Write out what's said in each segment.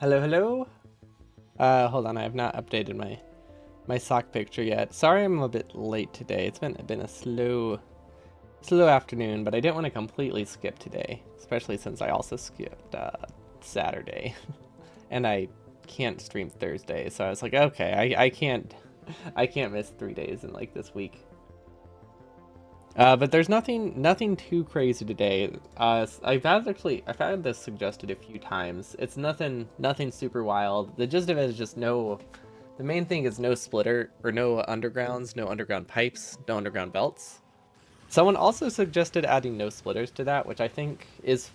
Hello, hello. Hold on, I have not updated my sock picture yet. Sorry, I'm a bit late today. It's been a slow afternoon, but I didn't want to completely skip today, especially since I also skipped Saturday, and I can't stream Thursday. So I was like, okay, I can't miss 3 days in like this week. But there's nothing too crazy today. I've had this suggested a few times. It's nothing super wild. The gist of it is just no. The main thing is no splitter or no undergrounds, no underground pipes, no underground belts. Someone also suggested adding no splitters to that, which I think is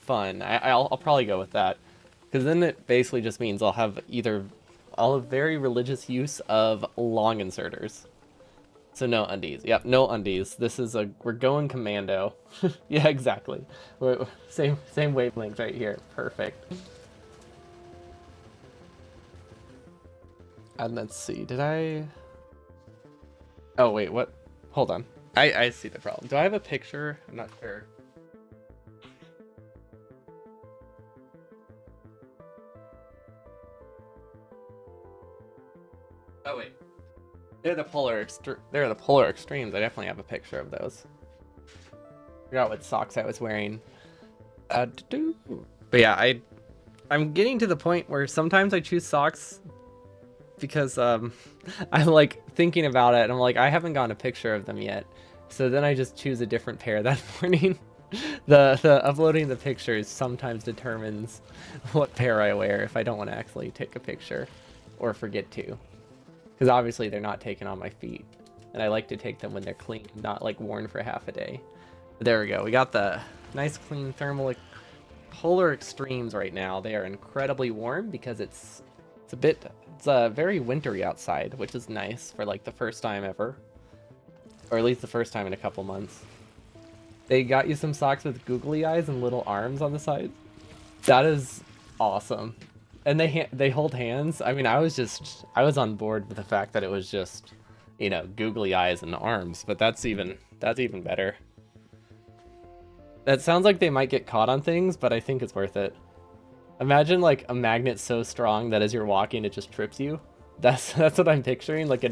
fun. I'll probably go with that because then it basically just means I'll have very religious use of long inserters. So no undies. Yep, no undies. We're going commando. Yeah, exactly. Same wavelength right here. Perfect. And let's see. Did I? Oh wait, what? Hold on. I see the problem. Do I have a picture? I'm not sure. Oh wait. They're the polar extremes. I definitely have a picture of those. Forgot what socks I was wearing. But yeah, I'm getting to the point where sometimes I choose socks because I'm like thinking about it and I'm like I haven't gotten a picture of them yet. So then I just choose a different pair that morning. The uploading the pictures sometimes determines what pair I wear if I don't want to actually take a picture or forget to. Because obviously they're not taken on my feet. And I like to take them when they're clean, not like worn for half a day. But there we go. We got the nice clean thermal polar extremes right now. They are incredibly warm because it's very wintry outside, which is nice for like the first time ever, or at least the first time in a couple months. They got you some socks with googly eyes and little arms on the sides. That is awesome. And they hold hands. I mean, I was on board with the fact that it was just, googly eyes and arms, but that's even better. That sounds like they might get caught on things, but I think it's worth it. Imagine like a magnet so strong that as you're walking it just trips you. That's what I'm picturing, like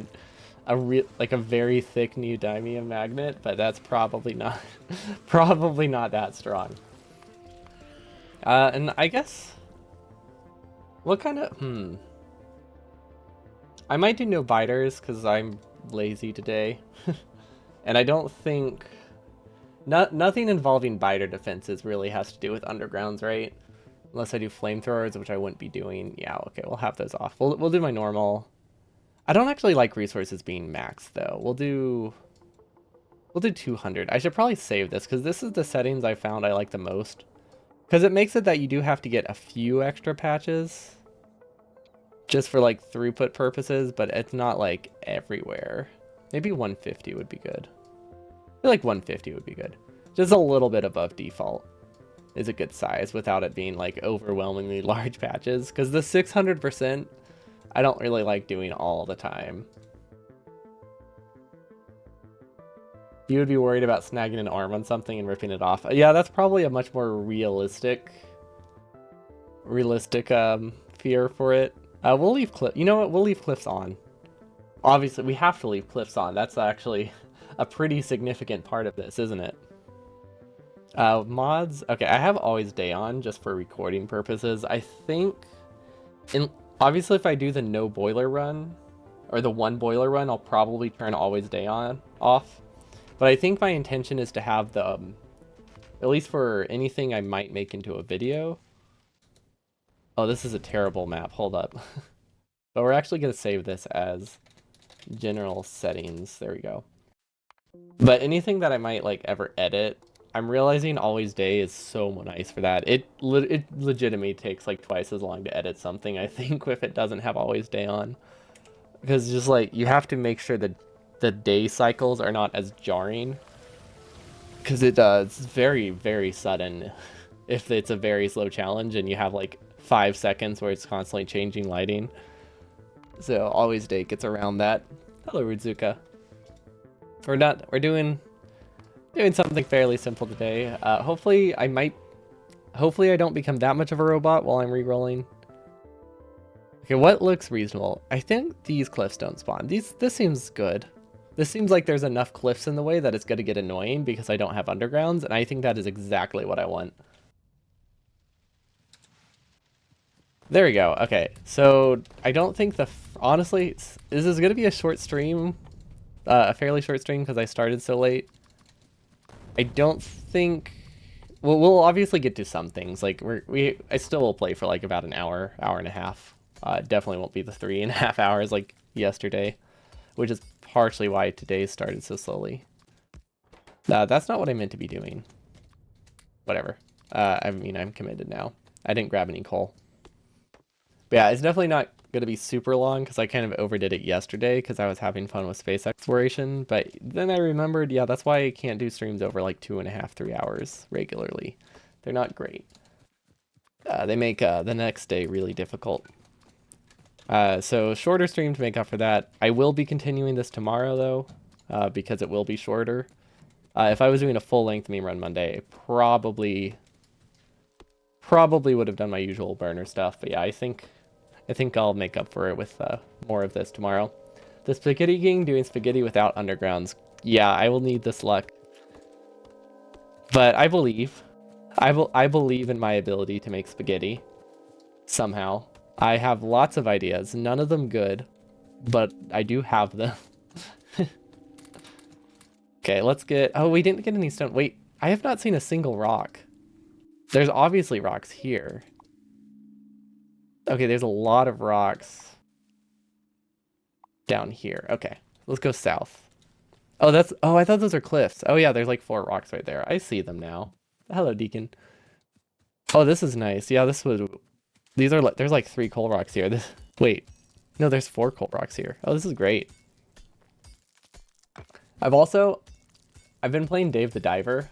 like a very thick neodymium magnet, but that's probably not probably not that strong. And I guess what kind of I might do no biters because I'm lazy today, and I don't think nothing involving biter defenses really has to do with undergrounds, right? Unless I do flamethrowers, which I wouldn't be doing. Yeah, okay, we'll have those off. We'll do my normal. I don't actually like resources being maxed though. We'll do 200. I should probably save this because this is the settings I found I like the most. Because it makes it that you do have to get a few extra patches just for like throughput purposes, but it's not like everywhere. Maybe 150 would be good. I feel like 150 would be good. Just a little bit above default is a good size without it being like overwhelmingly large patches. Because the 600%, I don't really like doing all the time. You would be worried about snagging an arm on something and ripping it off. Yeah, that's probably a much more realistic fear for it. We'll leave cliff. You know what? We'll leave cliffs on. Obviously, we have to leave cliffs on. That's actually a pretty significant part of this, isn't it? Mods. Okay, I have always day on just for recording purposes. I think, in obviously, if I do the no boiler run or the one boiler run, I'll probably turn always day on off. But I think my intention is to have the, at least for anything I might make into a video. Oh, this is a terrible map. Hold up. But we're actually going to save this as general settings. There we go. But anything that I might like ever edit, I'm realizing always day is so nice for that. It legitimately takes like twice as long to edit something, I think, if it doesn't have always day on. Because just like you have to make sure that the day cycles are not as jarring. Because it's very sudden if it's a very slow challenge and you have like 5 seconds where it's constantly changing lighting. So always day gets around that. Hello, Rudzuka. We're doing something fairly simple today. Hopefully I don't become that much of a robot while I'm re-rolling. Okay, what looks reasonable? I think these cliffs don't spawn. This seems good. This seems like there's enough cliffs in the way that it's going to get annoying because I don't have undergrounds, and I think that is exactly what I want. There we go. Okay, so I don't think honestly, this is going to be a short stream, a fairly short stream because I started so late. I don't think. Well, we'll obviously get to some things. Like I still will play for like about an hour, hour and a half. Definitely won't be the 3.5 hours like yesterday, which is partially why today started so slowly. That's not what I meant to be doing. Whatever. I mean, I'm committed now. I didn't grab any coal. But yeah, it's definitely not going to be super long because I kind of overdid it yesterday because I was having fun with space exploration. But then I remembered, yeah, that's why I can't do streams over like 2.5, 3 hours regularly. They're not great. They make the next day really difficult. So shorter stream to make up for that. I will be continuing this tomorrow though, because it will be shorter. If I was doing a full-length meme run Monday, I probably would have done my usual burner stuff. But yeah, I think I'll make up for it with more of this tomorrow. The Spaghetti King doing spaghetti without undergrounds. Yeah, I will need this luck. But I believe. I believe in my ability to make spaghetti. Somehow. I have lots of ideas. None of them good. But I do have them. Okay, let's get... Oh, we didn't get any stone. Wait, I have not seen a single rock. There's obviously rocks here. Okay, there's a lot of rocks down here. Okay, let's go south. Oh, I thought those are cliffs. Oh yeah, there's like 4 rocks right there. I see them now. Hello, Deacon. Oh, this is nice. Yeah, there's like 3 coal rocks here. Wait. No, there's 4 coal rocks here. Oh, this is great. I've been playing Dave the Diver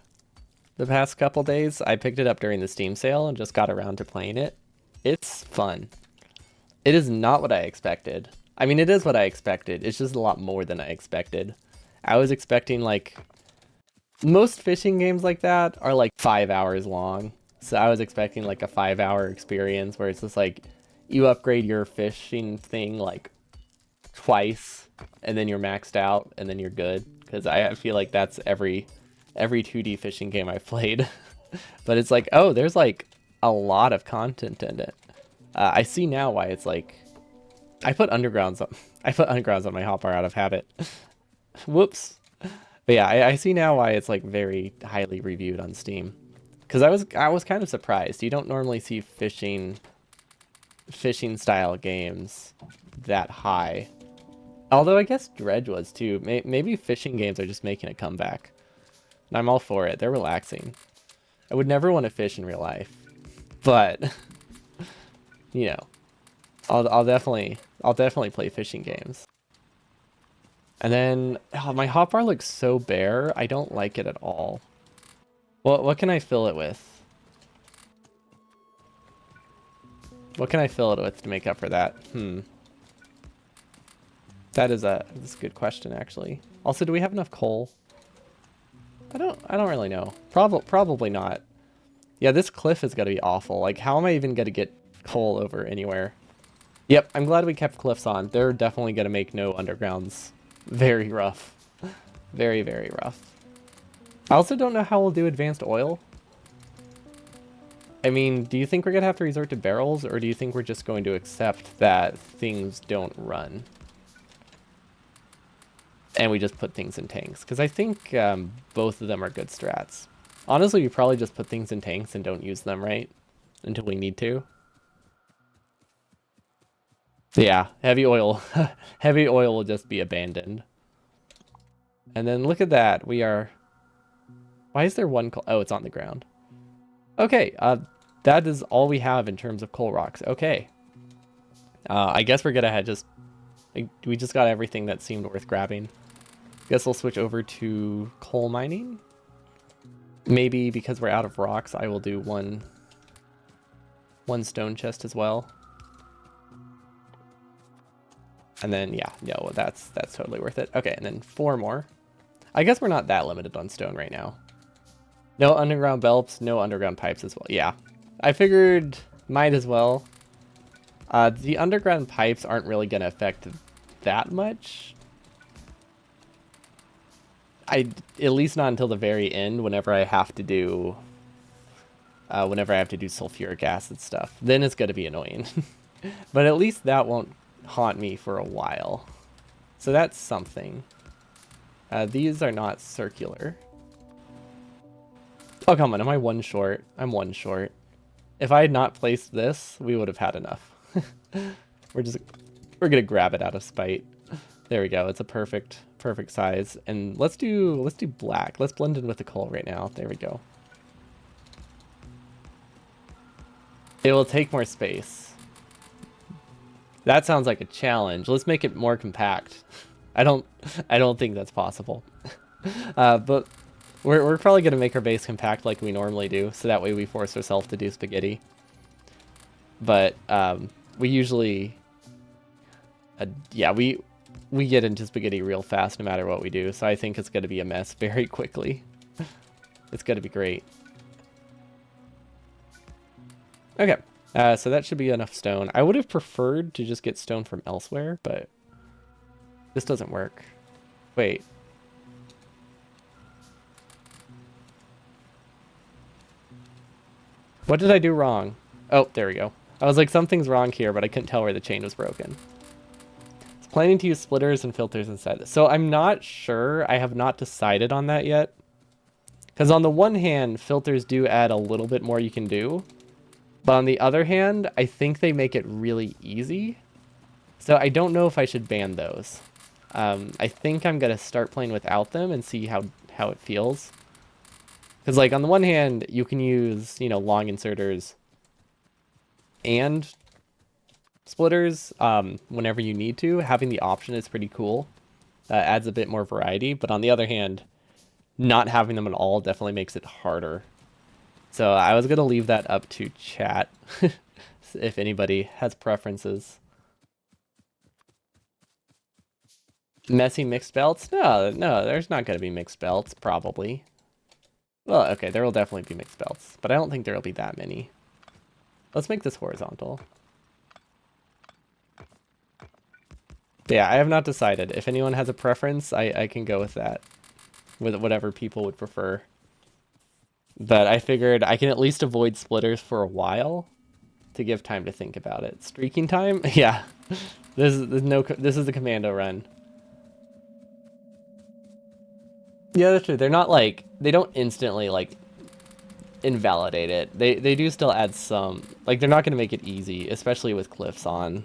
the past couple days. I picked it up during the Steam sale and just got around to playing it. It's fun. It is not what I expected. I mean, it is what I expected. It's just a lot more than I expected. I was expecting like most fishing games like that are like 5 hours long. So I was expecting like a 5-hour experience where it's just like you upgrade your fishing thing like twice and then you're maxed out and then you're good. Because I feel like that's every 2D fishing game I've played. But it's like, oh, there's like a lot of content in it. I see now why it's like I put undergrounds on my hotbar out of habit. Whoops. But yeah, I see now why it's like very highly reviewed on Steam. Because I was kind of surprised. You don't normally see fishing style games that high. Although I guess Dredge was too. Maybe fishing games are just making a comeback. And I'm all for it. They're relaxing. I would never want to fish in real life. But you know, I'll definitely play fishing games. And then my hotbar looks so bare. I don't like it at all. What can I fill it with? What can I fill it with to make up for that? That's a good question actually. Also, do we have enough coal? I don't really know. Probably not. Yeah, this cliff is gonna be awful. Like, how am I even gonna get coal over anywhere? Yep, I'm glad we kept cliffs on. They're definitely gonna make no undergrounds very rough. Very, very rough. I also don't know how we'll do advanced oil. I mean, do you think we're gonna have to resort to barrels, or do you think we're just going to accept that things don't run? And we just put things in tanks? Because I think both of them are good strats. Honestly, we probably just put things in tanks and don't use them, right? Until we need to. Yeah, heavy oil. Heavy oil will just be abandoned. And then look at that. We are... Why is there one coal? Oh, it's on the ground. Okay, that is all we have in terms of coal rocks. Okay. I guess we're gonna we just got everything that seemed worth grabbing. Guess we'll switch over to coal mining. Maybe because we're out of rocks, I will do one stone chest as well. And then, yeah, no, that's totally worth it. Okay, and then 4 more. I guess we're not that limited on stone right now. No underground belts, no underground pipes as well. Yeah, I figured might as well. The underground pipes aren't really going to affect that much. At least not until the very end, whenever I have to do sulfuric acid stuff. Then it's going to be annoying. But at least that won't haunt me for a while. So that's something. These are not circular. Oh, come on. Am I one short? I'm one short. If I had not placed this, we would have had enough. We're going to grab it out of spite. There we go. It's a perfect size. And let's do black. Let's blend in with the coal right now. There we go. It will take more space. That sounds like a challenge. Let's make it more compact. I don't think that's possible. But we're probably going to make our base compact like we normally do, so that way we force ourselves to do spaghetti. But we usually we get into spaghetti real fast no matter what we do, so I think it's going to be a mess very quickly. It's going to be great. Okay, so that should be enough stone. I would have preferred to just get stone from elsewhere, but this doesn't work. Wait. What did I do wrong? Oh, there we go. I was like, something's wrong here, but I couldn't tell where the chain was broken. It's planning to use splitters and filters instead. So I'm not sure. I have not decided on that yet. Because on the one hand, filters do add a little bit more you can do. But on the other hand, I think they make it really easy. So I don't know if I should ban those. I think I'm going to start playing without them and see how it feels. Because like on the one hand, you can use, long inserters and splitters whenever you need to. Having the option is pretty cool. Adds a bit more variety. But on the other hand, not having them at all definitely makes it harder. So I was going to leave that up to chat if anybody has preferences. Messy mixed belts? No, there's not going to be mixed belts, probably. Well, okay, there will definitely be mixed belts, but I don't think there will be that many. Let's make this horizontal. But yeah, I have not decided. If anyone has a preference, I can go with that. With whatever people would prefer. But I figured I can at least avoid splitters for a while to give time to think about it. Streaking time? Yeah. This is the commando run. Yeah, that's true. They're not like, they don't instantly like invalidate it. They do still add some, like they're not going to make it easy, especially with cliffs on.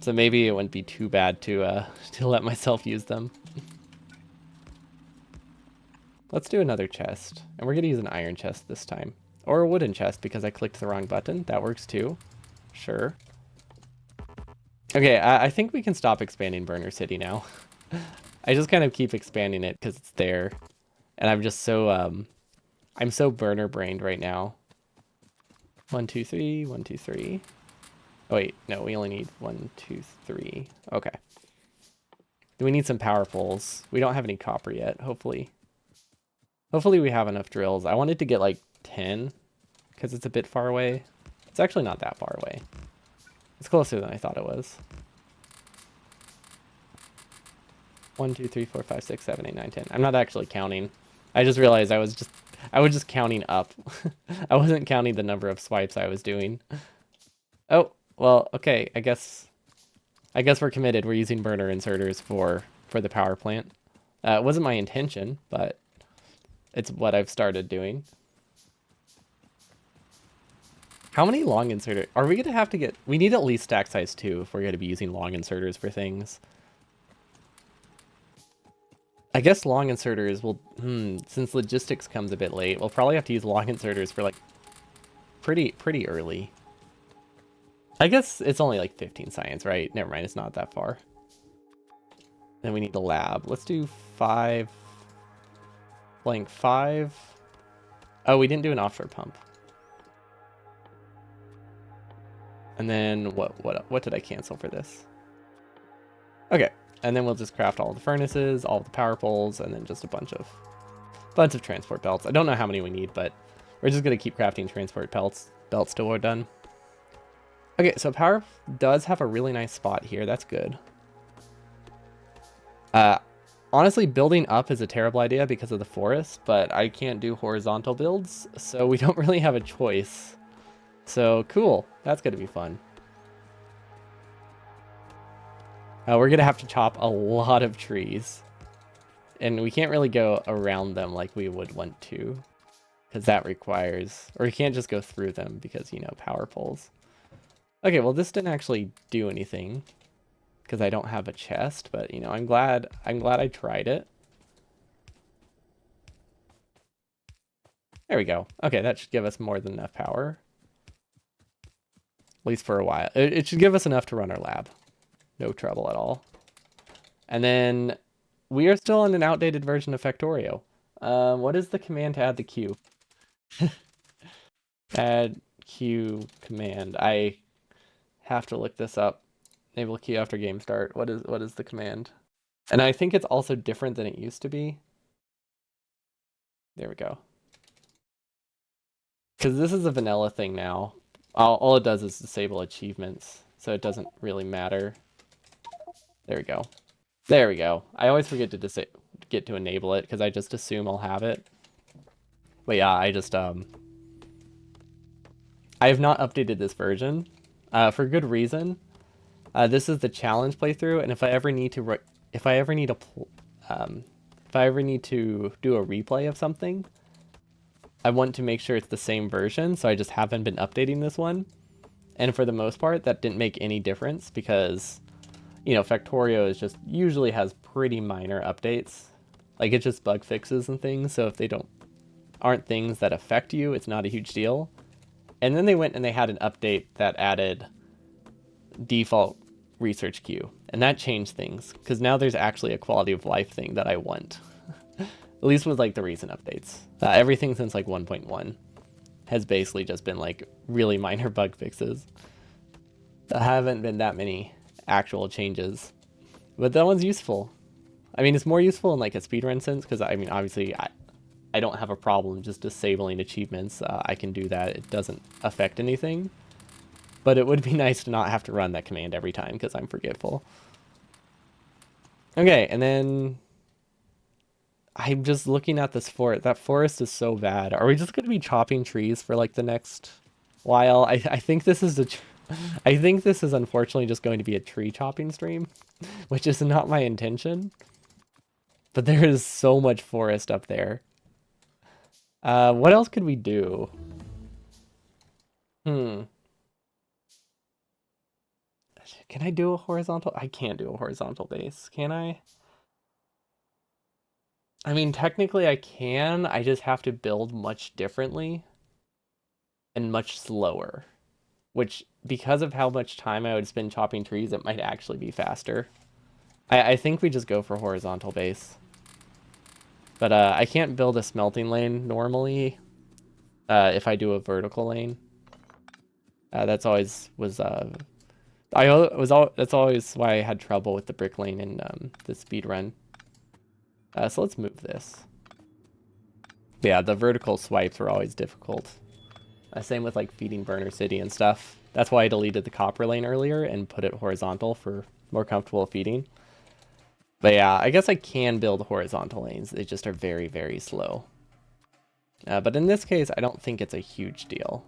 So maybe it wouldn't be too bad to let myself use them. Let's do another chest. And we're going to use an iron chest this time. Or a wooden chest because I clicked the wrong button. That works too. Sure. Okay, I think we can stop expanding Burner City now. I just kind of keep expanding it because it's there. And I'm just so, I'm so burner brained right now. 1, 2, 3, 1, 2, 3. Oh wait, no, we only need 1, 2, 3. Okay. We need some power poles. We don't have any copper yet, hopefully. Hopefully we have enough drills. I wanted to get like 10 because it's a bit far away. It's actually not that far away. It's closer than I thought it was. 1, 2, 3, 4, 5, 6, 7, 8, 9, 10. I'm not actually counting. I just realized I was just counting up. I wasn't counting the number of swipes I was doing. Oh, well, okay. I guess we're committed. We're using burner inserters for the power plant. It wasn't my intention, but it's what I've started doing. How many long inserters? Are we going to have to get... We need at least stack size 2 if we're going to be using long inserters for things. I guess long inserters will... since logistics comes a bit late, we'll probably have to use long inserters for, like, pretty early. I guess it's only, like, 15 science, right? Never mind, it's not that far. Then we need the lab. Let's do 5... Blank 5. Oh, we didn't do an offshore pump. And then what did I cancel for this? Okay, and then we'll just craft all the furnaces, all the power poles, and then just a bunch of transport belts. I don't know how many we need, but we're just gonna keep crafting transport belts till we're done. Okay, so power does have a really nice spot here. That's good. Honestly, building up is a terrible idea because of the forest, but I can't do horizontal builds, so we don't really have a choice. So cool. That's going to be fun. We're going to have to chop a lot of trees. And we can't really go around them like we would want to. Because that requires... Or we can't just go through them because, you know, power poles. Okay, well this didn't actually do anything. Because I don't have a chest, but, you know, I'm glad I tried it. There we go. Okay, that should give us more than enough power. At least for a while. It should give us enough to run our lab. No trouble at all. And then we are still on an outdated version of Factorio. What is the command to add the queue? Add queue command. I have to look this up. Enable queue after game start. What is the command? And I think it's also different than it used to be. There we go. Because this is a vanilla thing now. All it does is disable achievements, so it doesn't really matter. There we go. There we go. I always forget to get to enable it because I just assume I'll have it. But yeah, I have not updated this version for good reason. This is the challenge playthrough, and if I ever need to do a replay of something, I want to make sure it's the same version, so I just haven't been updating this one. And for the most part, that didn't make any difference because, you know, Factorio is just usually has pretty minor updates. Like, it's just bug fixes and things, so if they aren't things that affect you, it's not a huge deal. And then they went and they had an update that added default research queue, and that changed things because now there's actually a quality of life thing that I want. At least with like the recent updates. Everything since like 1.1 has basically just been like really minor bug fixes. There haven't been that many actual changes, but that one's useful. I mean, it's more useful in like a speedrun sense because I mean, obviously I don't have a problem just disabling achievements. I can do that. It doesn't affect anything. But it would be nice to not have to run that command every time because I'm forgetful. Okay, and then I'm just looking at this forest. That forest is so bad. Are we just going to be chopping trees for like the next while? I think this is I think this is unfortunately just going to be a tree chopping stream, which is not my intention. But there is so much forest up there. What else could we do? Can I do a horizontal? I can't do a horizontal base, can I? I mean, technically I can. I just have to build much differently and much slower. Which, because of how much time I would spend chopping trees, it might actually be faster. I think we just go for horizontal base. But I can't build a smelting lane normally if I do a vertical lane. That's always that's always why I had trouble with the brick lane in the speed run. So let's move this. Yeah, the vertical swipes were always difficult. Same with like feeding Burner City and stuff. That's why I deleted the copper lane earlier and put it horizontal for more comfortable feeding. But yeah, I guess I can build horizontal lanes. They just are very, very slow. But in this case, I don't think it's a huge deal.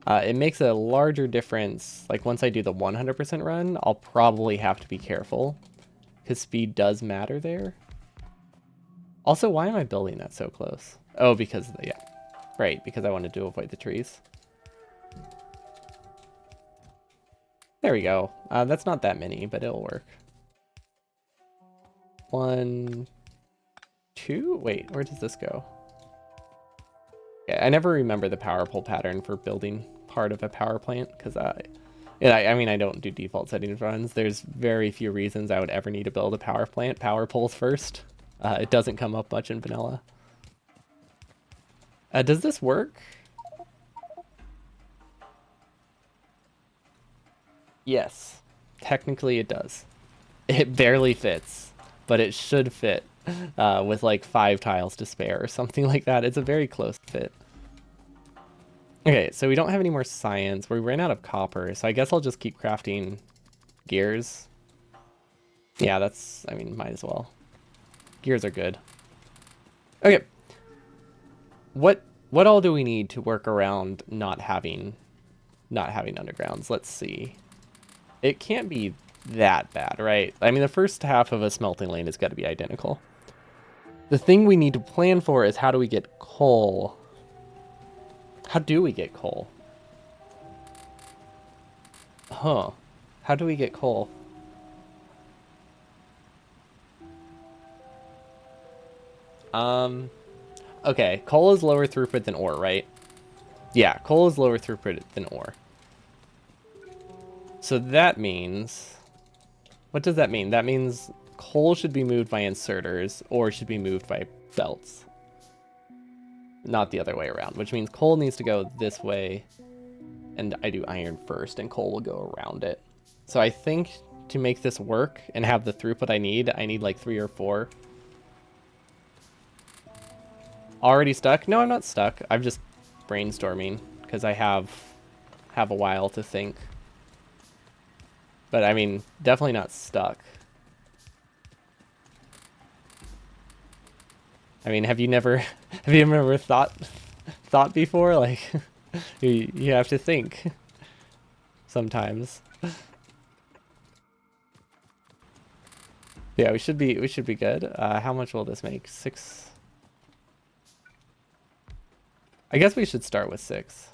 It makes a larger difference. Like once I do the 100% run, I'll probably have to be careful because speed does matter there. Also, why am I building that so close? Oh, because yeah, right, because I wanted to avoid the trees. There we go. That's not that many, but it'll work. 1, 2. Wait, where does this go? Yeah, I never remember the power pole pattern for building part of a power plant because I mean, I don't do default settings runs. There's very few reasons I would ever need to build a power plant. Power poles first. It doesn't come up much in vanilla. Does this work? Yes. Technically it does. It barely fits, but it should fit with like 5 tiles to spare or something like that. It's a very close fit. Okay, so we don't have any more science. We ran out of copper, so I guess I'll just keep crafting gears. Yeah, that's, I mean, might as well. Gears are good. Okay. What all do we need to work around not having undergrounds? Let's see. It can't be that bad, right? I mean, the first half of a smelting lane has got to be identical. The thing we need to plan for is how do we get coal? How do we get coal? Huh. How do we get coal? Okay, coal is lower throughput than ore, right? Yeah, coal is lower throughput than ore. So that means... What does that mean? That means coal should be moved by inserters, or should be moved by belts. Not the other way around, which means coal needs to go this way, and I do iron first, and coal will go around it. So I think to make this work and have the throughput I need like 3 or 4. Already stuck? No, I'm not stuck. I'm just brainstorming, because I have a while to think. But I mean, definitely not stuck. I mean, have you never thought before? Like, you have to think sometimes. Yeah, we should be good. How much will this make? 6. I guess we should start with 6.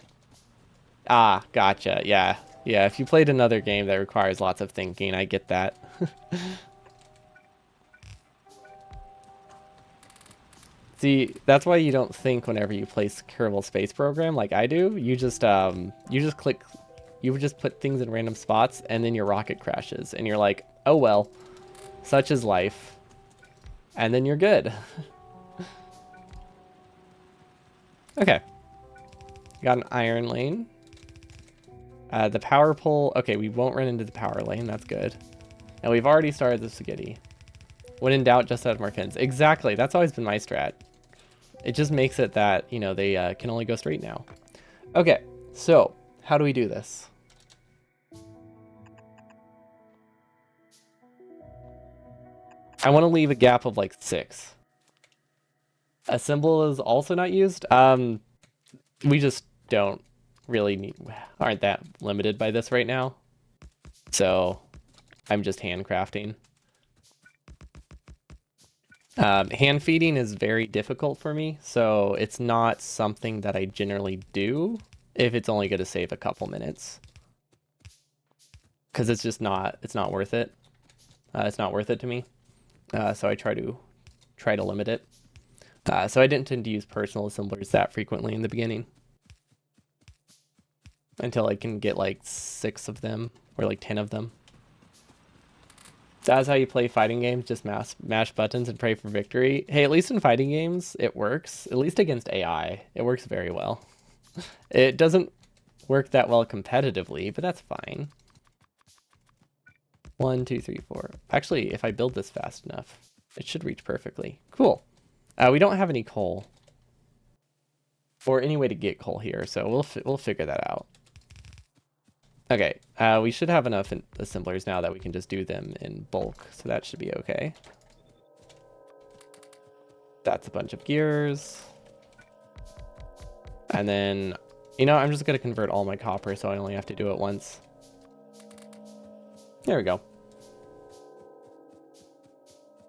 Ah, gotcha. Yeah. Yeah, if you played another game that requires lots of thinking, I get that. See, that's why you don't think whenever you play Kerbal Space Program like I do. You just click, you would just put things in random spots, and then your rocket crashes, and you're like, oh well, such is life, and then you're good. Okay, got an iron lane. The power pole. Okay, we won't run into the power lane. That's good. And we've already started the spaghetti. When in doubt, just add more pins. Exactly. That's always been my strat. It just makes it that, you know, they can only go straight now. Okay, so how do we do this? I want to leave a gap of like 6. A symbol is also not used. We just don't really aren't that limited by this right now. So I'm just handcrafting. Hand feeding is very difficult for me, so it's not something that I generally do if it's only going to save a couple minutes. Because it's just not, it's not worth it. It's not worth it to me. So I try to limit it. So I didn't tend to use personal assemblers that frequently in the beginning. Until I can get like 6 of them, or like 10 of them. That's how you play fighting games, just mash buttons and pray for victory. Hey, at least in fighting games, it works. At least against AI, it works very well. It doesn't work that well competitively, but that's fine. 1, 2, 3, 4. Actually, if I build this fast enough, it should reach perfectly. Cool. We don't have any coal. Or any way to get coal here, so we'll figure that out. Okay, we should have enough assemblers now that we can just do them in bulk, so that should be okay. That's a bunch of gears. And then, you know, I'm just going to convert all my copper so I only have to do it once. There we go.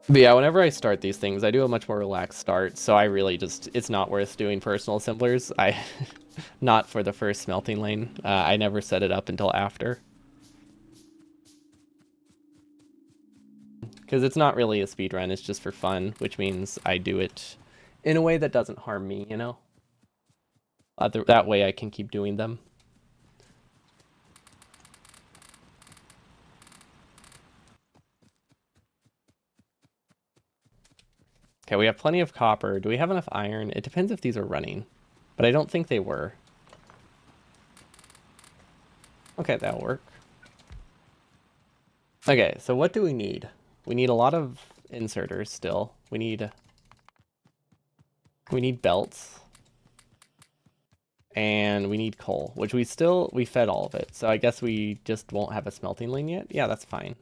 But yeah, whenever I start these things, I do a much more relaxed start, so I really just, it's not worth doing personal assemblers. Not for the first smelting lane. I never set it up until after. Because it's not really a speed run, it's just for fun, which means I do it in a way that doesn't harm me, you know? That way I can keep doing them. Okay, we have plenty of copper. Do we have enough iron? It depends if these are running, but I don't think they were. Okay, that'll work. Okay, so what do we need? We need a lot of inserters still. We need belts. And we need coal, which we fed all of it. So I guess we just won't have a smelting lane yet. Yeah, that's fine.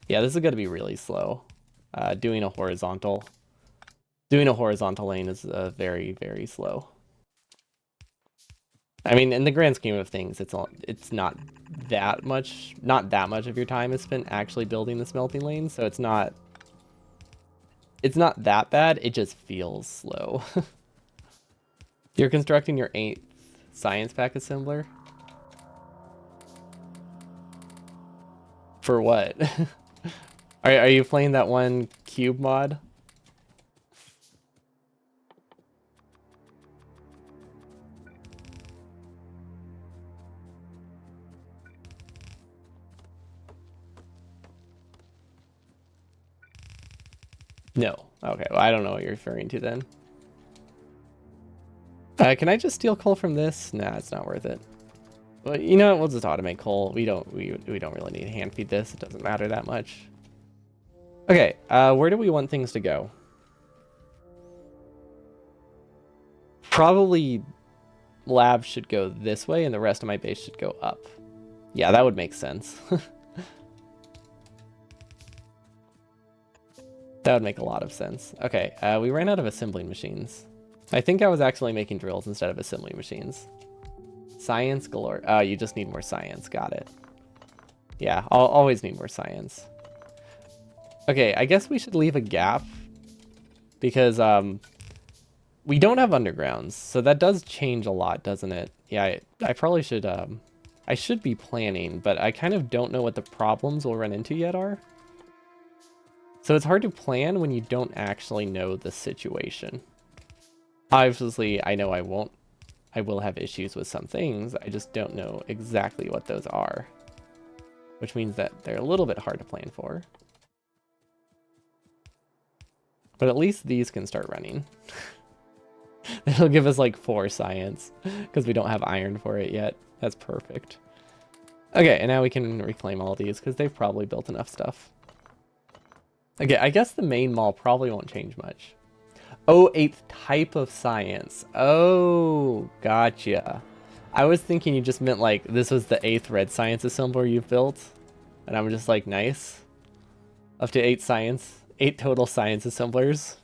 Yeah, this is going to be really slow. Doing a horizontal lane is very, very slow. I mean, in the grand scheme of things, it's not that much of your time is spent actually building the smelting lane, so it's not that bad. It just feels slow. You're constructing your 8th science pack assembler? For what? Are you playing that one cube mod? No. Okay, well, I don't know what you're referring to then. Can I just steal coal from this? Nah, it's not worth it. Well, you know what? We'll just automate coal. We don't really need to hand feed this. It doesn't matter that much. Okay, where do we want things to go? Probably lab should go this way and the rest of my base should go up. Yeah, that would make sense. That would make a lot of sense. Okay, we ran out of assembling machines. I think I was actually making drills instead of assembling machines. Science galore. Oh, you just need more science. Got it. Yeah, I'll always need more science. Okay, I guess we should leave a gap because we don't have undergrounds, so that does change a lot, doesn't it? Yeah, I probably should I should be planning, but I kind of don't know what the problems we'll run into yet are. So it's hard to plan when you don't actually know the situation. Obviously, I know I will have issues with some things. I just don't know exactly what those are, which means that they're a little bit hard to plan for. But at least these can start running. It'll give us like 4 science because we don't have iron for it yet. That's perfect. Okay, and now we can reclaim all these because they've probably built enough stuff. Okay, I guess the main mall probably won't change much. Oh, 8th type of science. Oh, gotcha. I was thinking you just meant like this was the 8th red science assembler you've built. And I'm just like, nice. Up to 8 science. 8 total science assemblers.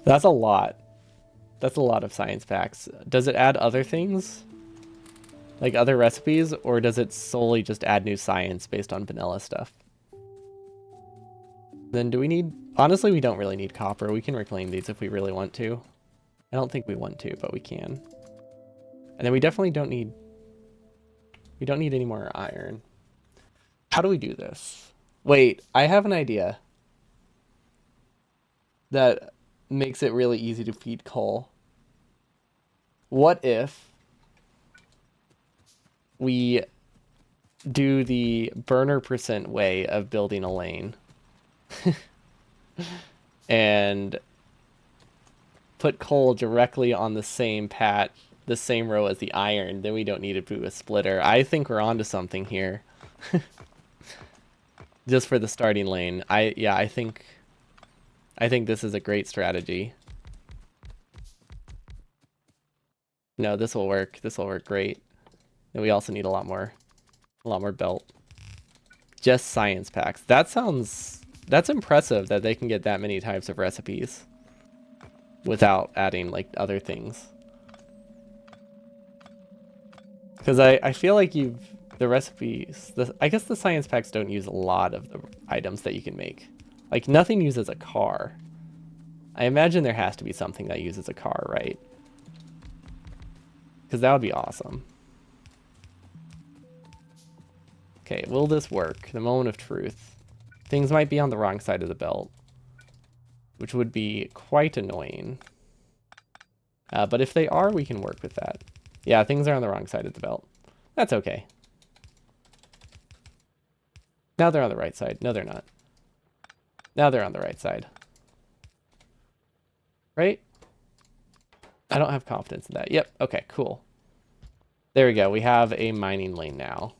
That's a lot. That's a lot of science packs. Does it add other things? Like other recipes? Or does it solely just add new science based on vanilla stuff? Then do we need... Honestly, we don't really need copper. We can reclaim these if we really want to. I don't think we want to, but we can. And then we definitely don't need... We don't need any more iron. How do we do this? Wait, I have an idea that makes it really easy to feed coal. What if we do the burner % way of building a lane and put coal directly on the same the same row as the iron? Then we don't need to do a splitter. I think we're onto something here. Just for the starting lane. I think this is a great strategy. No, this will work. This will work great. And we also need a lot more belt. Just science packs. That's impressive that they can get that many types of recipes without adding like other things. Because I feel like the recipes, I guess the science packs don't use a lot of the items that you can make. Like nothing uses a car. I imagine there has to be something that uses a car, right? Because that would be awesome. Okay, will this work? The moment of truth. Things might be on the wrong side of the belt, which would be quite annoying. But if they are, we can work with that. Yeah, things are on the wrong side of the belt. That's okay. Now they're on the right side. No, they're not. Now they're on the right side. Right? I don't have confidence in that. Yep. Okay, cool. There we go. We have a mining lane now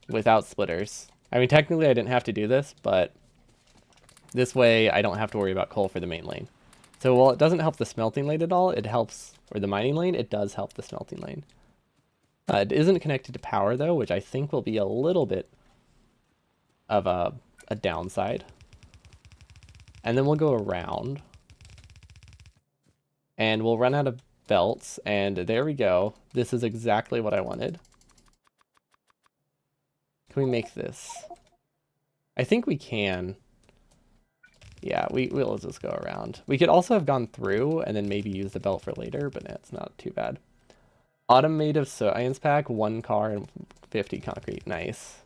without splitters. I mean, technically I didn't have to do this, but this way I don't have to worry about coal for the main lane. So while it doesn't help the smelting lane at all, it helps, or the mining lane, it does help the smelting lane. It isn't connected to power though, which I think will be a little bit of a downside. And then we'll go around. And we'll run out of belts, and there we go. This is exactly what I wanted. Can we make this? I think we can. Yeah, we'll just go around. We could also have gone through and then maybe use the belt for later, but it's not too bad. Automotive science pack, 1 car and 50 concrete. Nice.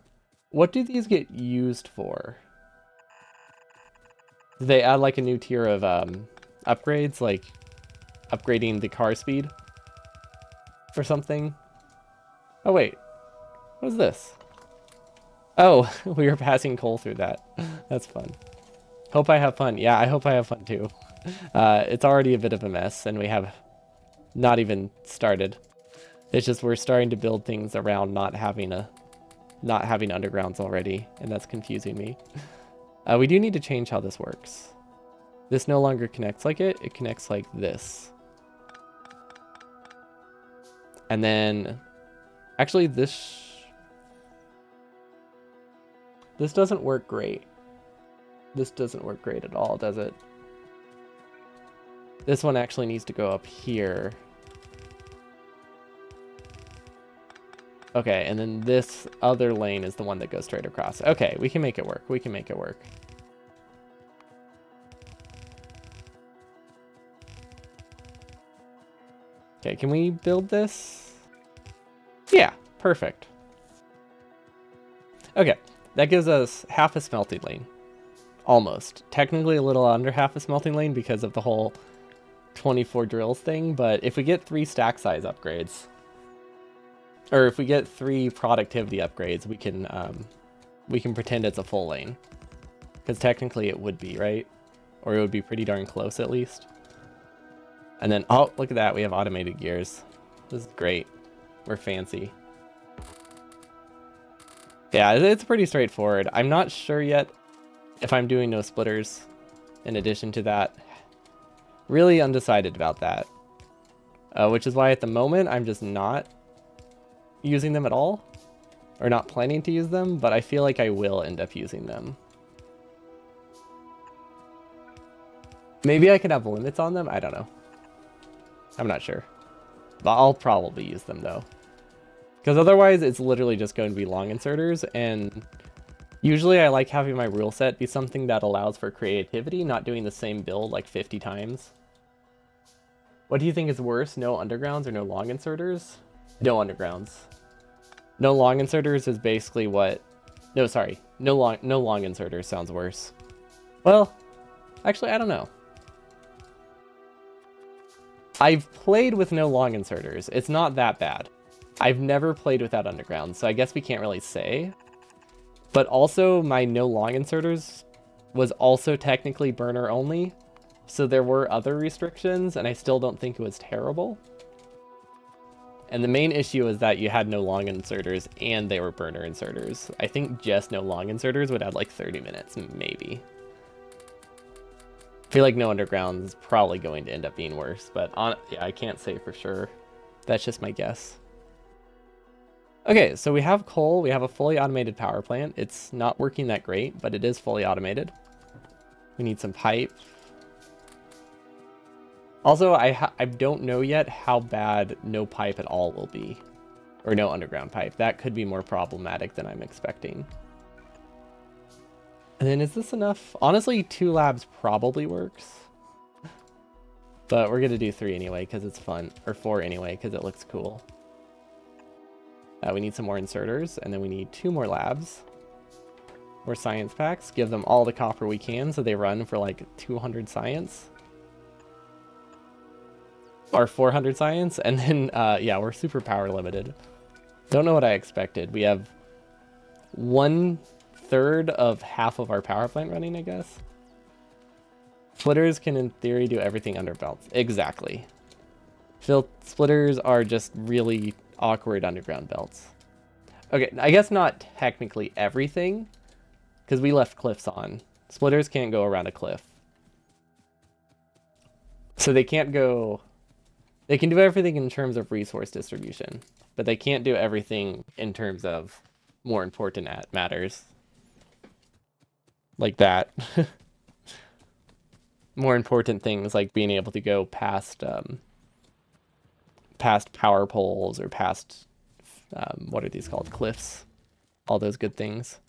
What do these get used for? Do they add like a new tier of upgrades, like upgrading the car speed or something? Oh wait, what is this? Oh, we were passing coal through that. That's fun. Hope I have fun. Yeah, I hope I have fun too. It's already a bit of a mess, and we have not even started. It's just we're starting to build things around not having undergrounds already, and that's confusing me. We do need to change how this works. This no longer connects like it. It connects like this. And then, actually, this doesn't work great. This doesn't work great at all, does it? This one actually needs to go up here. Okay, and then this other lane is the one that goes straight across. Okay, we can make it work. We can make it work. Okay, can we build this? Yeah, perfect. Okay, that gives us half a smelting lane. Almost. Technically a little under half a smelting lane because of the whole 24 drills thing, but if we get 3 stack size upgrades, or if we get 3 productivity upgrades, we can pretend it's a full lane. Because technically it would be, right? Or it would be pretty darn close at least. And then, oh, look at that, we have automated gears. This is great. We're fancy. Yeah, it's pretty straightforward. I'm not sure yet if I'm doing no splitters in addition to that. Really undecided about that. Which is why at the moment I'm just not using them at all. Or not planning to use them, but I feel like I will end up using them. Maybe I could have limits on them? I don't know. I'm not sure. But I'll probably use them though. Because otherwise it's literally just going to be long inserters, and usually I like having my rule set be something that allows for creativity, not doing the same build like 50 times. What do you think is worse, no undergrounds or no long inserters? No undergrounds. No long inserters is basically what... No, sorry. No long inserters sounds worse. Well, actually, I don't know. I've played with no long inserters. It's not that bad. I've never played without undergrounds, so I guess we can't really say. But also, my no long inserters was also technically burner only, so there were other restrictions, and I still don't think it was terrible. And the main issue is that you had no long inserters, and they were burner inserters. I think just no long inserters would add like 30 minutes, maybe. I feel like no undergrounds is probably going to end up being worse, but yeah, I can't say for sure. That's just my guess. Okay, so we have coal, we have a fully automated power plant. It's not working that great, but it is fully automated. We need some pipe. Also, I don't know yet how bad no pipe at all will be. Or no underground pipe. That could be more problematic than I'm expecting. And then is this enough? Honestly, 2 labs probably works. But we're going to do 3 anyway because it's fun. Or 4 anyway because it looks cool. We need some more inserters, and then we need 2 more labs. More science packs. Give them all the copper we can so they run for like 200 science. Or 400 science, and then, yeah, we're super power limited. Don't know what I expected. We have 1/3 of half of our power plant running, I guess. Splitters can, in theory, do everything under belts. Exactly. Splitters are just really awkward underground belts. Okay, I guess not technically everything, because we left cliffs on. Splitters can't go around a cliff. So they can't go... They can do everything in terms of resource distribution, but they can't do everything in terms of more important matters. Like that. More important things like being able to go past past power poles or past what are these called? Cliffs. All those good things.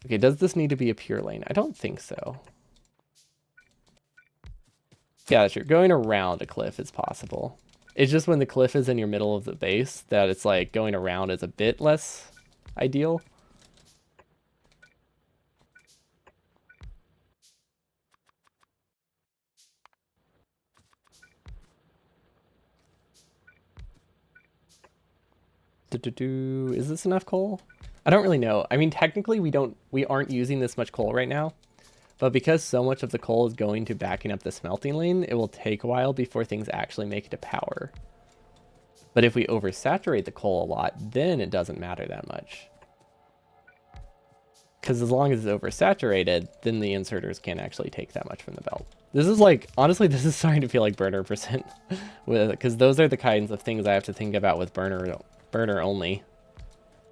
Okay, does this need to be a pure lane? I don't think so. Yeah, that's true. Going around a cliff is possible. It's just when the cliff is in your middle of the base that it's like going around is a bit less ideal. Is this enough coal? I don't really know. I mean, technically we aren't using this much coal right now, but because so much of the coal is going to backing up the smelting lane, it will take a while before things actually make it to power. But if we oversaturate the coal a lot, then it doesn't matter that much. Because as long as it's oversaturated, then the inserters can't actually take that much from the belt. This is like, honestly, this is starting to feel like burner percent, because those are the kinds of things I have to think about with burner only.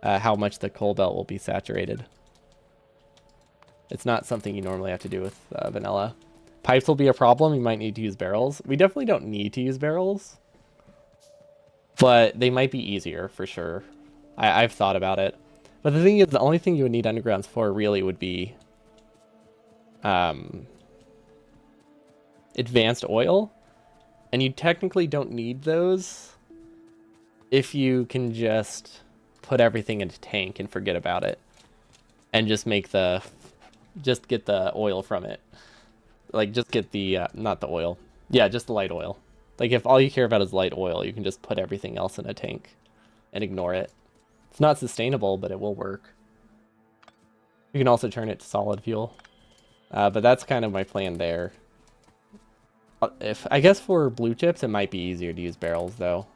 How much the coal belt will be saturated. It's not something you normally have to do with vanilla. Pipes will be a problem. You might need to use barrels. We definitely don't need to use barrels, but they might be easier for sure. I've thought about it. But the thing is, the only thing you would need undergrounds for really would be advanced oil. And you technically don't need those if you can just put everything in a tank and forget about it. And just make just get the oil from it. Like, just get the, not the oil. Yeah, just the light oil. Like, if all you care about is light oil, you can just put everything else in a tank and ignore it. It's not sustainable, but it will work. You can also turn it to solid fuel. But that's kind of my plan there. I guess for blue chips, it might be easier to use barrels, though,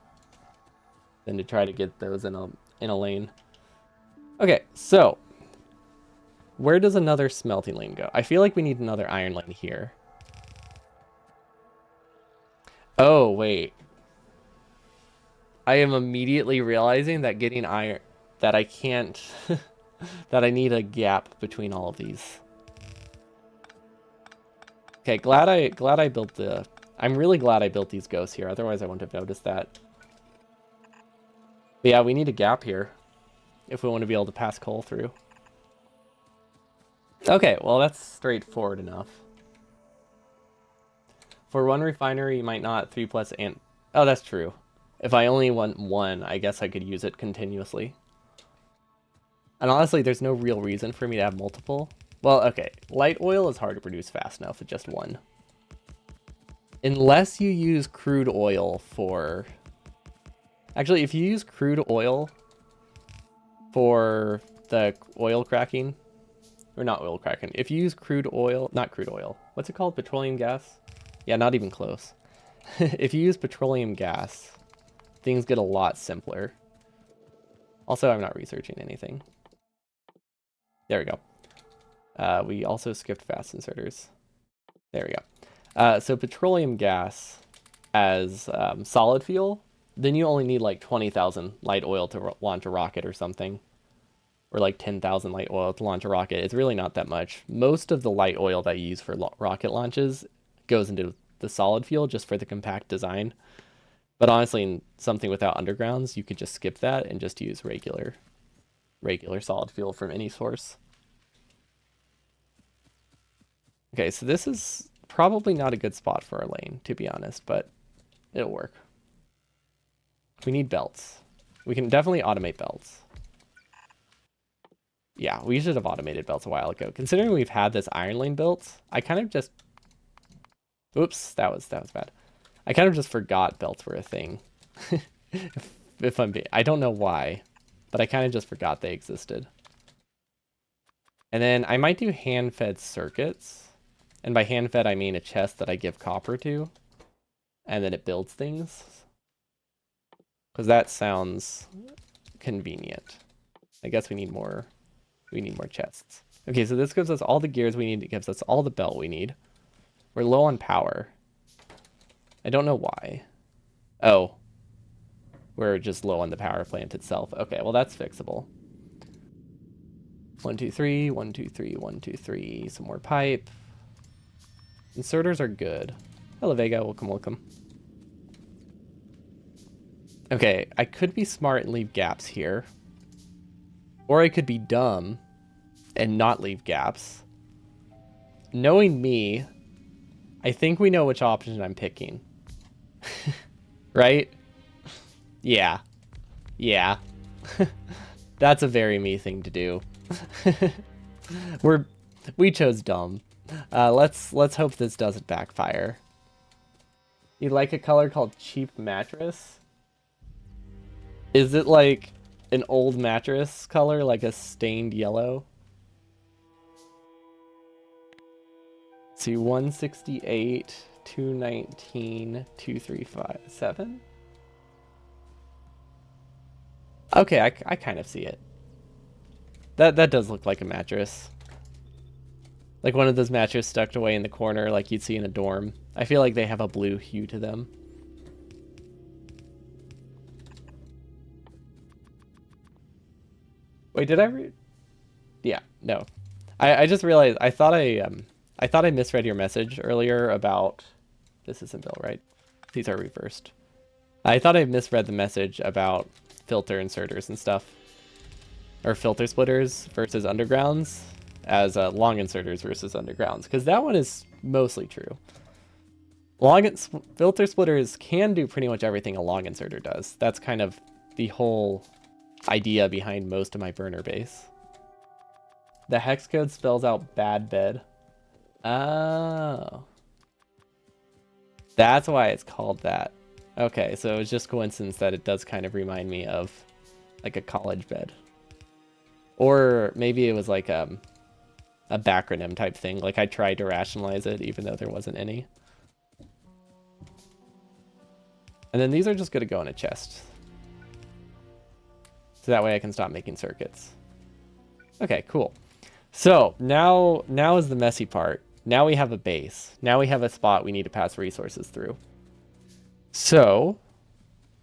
than to try to get those in a lane. Okay, so where does another smelting lane go? I feel like we need another iron lane here. Oh, wait. I am immediately realizing that getting iron... that I can't... that I need a gap between all of these. Okay, glad I built the... I'm really glad I built these ghosts here, otherwise I wouldn't have noticed that. But yeah, we need a gap here if we want to be able to pass coal through. Okay, well that's straightforward enough. For one refinery, you might not 3+ and... Oh, that's true. If I only want one, I guess I could use it continuously. And honestly, there's no real reason for me to have multiple. Well, okay, light oil is hard to produce fast enough with just one. Unless you use crude oil for... Actually, if you use crude oil for the oil cracking, or not oil cracking, if you use crude oil, not crude oil, what's it called? Petroleum gas? Yeah, not even close. If you use petroleum gas, things get a lot simpler. Also, I'm not researching anything. There we go. We also skipped fast inserters. There we go. So petroleum gas as solid fuel, then you only need like 20,000 light oil to launch a rocket or something. Or like 10,000 light oil to launch a rocket. It's really not that much. Most of the light oil that you use for rocket launches goes into the solid fuel just for the compact design. But honestly, in something without undergrounds, you could just skip that and just use regular solid fuel from any source. Okay, so this is probably not a good spot for our lane, to be honest, but it'll work. We need belts. We can definitely automate belts. Yeah, we should have automated belts a while ago. Considering we've had this iron lane built, I kind of just... Oops, that was bad. I kind of just forgot belts were a thing. if I'm being... I don't know why, but I kind of just forgot they existed. And then I might do hand-fed circuits. And by hand-fed, I mean a chest that I give copper to. And then it builds things. Because that sounds convenient. I guess we need more chests. Okay, so this gives us all the gears we need. It gives us all the belt we need. We're low on power. I don't know why. Oh, we're just low on the power plant itself. Okay, well that's fixable. 1, 2, 3, 1, 2, 3, 1, 2, 3. Some more pipe. Inserters are good. Hello, Vega. Welcome, welcome. Okay, I could be smart and leave gaps here. Or I could be dumb and not leave gaps. Knowing me, I think we know which option I'm picking. Right? Yeah. Yeah. That's a very me thing to do. We chose dumb. Let's hope this doesn't backfire. You like a color called cheap mattress? Is it like an old mattress color, like a stained yellow? See, 168, 219, 2357. Okay, I kind of see it. That does look like a mattress. Like one of those mattresses tucked away in the corner like you'd see in a dorm. I feel like they have a blue hue to them. Wait, did I read? Yeah, no. I just realized I thought I misread your message earlier about this isn't Bill, right? These are reversed. I thought I misread the message about filter inserters and stuff. Or filter splitters versus undergrounds as long inserters versus undergrounds, because that one is mostly true. Filter splitters can do pretty much everything a long inserter does. That's kind of the whole idea behind most of my burner base. The hex code spells out bad bed. Oh. That's why it's called that. Okay, so it's just coincidence that it does kind of remind me of like a college bed. Or maybe it was like a backronym type thing. Like I tried to rationalize it even though there wasn't any. And then these are just going to go in a chest. So that way I can stop making circuits. Okay, cool. So now is the messy part. Now we have a base. Now we have a spot we need to pass resources through. So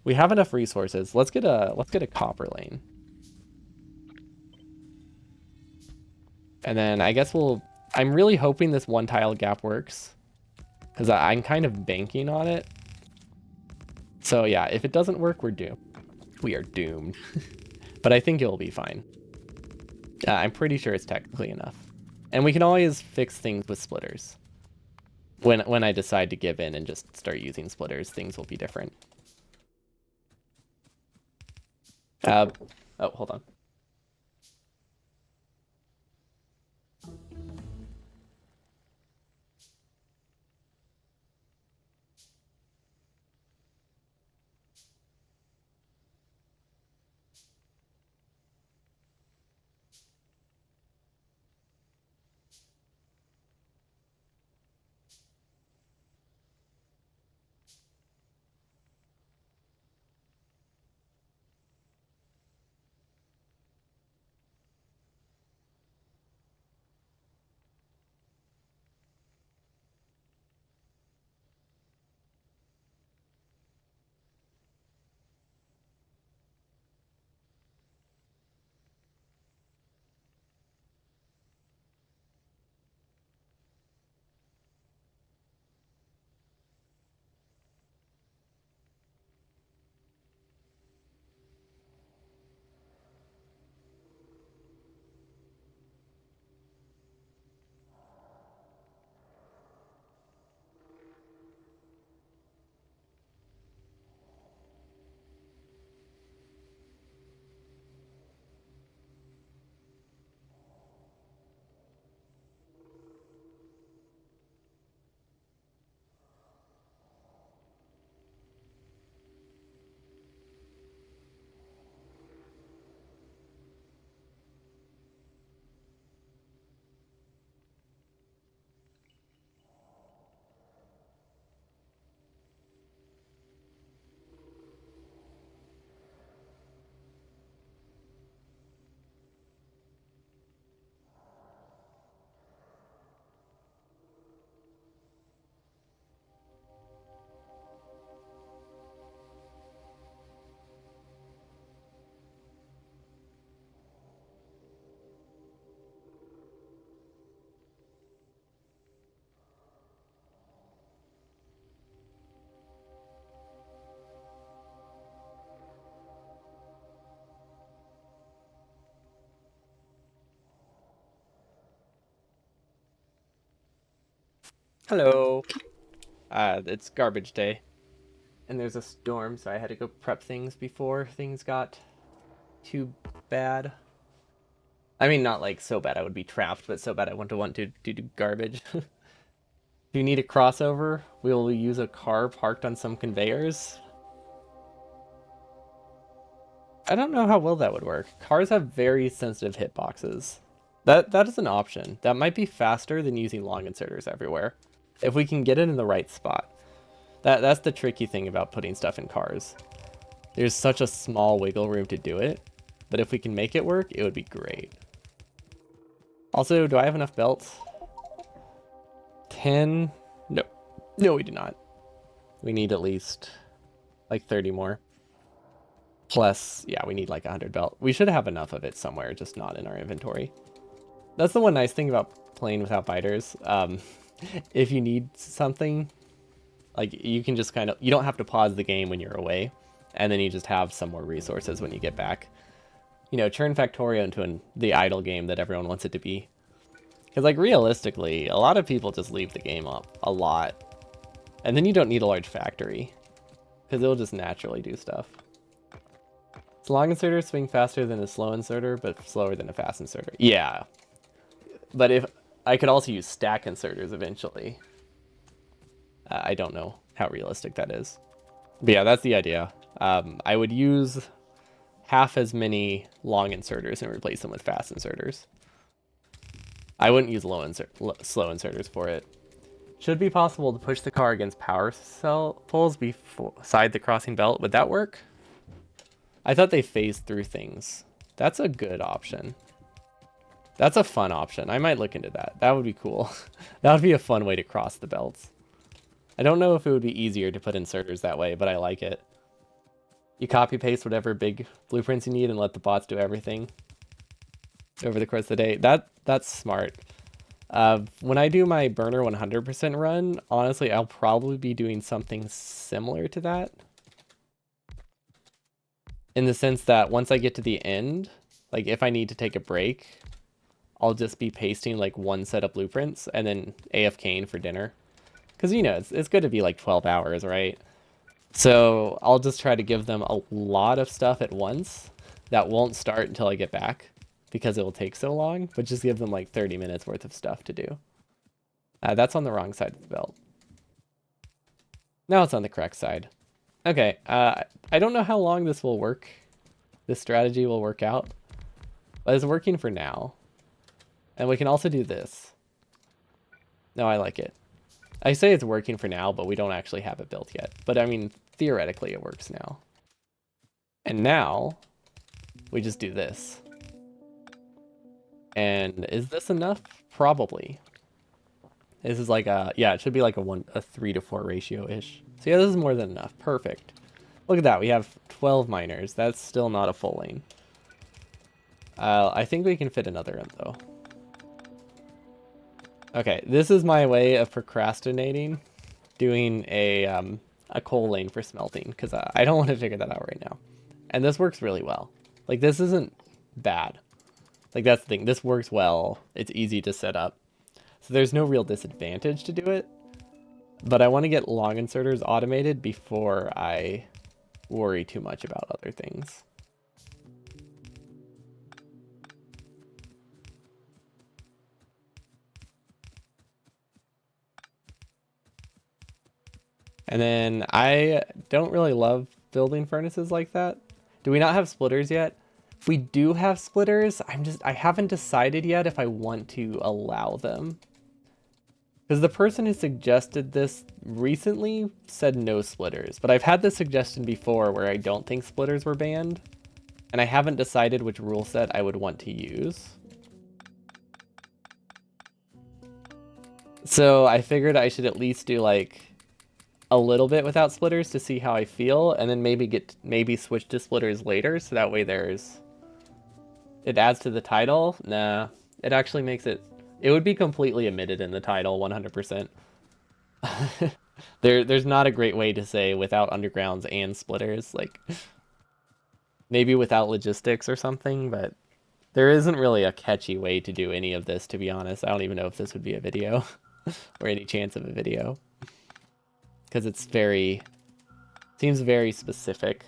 we have enough resources. Let's get a copper lane. And then I guess I'm really hoping this one tile gap works, because I'm kind of banking on it. So yeah, if it doesn't work, we're doomed. We are doomed. But I think it'll be fine. I'm pretty sure it's technically enough. And we can always fix things with splitters. When I decide to give in and just start using splitters, things will be different. Oh, hold on. Hello. It's garbage day, and there's a storm, so I had to go prep things before things got too bad. I mean, not like so bad I would be trapped, but so bad I wouldn't want to do garbage. If you need a crossover, we'll use a car parked on some conveyors. I don't know how well that would work. Cars have very sensitive hitboxes. That is an option. That might be faster than using long inserters everywhere, if we can get it in the right spot. That's the tricky thing about putting stuff in cars. There's such a small wiggle room to do it, but if we can make it work, it would be great. Also, do I have enough belts? 10? No. No, we do not. We need at least like 30 more. Plus, yeah, we need like 100 belt. We should have enough of it somewhere, just not in our inventory. That's the one nice thing about playing without biters. If you need something, like you can just you don't have to pause the game when you're away, and then you just have some more resources when you get back. You know, turn Factorio into the idle game that everyone wants it to be. Because like realistically, a lot of people just leave the game up a lot. And then you don't need a large factory, because it'll just naturally do stuff. So long inserters swing faster than a slow inserter, but slower than a fast inserter. Yeah. But if I could also use stack inserters eventually. I don't know how realistic that is. But yeah, that's the idea. I would use half as many long inserters and replace them with fast inserters. I wouldn't use slow inserters for it. Should be possible to push the car against power cell poles beside the crossing belt. Would that work? I thought they phased through things. That's a good option. That's a fun option. I might look into that. That would be cool. That would be a fun way to cross the belts. I don't know if it would be easier to put inserters that way, but I like it. You copy paste whatever big blueprints you need and let the bots do everything over the course of the day. That's smart. When I do my burner 100% run, honestly, I'll probably be doing something similar to that. In the sense that once I get to the end, like if I need to take a break, I'll just be pasting like one set of blueprints and then AFKing for dinner. Because, you know, it's good to be like 12 hours, right? So I'll just try to give them a lot of stuff at once that won't start until I get back because it will take so long, but just give them like 30 minutes worth of stuff to do. That's on the wrong side of the belt. Now it's on the correct side. Okay, I don't know how long this will work. This strategy will work out, but it's working for now. And we can also do this. No, I like it. I say it's working for now, but we don't actually have it built yet. But I mean, theoretically it works now. And now we just do this. And is this enough? Probably. This is like yeah, it should be like a 3 to 4 ratio-ish. So yeah, this is more than enough. Perfect. Look at that. We have 12 miners. That's still not a full lane. I think we can fit another in though. Okay, this is my way of procrastinating doing a coal lane for smelting because I don't want to figure that out right now. And this works really well. Like, this isn't bad. Like, that's the thing. This works well. It's easy to set up. So there's no real disadvantage to do it. But I want to get long inserters automated before I worry too much about other things. And then I don't really love building furnaces like that. Do we not have splitters yet? We do have splitters. I haven't decided yet if I want to allow them. Because the person who suggested this recently said no splitters, but I've had this suggestion before where I don't think splitters were banned, and I haven't decided which rule set I would want to use. So I figured I should at least do like a little bit without splitters to see how I feel, and then maybe switch to splitters later, so that way it adds to the title. Nah, it actually makes it would be completely omitted in the title 100%. There's not a great way to say without undergrounds and splitters, like maybe without logistics or something, but there isn't really a catchy way to do any of this, to be honest. I don't even know if this would be a video. or any chance of a video. Because it's very, seems very specific.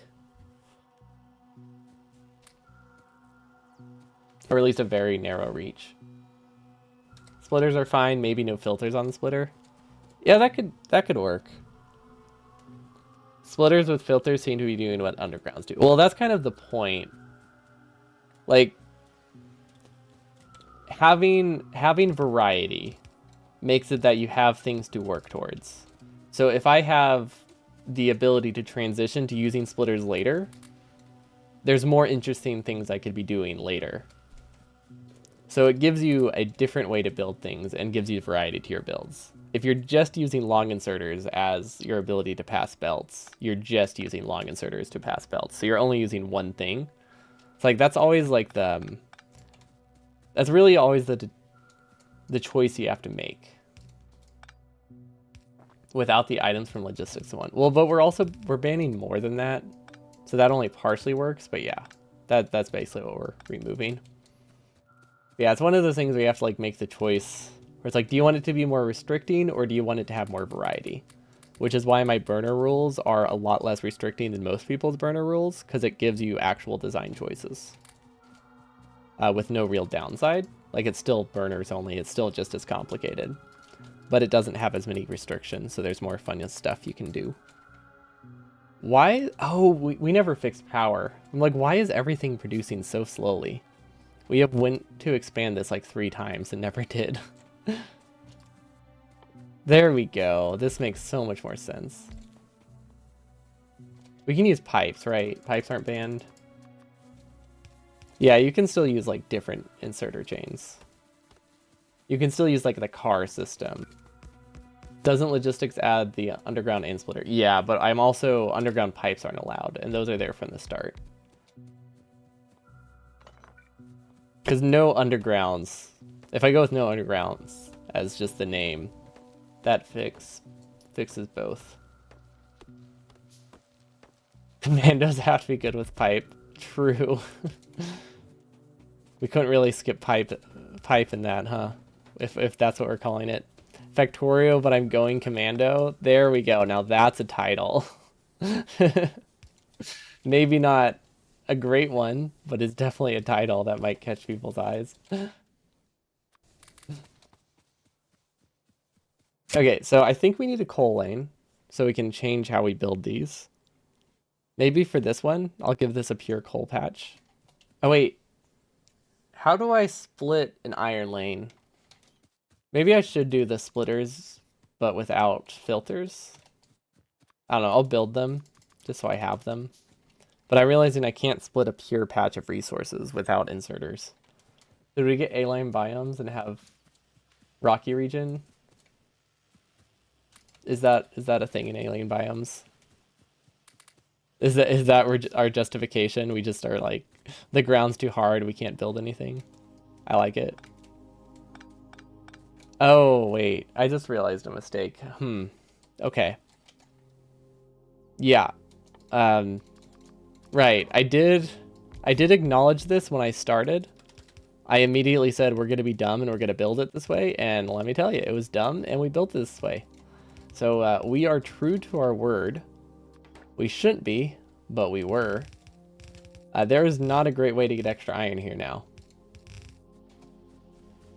Or at least a very narrow reach. Splitters are fine, maybe no filters on the splitter. Yeah, that could work. Splitters with filters seem to be doing what undergrounds do. Well, that's kind of the point. Like, having variety makes it that you have things to work towards. So if I have the ability to transition to using splitters later, there's more interesting things I could be doing later. So it gives you a different way to build things and gives you variety to your builds. If you're just using long inserters as your ability to pass belts, you're just using long inserters to pass belts. So you're only using one thing. It's like, that's always like that's really always the choice you have to make. Without the items from logistics one. Well, but we're banning more than that. So that only partially works, but yeah. That's basically what we're removing. Yeah, it's one of those things where you have to like make the choice where it's like, do you want it to be more restricting or do you want it to have more variety? Which is why my burner rules are a lot less restricting than most people's burner rules, because it gives you actual design choices. With no real downside. Like, it's still burners only, it's still just as complicated. But it doesn't have as many restrictions, so there's more fun stuff you can do. Why? Oh, we never fixed power. I'm like, why is everything producing so slowly? We have went to expand this like 3 times and never did. There we go. This makes so much more sense. We can use pipes, right? Pipes aren't banned. Yeah, you can still use like different inserter chains. You can still use like the car system. Doesn't logistics add the underground and splitter? Yeah, but I'm also, underground pipes aren't allowed, and those are there from the start. Because no undergrounds, if I go with no undergrounds as just the name, that fixes both. Commandos have to be good with pipe. True. We couldn't really skip pipe in that, huh? If that's what we're calling it. Factorio, but I'm going Commando. There we go. Now that's a title. Maybe not a great one, but it's definitely a title that might catch people's eyes. Okay, so I think we need a coal lane so we can change how we build these. Maybe for this one, I'll give this a pure coal patch. Oh wait, how do I split an iron lane? Maybe I should do the splitters, but without filters. I don't know, I'll build them just so I have them. But I'm realizing I can't split a pure patch of resources without inserters. Did we get A-line biomes and have rocky region? Is that a thing in alien biomes? Is that our justification? We just are like, the ground's too hard, we can't build anything. I like it. Oh, wait. I just realized a mistake. Okay. Yeah. Right. I did acknowledge this when I started. I immediately said we're going to be dumb and we're going to build it this way. And let me tell you, it was dumb and we built it this way. So we are true to our word. We shouldn't be, but we were. There is not a great way to get extra iron here now.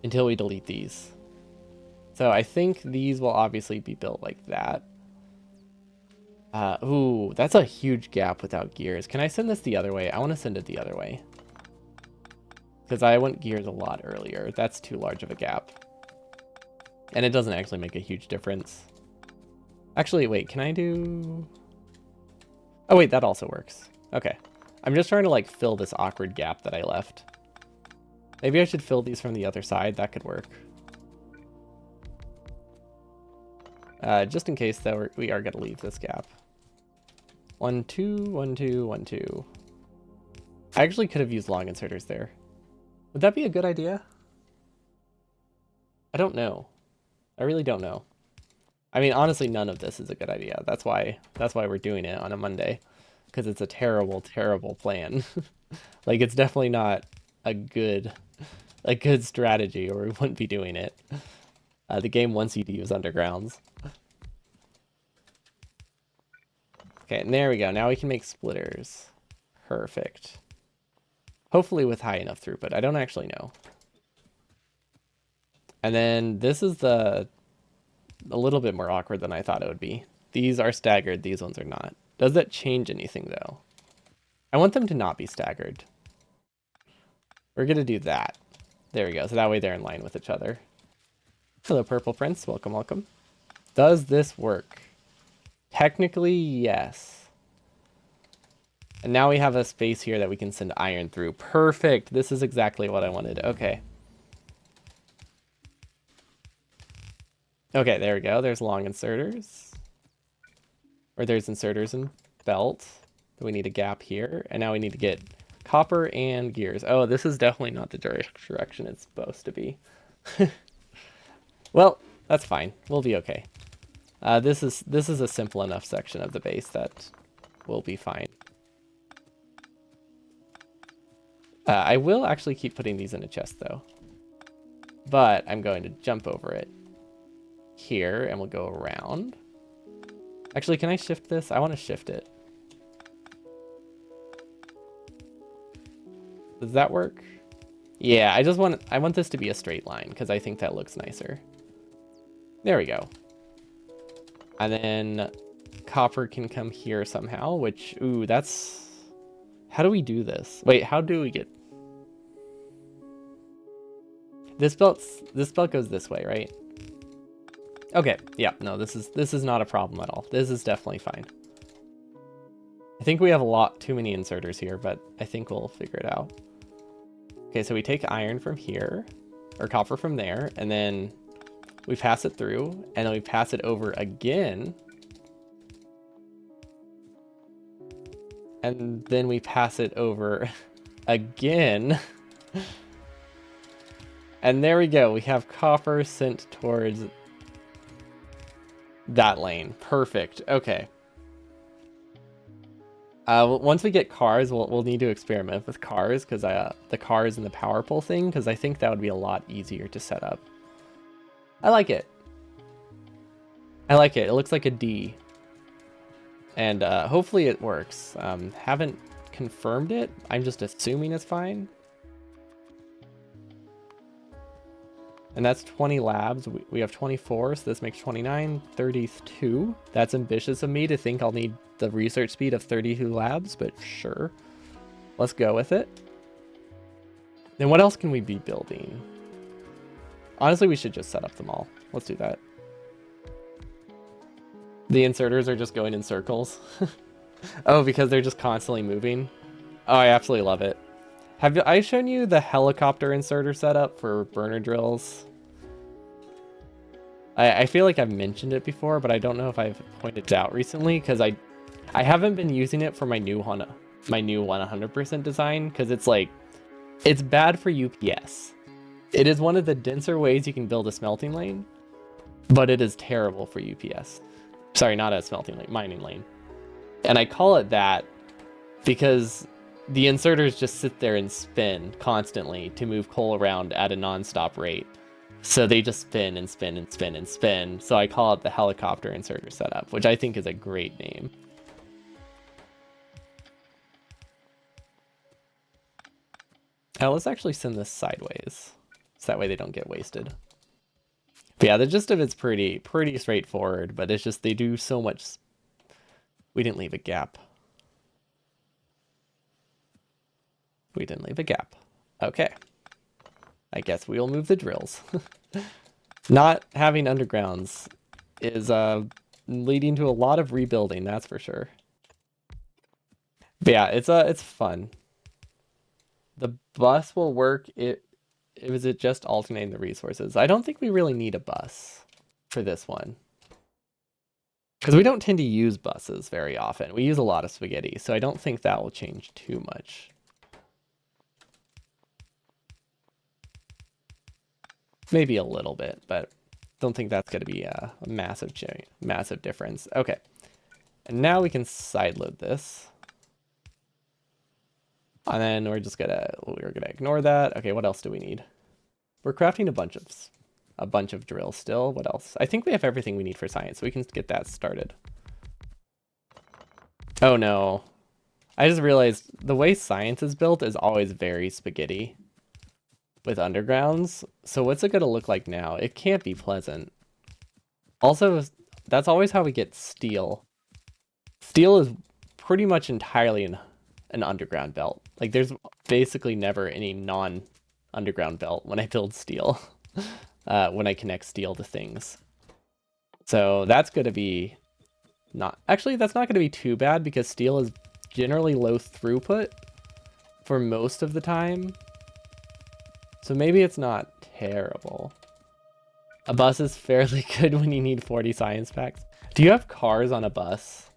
Until we delete these. So I think these will obviously be built like that. Ooh, that's a huge gap without gears. Can I send this the other way? I want to send it the other way. Because I went gears a lot earlier. That's too large of a gap. And it doesn't actually make a huge difference. Actually, wait, can I do... Oh, wait, that also works. Okay. I'm just trying to, like, fill this awkward gap that I left. Maybe I should fill these from the other side. That could work. Just in case that we are going to leave this gap. 1, 2, 1, 2, 1, 2. I actually could have used long inserters there. Would that be a good idea? I don't know. I really don't know. I mean, honestly, none of this is a good idea. That's why we're doing it on a Monday. Because it's a terrible, terrible plan. Like, it's definitely not a good strategy, or we wouldn't be doing it. The game wants you to use undergrounds. Okay, and there we go. Now we can make splitters. Perfect. Hopefully with high enough throughput. I don't actually know. And then this is a little bit more awkward than I thought it would be. These are staggered. These ones are not. Does that change anything though? I want them to not be staggered. We're going to do that. There we go. So that way they're in line with each other. Hello, Purple Prince. Welcome, welcome. Does this work? Technically, yes. And now we have a space here that we can send iron through. Perfect. This is exactly what I wanted. Okay. Okay, there we go. There's long inserters. Or there's inserters and belt. We need a gap here. And now we need to get copper and gears. Oh, this is definitely not the direction it's supposed to be. Well, that's fine. We'll be okay. This is a simple enough section of the base that will be fine. I will actually keep putting these in a chest though. But I'm going to jump over it here and we'll go around. Actually, can I shift this? I want to shift it. Does that work? Yeah, I want this to be a straight line because I think that looks nicer. There we go. And then copper can come here somehow, which, ooh, that's... How do we do this? Wait, how do we get... This belt goes this way, right? Okay, yeah, no, this is not a problem at all. This is definitely fine. I think we have a lot too many inserters here, but I think we'll figure it out. Okay, so we take iron from here, or copper from there, and then we pass it through, and then we pass it over again. And then we pass it over again. And there we go. We have copper sent towards that lane. Perfect. Okay. Once we get cars, we'll need to experiment with cars, because the cars and the power pole thing, because I think that would be a lot easier to set up. I like it. I like it. It looks like a D. And hopefully it works. Haven't confirmed it. I'm just assuming it's fine. And that's 20 labs. We have 24, so this makes 29, 32. That's ambitious of me to think I'll need the research speed of 32 labs, but sure. Let's go with it. Then what else can we be building? Honestly, we should just set up them all. Let's do that. The inserters are just going in circles. Oh, because they're just constantly moving. Oh, I absolutely love it. Have I shown you the helicopter inserter setup for burner drills? I feel like I've mentioned it before, but I don't know if I've pointed it out recently, because I haven't been using it for my new 100% design, because it's bad for UPS. It is one of the denser ways you can build a smelting lane, but it is terrible for UPS. Sorry, not a smelting lane, mining lane. And I call it that because the inserters just sit there and spin constantly to move coal around at a non-stop rate. So they just spin and spin and spin and spin. So I call it the helicopter inserter setup, which I think is a great name. Now let's actually send this sideways, so that way they don't get wasted. But yeah, the gist of it's pretty straightforward, but it's just they do so much. We didn't leave a gap. We didn't leave a gap. Okay. I guess we'll move the drills. Not having undergrounds is leading to a lot of rebuilding, that's for sure. But yeah, it's fun. The bus will work is it just alternating the resources? I don't think we really need a bus for this one. Because we don't tend to use buses very often. We use a lot of spaghetti, so I don't think that will change too much. Maybe a little bit, but don't think that's going to be a massive change, massive difference. Okay, and now we can sideload this. And then we're gonna ignore that. Okay, what else do we need? We're crafting a bunch of a bunch of drills still. What else? I think we have everything we need for science, so we can get that started. Oh no. I just realized the way science is built is always very spaghetti with undergrounds. So what's it going to look like now? It can't be pleasant. Also, that's always how we get steel. Steel is pretty much entirely an underground belt. Like there's basically never any non-underground belt when I build steel, when I connect steel to things. So that's going to be that's not going to be too bad because steel is generally low throughput for most of the time. So maybe it's not terrible. A bus is fairly good when you need 40 science packs. Do you have cars on a bus?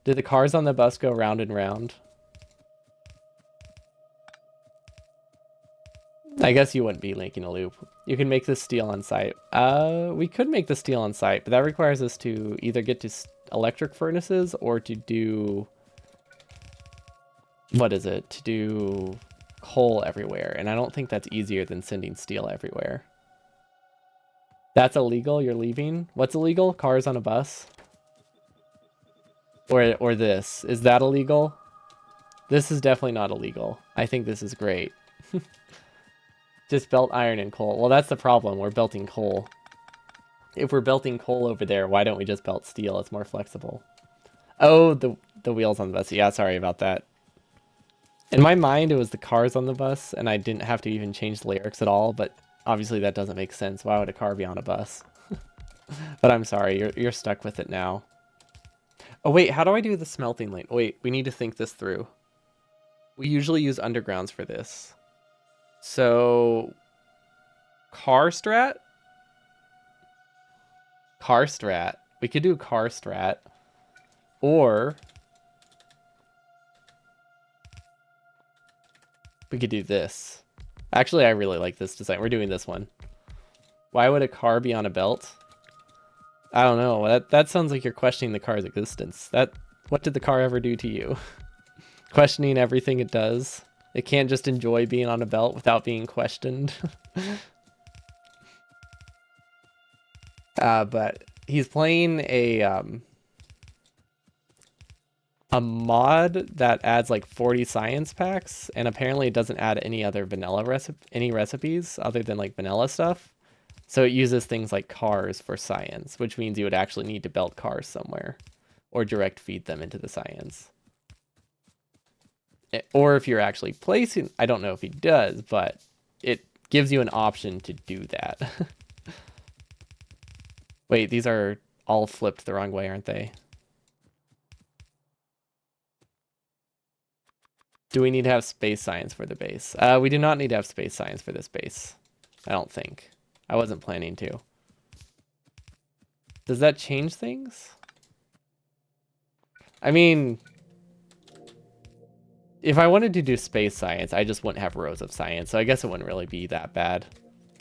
Do the cars on the bus go round and round? I guess you wouldn't be making a loop. You can make this steel on site. We could make the steel on site, but that requires us to either get to electric furnaces or to do... What is it? To do coal everywhere. And I don't think that's easier than sending steel everywhere. That's illegal? You're leaving? What's illegal? Cars on a bus? Or this. Is that illegal? This is definitely not illegal. I think this is great. Just belt iron and coal. Well, that's the problem. We're belting coal. If we're belting coal over there, why don't we just belt steel? It's more flexible. Oh, the wheels on the bus. Yeah, sorry about that. In my mind, it was the cars on the bus, and I didn't have to even change the lyrics at all, but obviously that doesn't make sense. Why would a car be on a bus? But I'm sorry, you're stuck with it now. Oh wait, how do I do the smelting lane? Wait, we need to think this through. We usually use undergrounds for this. So, car strat? Car strat. We could do car strat. Or we could do this. Actually, I really like this design. We're doing this one. Why would a car be on a belt? I don't know. That sounds like you're questioning the car's existence. What did the car ever do to you? Questioning everything it does. It can't just enjoy being on a belt without being questioned. But he's playing a mod that adds like 40 science packs, and apparently it doesn't add any other vanilla recipes other than like vanilla stuff. So it uses things like cars for science, which means you would actually need to belt cars somewhere or direct feed them into the science. Or if you're actually placing, I don't know if he does, but it gives you an option to do that. Wait, these are all flipped the wrong way, aren't they? Do we need to have space science for the base? We do not need to have space science for this base. I don't think. I wasn't planning to. Does that change things? I mean, if I wanted to do space science, I just wouldn't have rows of science, so I guess it wouldn't really be that bad.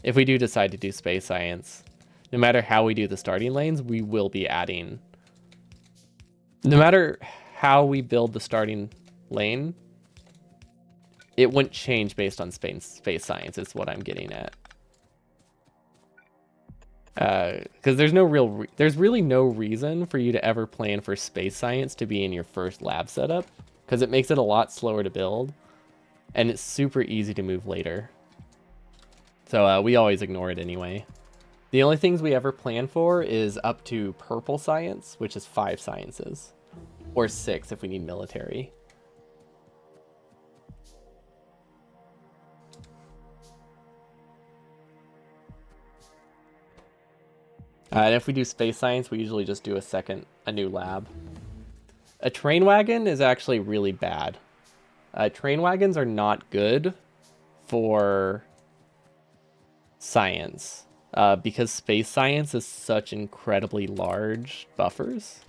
If we do decide to do space science, no matter how we do the starting lanes, we will be adding... No matter how we build the starting lane, it wouldn't change based on space science, is what I'm getting at. Because there's really no reason for you to ever plan for space science to be in your first lab setup, because it makes it a lot slower to build, and it's super easy to move later. So we always ignore it anyway. The only things we ever plan for is up to purple science, which is 5 sciences, or 6 if we need military. And if we do space science, we usually just do a new lab. A train wagon is actually really bad. Train wagons are not good for science because space science is such incredibly large buffers.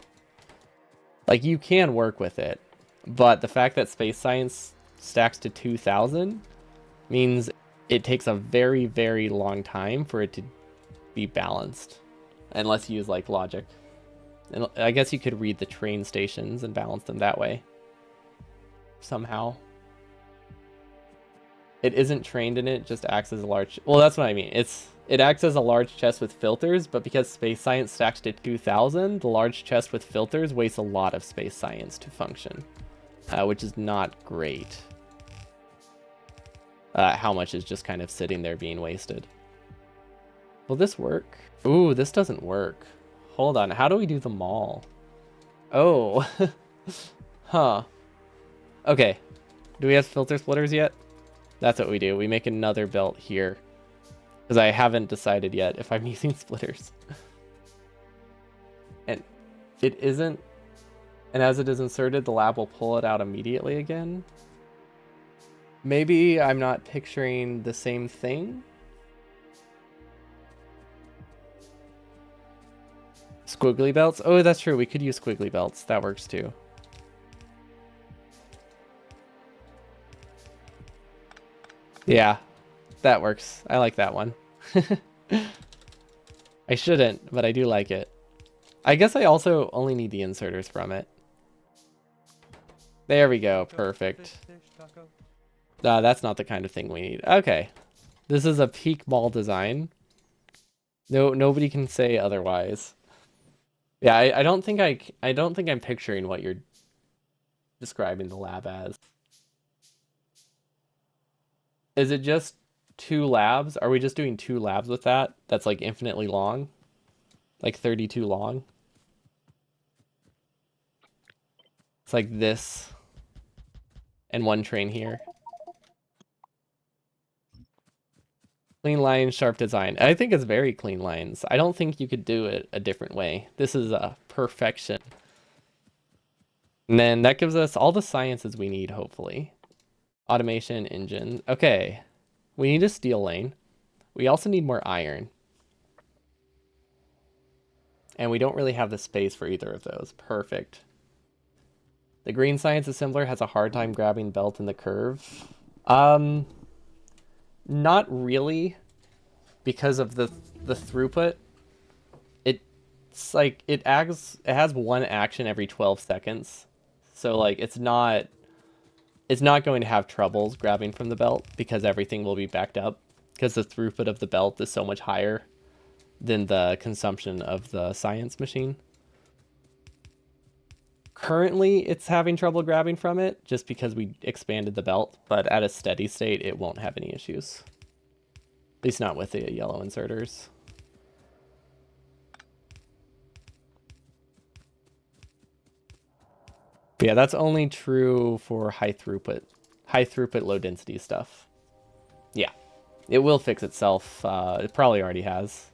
Like, you can work with it, but the fact that space science stacks to 2,000 means it takes a very, very long time for it to be balanced. Unless you use like logic. And I guess you could read the train stations and balance them that way. Somehow. It isn't trained in it, just acts as a large... Well, that's what I mean. It acts as a large chest with filters, but because space science stacks to 2000, the large chest with filters wastes a lot of space science to function, which is not great. How much is just kind of sitting there being wasted. Will this work? Ooh, this doesn't work. Hold on, how do we do the mall? Oh, huh. Okay, do we have filter splitters yet? That's what we do. We make another belt here. Because I haven't decided yet if I'm using splitters. And it isn't... And as it is inserted, the lab will pull it out immediately again. Maybe I'm not picturing the same thing? Squiggly belts? Oh, that's true. We could use squiggly belts. That works too. Yeah, that works. I like that one. I shouldn't, but I do like it. I guess I also only need the inserters from it. There we go. Perfect. That's not the kind of thing we need. Okay. This is a peak mall design. No, nobody can say otherwise. Yeah, I don't think I'm picturing what you're describing the lab as. Is it just 2 labs? Are we just doing 2 labs with that? That's like infinitely long? Like 32 long? It's like this. And 1 train here. Clean lines, sharp design. I think it's very clean lines. I don't think you could do it a different way. This is a perfection. And then that gives us all the sciences we need, hopefully. Automation, engine. Okay. We need a steel lane. We also need more iron. And we don't really have the space for either of those. Perfect. The green science assembler has a hard time grabbing belt in the curve. Not really, because of the throughput. It's like it has 1 action every 12 seconds. So like it's not going to have troubles grabbing from the belt because everything will be backed up because the throughput of the belt is so much higher than the consumption of the science machine. Currently, it's having trouble grabbing from it just because we expanded the belt, but at a steady state, it won't have any issues. At least not with the yellow inserters. But yeah, that's only true for high throughput, low density stuff. Yeah, it will fix itself. It probably already has.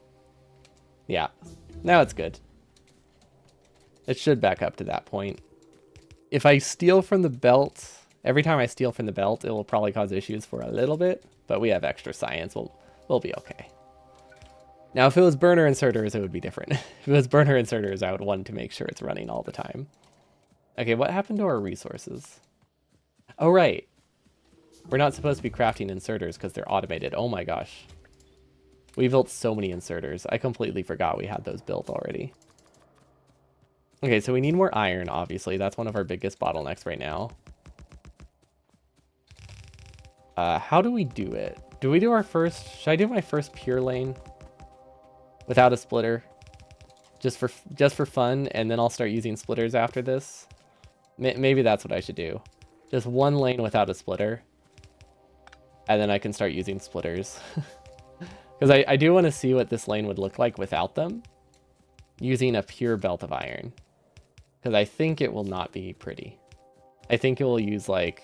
Yeah, now it's good. It should back up to that point. If I steal from the belt, every time I steal from the belt, it will probably cause issues for a little bit, but we have extra science. We'll be okay. Now, if it was burner inserters, it would be different. If it was burner inserters, I would want to make sure it's running all the time. Okay, what happened to our resources? Oh, right. We're not supposed to be crafting inserters because they're automated. Oh my gosh. We built so many inserters. I completely forgot we had those built already. Okay, so we need more iron, obviously. That's one of our biggest bottlenecks right now. How do we do it? Do we do our first... Should I do my first pure lane? Without a splitter? Just for fun, and then I'll start using splitters after this? Maybe that's what I should do. Just 1 lane without a splitter. And then I can start using splitters. Because I do want to see what this lane would look like without them. Using a pure belt of iron. Because I think it will not be pretty. I think it will use like...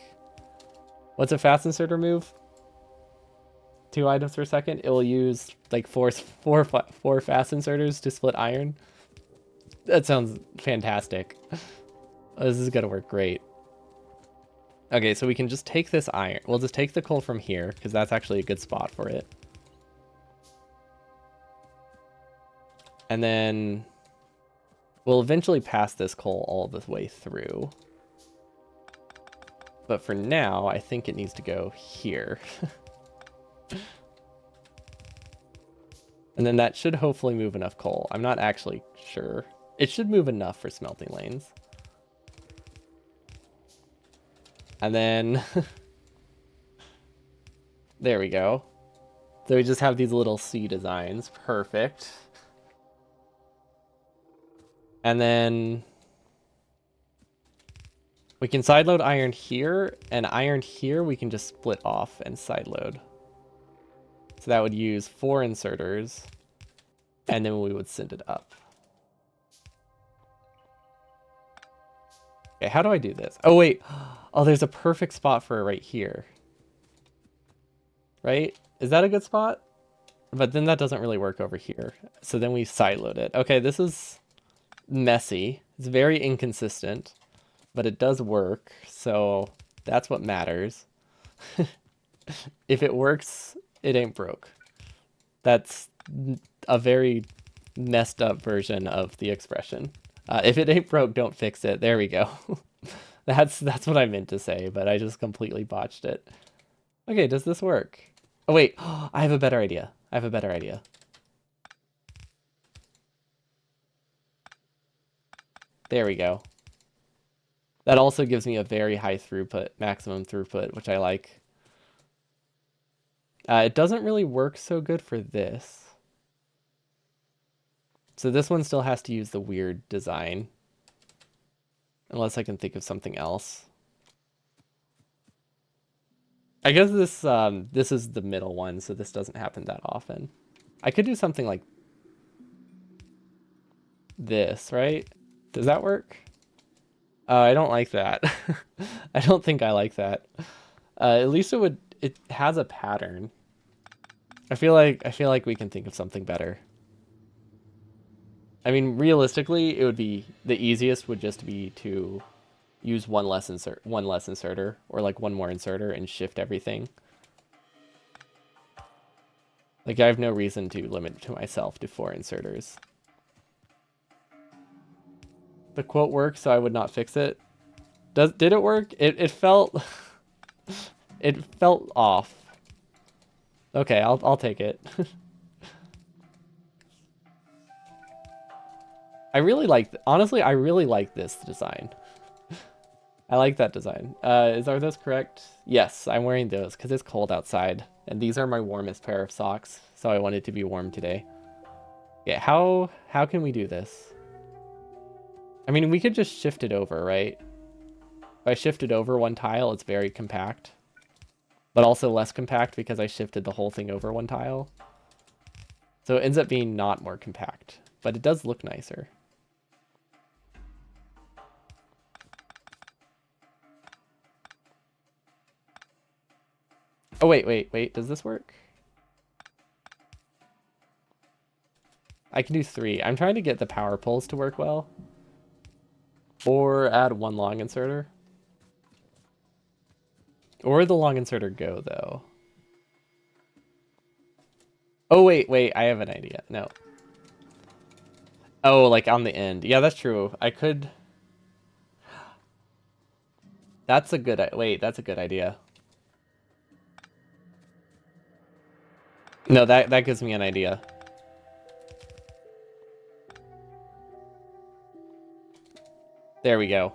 What's a fast inserter move? 2 items per second? It will use like four fast inserters to split iron. That sounds fantastic. This is gonna work great. Okay, so we can just take this iron. We'll just take the coal from here, because that's actually a good spot for it. And then we'll eventually pass this coal all the way through. But for now, I think it needs to go here. And then that should hopefully move enough coal. I'm not actually sure. It should move enough for smelting lanes. And then There we go. So we just have these little C designs. Perfect. And then we can sideload iron here, and iron here we can just split off and sideload. So that would use 4 inserters, and then we would send it up. Okay, how do I do this? Oh, wait. Oh, there's a perfect spot for it right here. Right? Is that a good spot? But then that doesn't really work over here. So then we sideload it. Okay, this is messy. It's very inconsistent, but it does work. So that's what matters. If it works, it ain't broke. That's a very messed up version of the expression. If it ain't broke, don't fix it. There we go. That's what I meant to say, but I just completely botched it. Okay, does this work? Oh, wait. I have a better idea. I have a better idea. There we go. That also gives me a very high throughput, maximum throughput, which I like. It doesn't really work so good for this. So this one still has to use the weird design. Unless I can think of something else. I guess this is the middle one, so this doesn't happen that often. I could do something like this, right? Does that work? I don't like that. I don't think I like that. At least it has a pattern. I feel like we can think of something better. I mean, realistically, it would be the easiest would just be to use one less inserter, or like one more inserter and shift everything. Like, I have no reason to limit to myself to 4 inserters. The quote works, so I would not fix it. Did it work? It felt it felt off. Okay, I'll take it. Honestly, I really like this design. I like that design. Are those correct? Yes, I'm wearing those because it's cold outside. And these are my warmest pair of socks, so I want it to be warm today. Yeah, how can we do this? I mean, we could just shift it over, right? If I shift it over one tile, it's very compact. But also less compact because I shifted the whole thing over one tile. So it ends up being not more compact, but it does look nicer. Oh, wait. Does this work? I can do 3. I'm trying to get the power poles to work well. Or add 1 long inserter. Or where'd the long inserter go, though? Oh, wait. I have an idea. No. Oh, like on the end. Yeah, that's true. I could... That's a good... Wait, that's a good idea. No, that gives me an idea. There we go.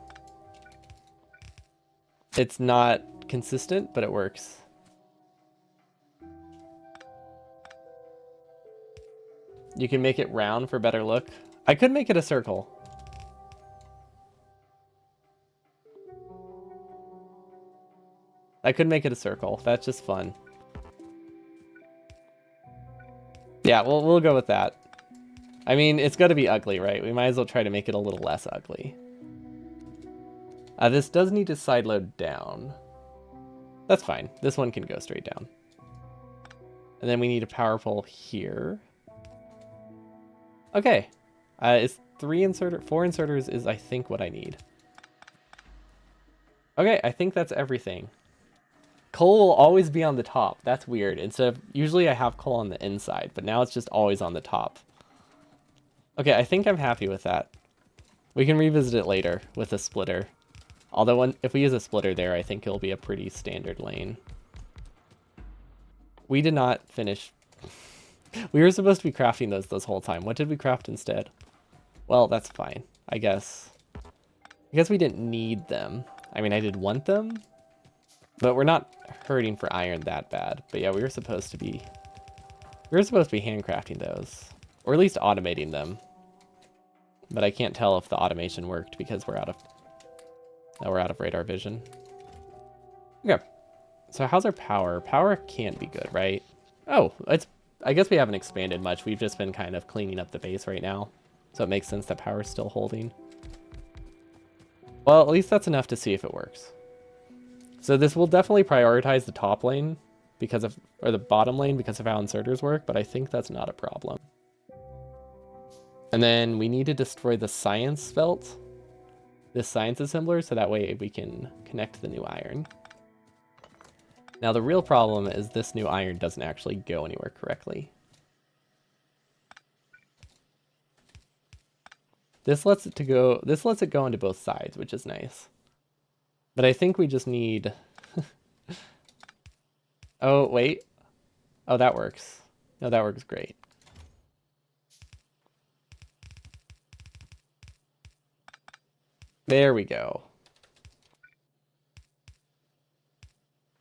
It's not consistent, but it works. You can make it round for better look. I could make it a circle. I could make it a circle. That's just fun. Yeah, we'll go with that. I mean, it's got to be ugly, right? We might as well try to make it a little less ugly. This does need to sideload down. That's fine. This one can go straight down. And then we need a power pole here. Okay. It's 4 inserters is, I think, what I need. Okay, I think that's everything. Coal will always be on the top. That's weird. Usually I have coal on the inside, but now it's just always on the top. Okay, I think I'm happy with that. We can revisit it later with a splitter. Although if we use a splitter there, I think it'll be a pretty standard lane. We did not finish. We were supposed to be crafting those this whole time. What did we craft instead? Well, that's fine, I guess. I guess we didn't need them. I mean, I did want them, But we're not hurting for iron that bad. But yeah, we were supposed to be handcrafting those, or at least automating them. But I can't tell if the automation worked because we're out of radar vision. Okay. So how's our power? Power can't be good, right? Oh, I guess we haven't expanded much. We've just been kind of cleaning up the base right now. So it makes sense that power's still holding. Well, at least that's enough to see if it works. So this will definitely prioritize the top lane or the bottom lane because of how inserters work, but I think that's not a problem. And then we need to destroy the science belt, this science assembler, so that way we can connect the new iron. Now the real problem is this new iron doesn't actually go anywhere correctly. This lets it go into both sides, which is nice. But I think we just need... Oh, wait. Oh, that works. No, that works great. There we go.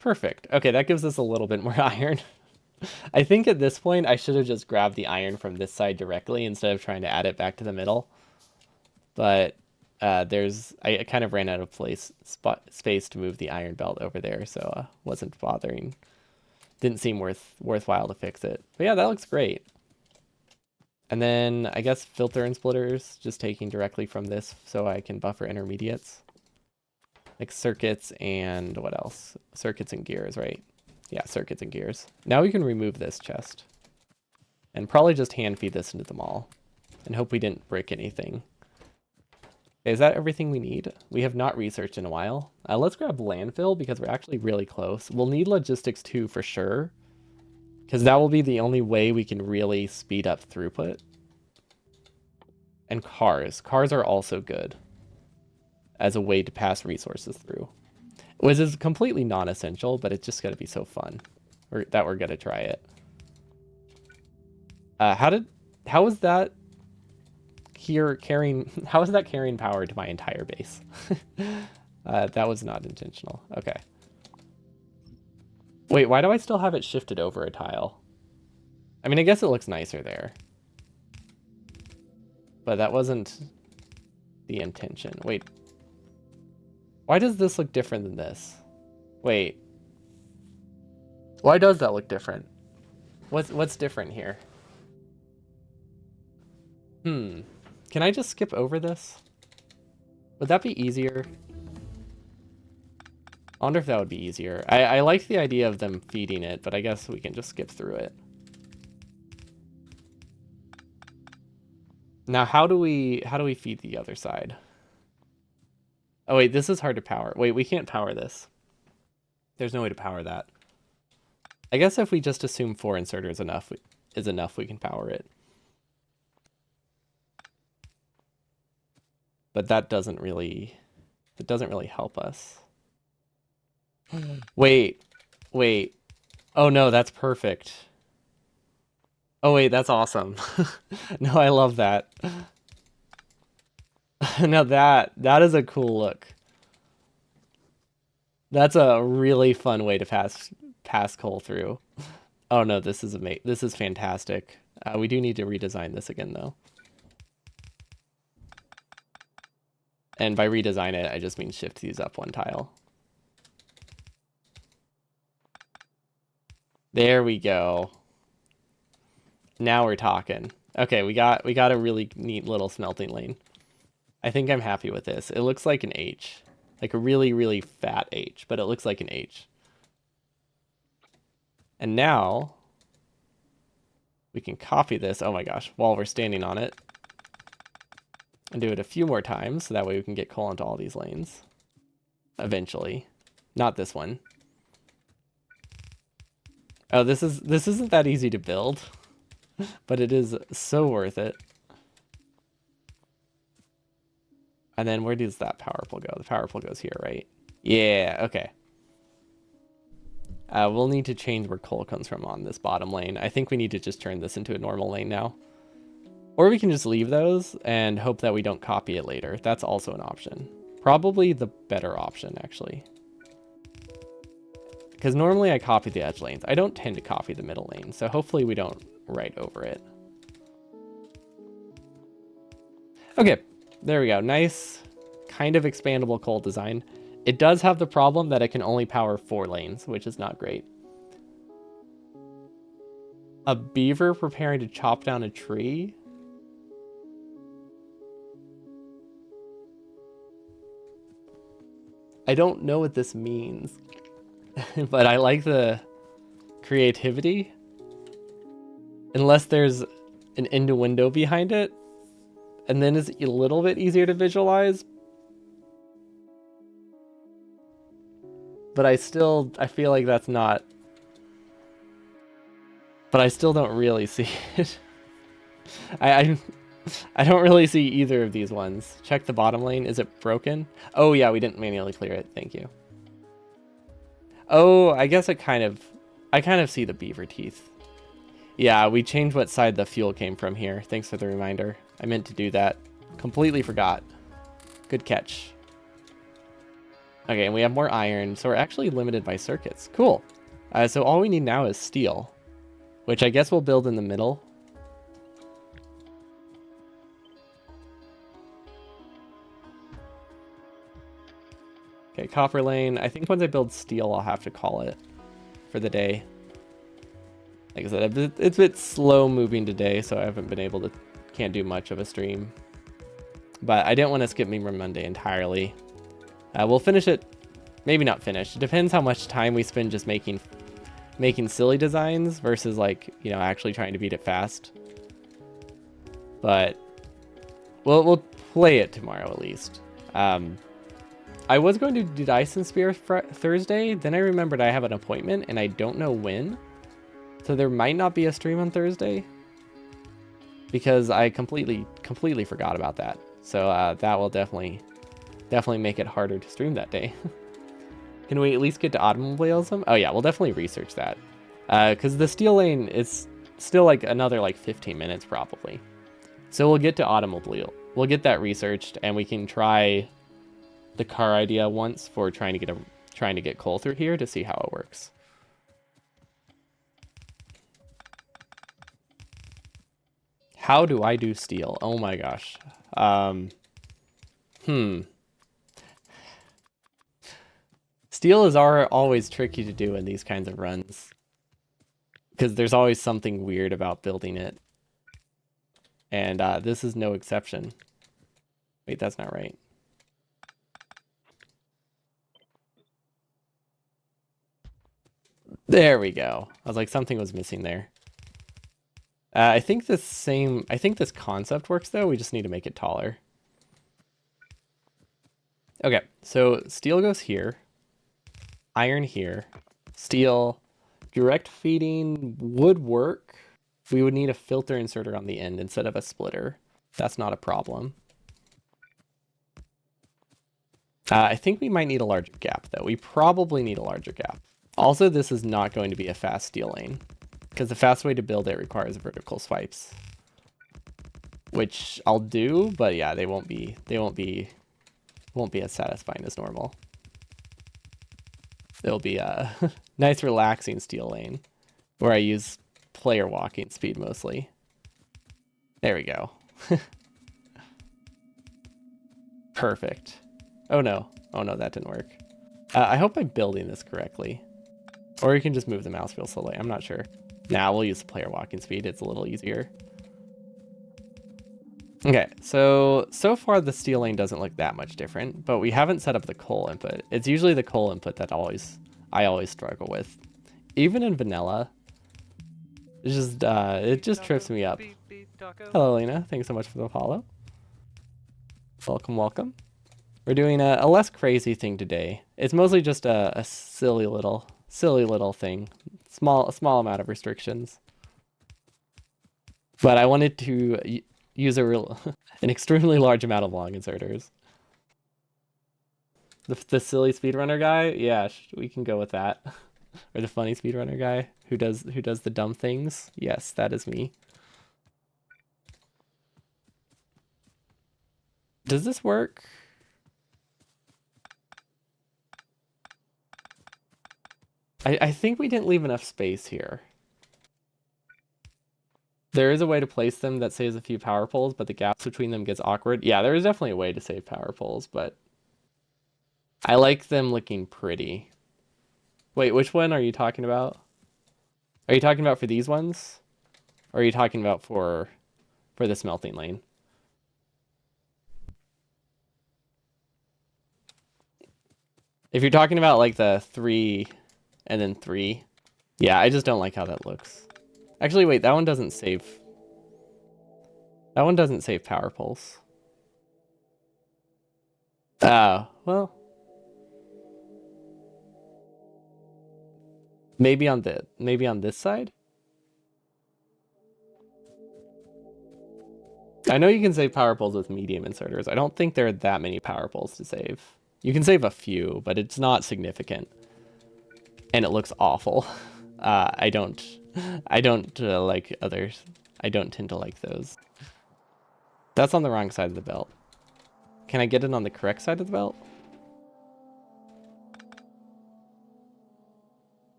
Perfect. Okay, that gives us a little bit more iron. I think at this point I should have just grabbed the iron from this side directly instead of trying to add it back to the middle. But I kind of ran out of space to move the iron belt over there, so wasn't bothering. Didn't seem worthwhile to fix it. But yeah, that looks great. And then I guess filter and splitters, just taking directly from this so I can buffer intermediates. Like circuits and what else? Circuits and gears, right? Yeah, circuits and gears. Now we can remove this chest. And probably just hand feed this into the mall. And hope we didn't break anything. Okay, is that everything we need? We have not researched in a while. Let's grab landfill because we're actually really close. We'll need logistics too for sure. Because that will be the only way we can really speed up throughput. And cars. Cars are also good as a way to pass resources through. Which is completely non-essential, but it's just going to be so fun. We're going to try it. How was that carrying power to my entire base? That was not intentional. Okay. Wait, why do I still have it shifted over a tile? I mean, I guess it looks nicer there. But that wasn't the intention. Wait. Why does this look different than this? Wait. Why does that look different? What's different here? Can I just skip over this? Would that be easier? I wonder if that would be easier. I like the idea of them feeding it, but I guess we can just skip through it. Now, how do we feed the other side? Oh wait, this is hard to power. Wait, we can't power this. There's no way to power that. I guess if we just assume 4 inserters is enough, we can power it. But that doesn't really help us. Wait. Oh no, that's perfect. Oh wait, that's awesome. No, I love that. Now that is a cool look. That's a really fun way to pass coal through. Oh no, this is fantastic. We do need to redesign this again though. And by redesign it, I just mean shift these up one tile. There we go. Now we're talking. Okay, we got a really neat little smelting lane. I think I'm happy with this. It looks like an H. Like a really, really fat H, but it looks like an H. And now we can copy this, oh my gosh, while we're standing on it. And do it a few more times, so that way we can get coal into all these lanes. Eventually. Not this one. Oh, this isn't that easy to build. But it is so worth it. And then where does that power pole go? The power pole goes here, right? Yeah, okay. We'll need to change where coal comes from on this bottom lane. I think we need to just turn this into a normal lane now. Or we can just leave those and hope that we don't copy it later. That's also an option. Probably the better option, actually. Because normally I copy the edge lanes. I don't tend to copy the middle lane, so hopefully we don't write over it. Okay, there we go. Nice, kind of expandable coal design. It does have the problem that it can only power 4 lanes, which is not great. A beaver preparing to chop down a tree? I don't know what this means, but I like the creativity. Unless there's an innuendo behind it, and then it's a little bit easier to visualize. But I feel like that's not. But I still don't really see it. I don't really see either of these ones. Check the bottom lane. Is it broken? Oh yeah, we didn't manually clear it. Thank you. Oh, I guess I kind of see the beaver teeth. Yeah, we changed what side the fuel came from here. Thanks for the reminder. I meant to do that. Completely forgot. Good catch. Okay, and we have more iron, so we're actually limited by circuits. Cool. So all we need now is steel, which I guess we'll build in the middle. Okay, copper lane. I think once I build steel, I'll have to call it for the day. Like I said, it's a bit slow moving today, so I haven't been able to, can't do much of a stream. But I didn't want to skip Meme Monday entirely. We'll finish it, maybe not finish. It depends how much time we spend just making silly designs versus like, you know, actually trying to beat it fast. But we'll play it tomorrow at least. I was going to do Dyson Spear Thursday, then I remembered I have an appointment and I don't know when. So there might not be a stream on Thursday because I completely forgot about that. So that will definitely make it harder to stream that day. Can we at least get to automobilism? Oh yeah, we'll definitely research that. Because the steel lane is still like another like 15 minutes probably. So we'll get to automobile. We'll get that researched and we can try the car idea once for trying to get coal through here to see how it works. How do I do steel? Oh my gosh. Steel is always tricky to do in these kinds of runs because there's always something weird about building it. And this is no exception. Wait, that's not right. There we go. I was like, something was missing there. I think this concept works though. We just need to make it taller. Okay, so steel goes here. Iron here. Steel. Direct feeding would work. We would need a filter inserter on the end instead of a splitter. That's not a problem. I think we might need a larger gap though. We probably need a larger gap. Also, this is not going to be a fast steel lane because the fast way to build it requires vertical swipes, which I'll do, but yeah, they won't be as satisfying as normal. There'll be a nice relaxing steel lane where I use player walking speed mostly. There we go. Perfect. Oh no, that didn't work. I hope I'm building this correctly. Or you can just move the mouse wheel slowly, I'm not sure. Nah, we'll use the player walking speed, it's a little easier. Okay, so far the steel lane doesn't look that much different, but we haven't set up the coal input. It's usually the coal input that I always struggle with. Even in vanilla, it just trips me up. Hello, Lena. Thanks so much for the follow. Welcome. We're doing a less crazy thing today. It's mostly just a silly little thing. A small amount of restrictions. But I wanted to use an extremely large amount of long inserters. The silly speedrunner guy? Yeah, we can go with that. Or the funny speedrunner guy who does the dumb things? Yes, that is me. Does this work? I think we didn't leave enough space here. There is a way to place them that saves a few power poles, but the gaps between them gets awkward. Yeah, there is definitely a way to save power poles, but I like them looking pretty. Wait, which one are you talking about? Are you talking about for these ones? Or are you talking about for the smelting lane? If you're talking about like the 3 and then 3, yeah, I just don't like how that looks. Actually, wait, that one doesn't save. That one doesn't save power poles. Oh, well. Maybe on this side? I know you can save power poles with medium inserters. I don't think there are that many power poles to save. You can save a few, but it's not significant. And it looks awful. I don't like others. I don't tend to like those. That's on the wrong side of the belt. Can I get it on the correct side of the belt?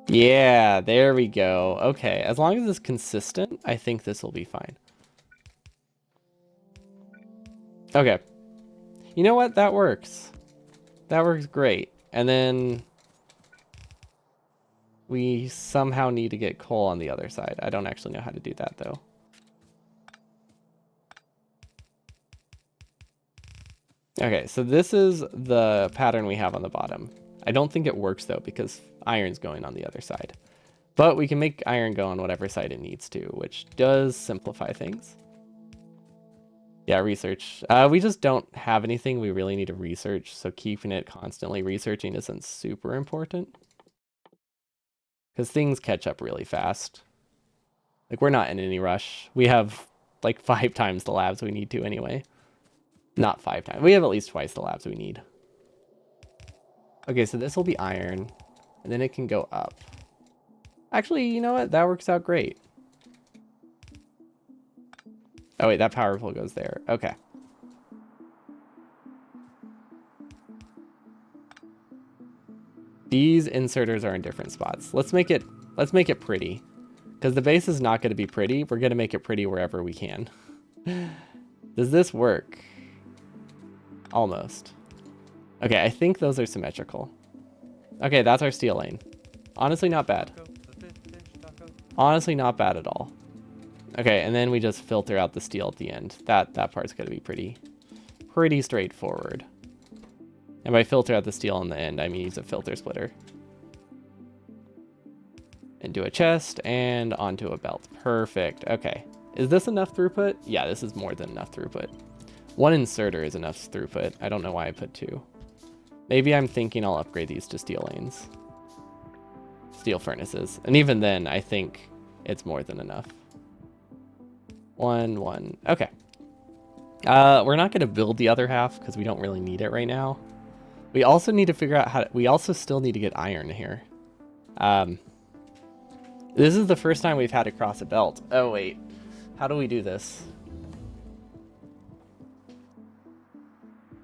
Yeah, there we go. Okay, as long as it's consistent, I think this will be fine. Okay. You know what? That works. That works great. And then we somehow need to get coal on the other side. I don't actually know how to do that, though. Okay, so this is the pattern we have on the bottom. I don't think it works, though, because iron's going on the other side. But we can make iron go on whatever side it needs to, which does simplify things. Yeah, research. We just don't have anything we really need to research, so keeping it constantly researching isn't super important. Because things catch up really fast. Like, we're not in any rush. We have, like, 5 times the labs we need to anyway. Not 5 times. We have at least twice the labs we need. Okay, so this will be iron, and then it can go up. Actually, you know what? That works out great. Oh, wait, that power pole goes there. Okay. These inserters are in different spots. Let's make it pretty. Because the base is not going to be pretty. We're going to make it pretty wherever we can. Does this work? Almost. Okay, I think those are symmetrical. Okay, that's our steel lane. Honestly, not bad. Honestly, not bad at all. Okay, and then we just filter out the steel at the end. That part's going to be pretty straightforward. And by filter out the steel in the end, I mean use a filter splitter. And do a chest and onto a belt. Perfect. Okay. Is this enough throughput? Yeah, this is more than enough throughput. 1 inserter is enough throughput. I don't know why I put 2. Maybe I'm thinking I'll upgrade these to steel lanes. Steel furnaces. And even then, I think it's more than enough. 1. Okay. We're not going to build the other half because we don't really need it right now. We also need to figure out how to... We also still need to get iron here. This is the first time we've had to cross a belt. Oh, wait. How do we do this?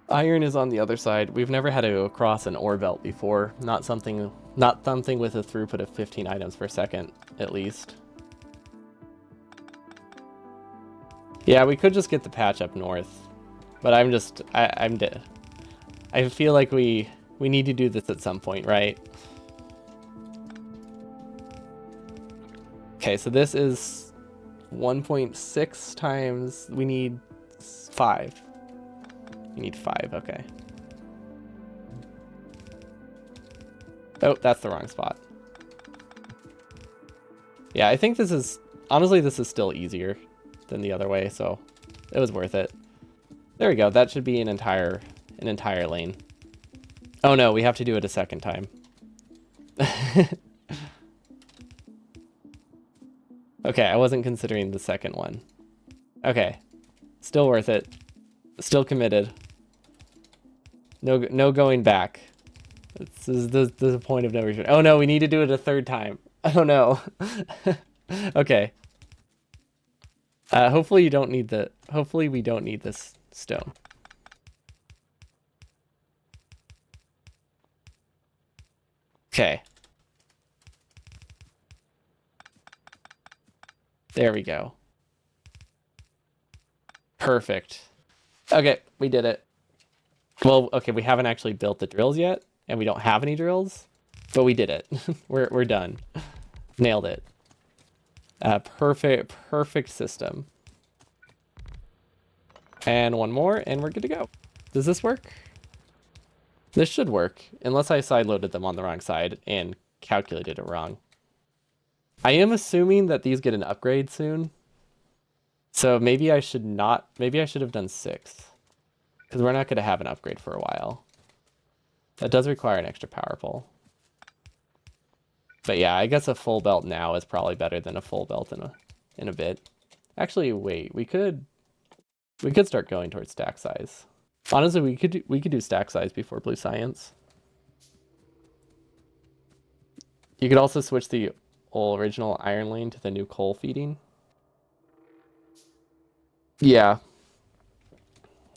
Iron is on the other side. We've never had to go across an ore belt before. Not something with a throughput of 15 items per second, at least. Yeah, we could just get the patch up north. But I'm dead. I feel like we need to do this at some point, right? Okay, so this is 1.6 times... We need 5. We need 5, okay. Oh, that's the wrong spot. Yeah, I think this is... Honestly, this is still easier than the other way, so it was worth it. There we go. That should be an entire lane. Oh no, we have to do it a second time. Okay, I wasn't considering the second one. Okay. Still worth it. Still committed. No going back. This is the point of no return. Oh no, we need to do it a third time. Oh no. Okay. Hopefully we don't need this stone. Okay. There we go. Perfect. Okay, we did it. Well, okay, we haven't actually built the drills yet, and we don't have any drills, but we did it. We're done. Nailed it. Perfect system. And one more, and we're good to go. Does this work? This should work, unless I sideloaded them on the wrong side and calculated it wrong. I am assuming that these get an upgrade soon. So maybe I should have done 6. Because we're not going to have an upgrade for a while. That does require an extra power pole. But yeah, I guess a full belt now is probably better than a full belt in a bit. Actually, wait, we could start going towards stack size. Honestly, we could do stack size before blue science. You could also switch the original iron lane to the new coal feeding. Yeah.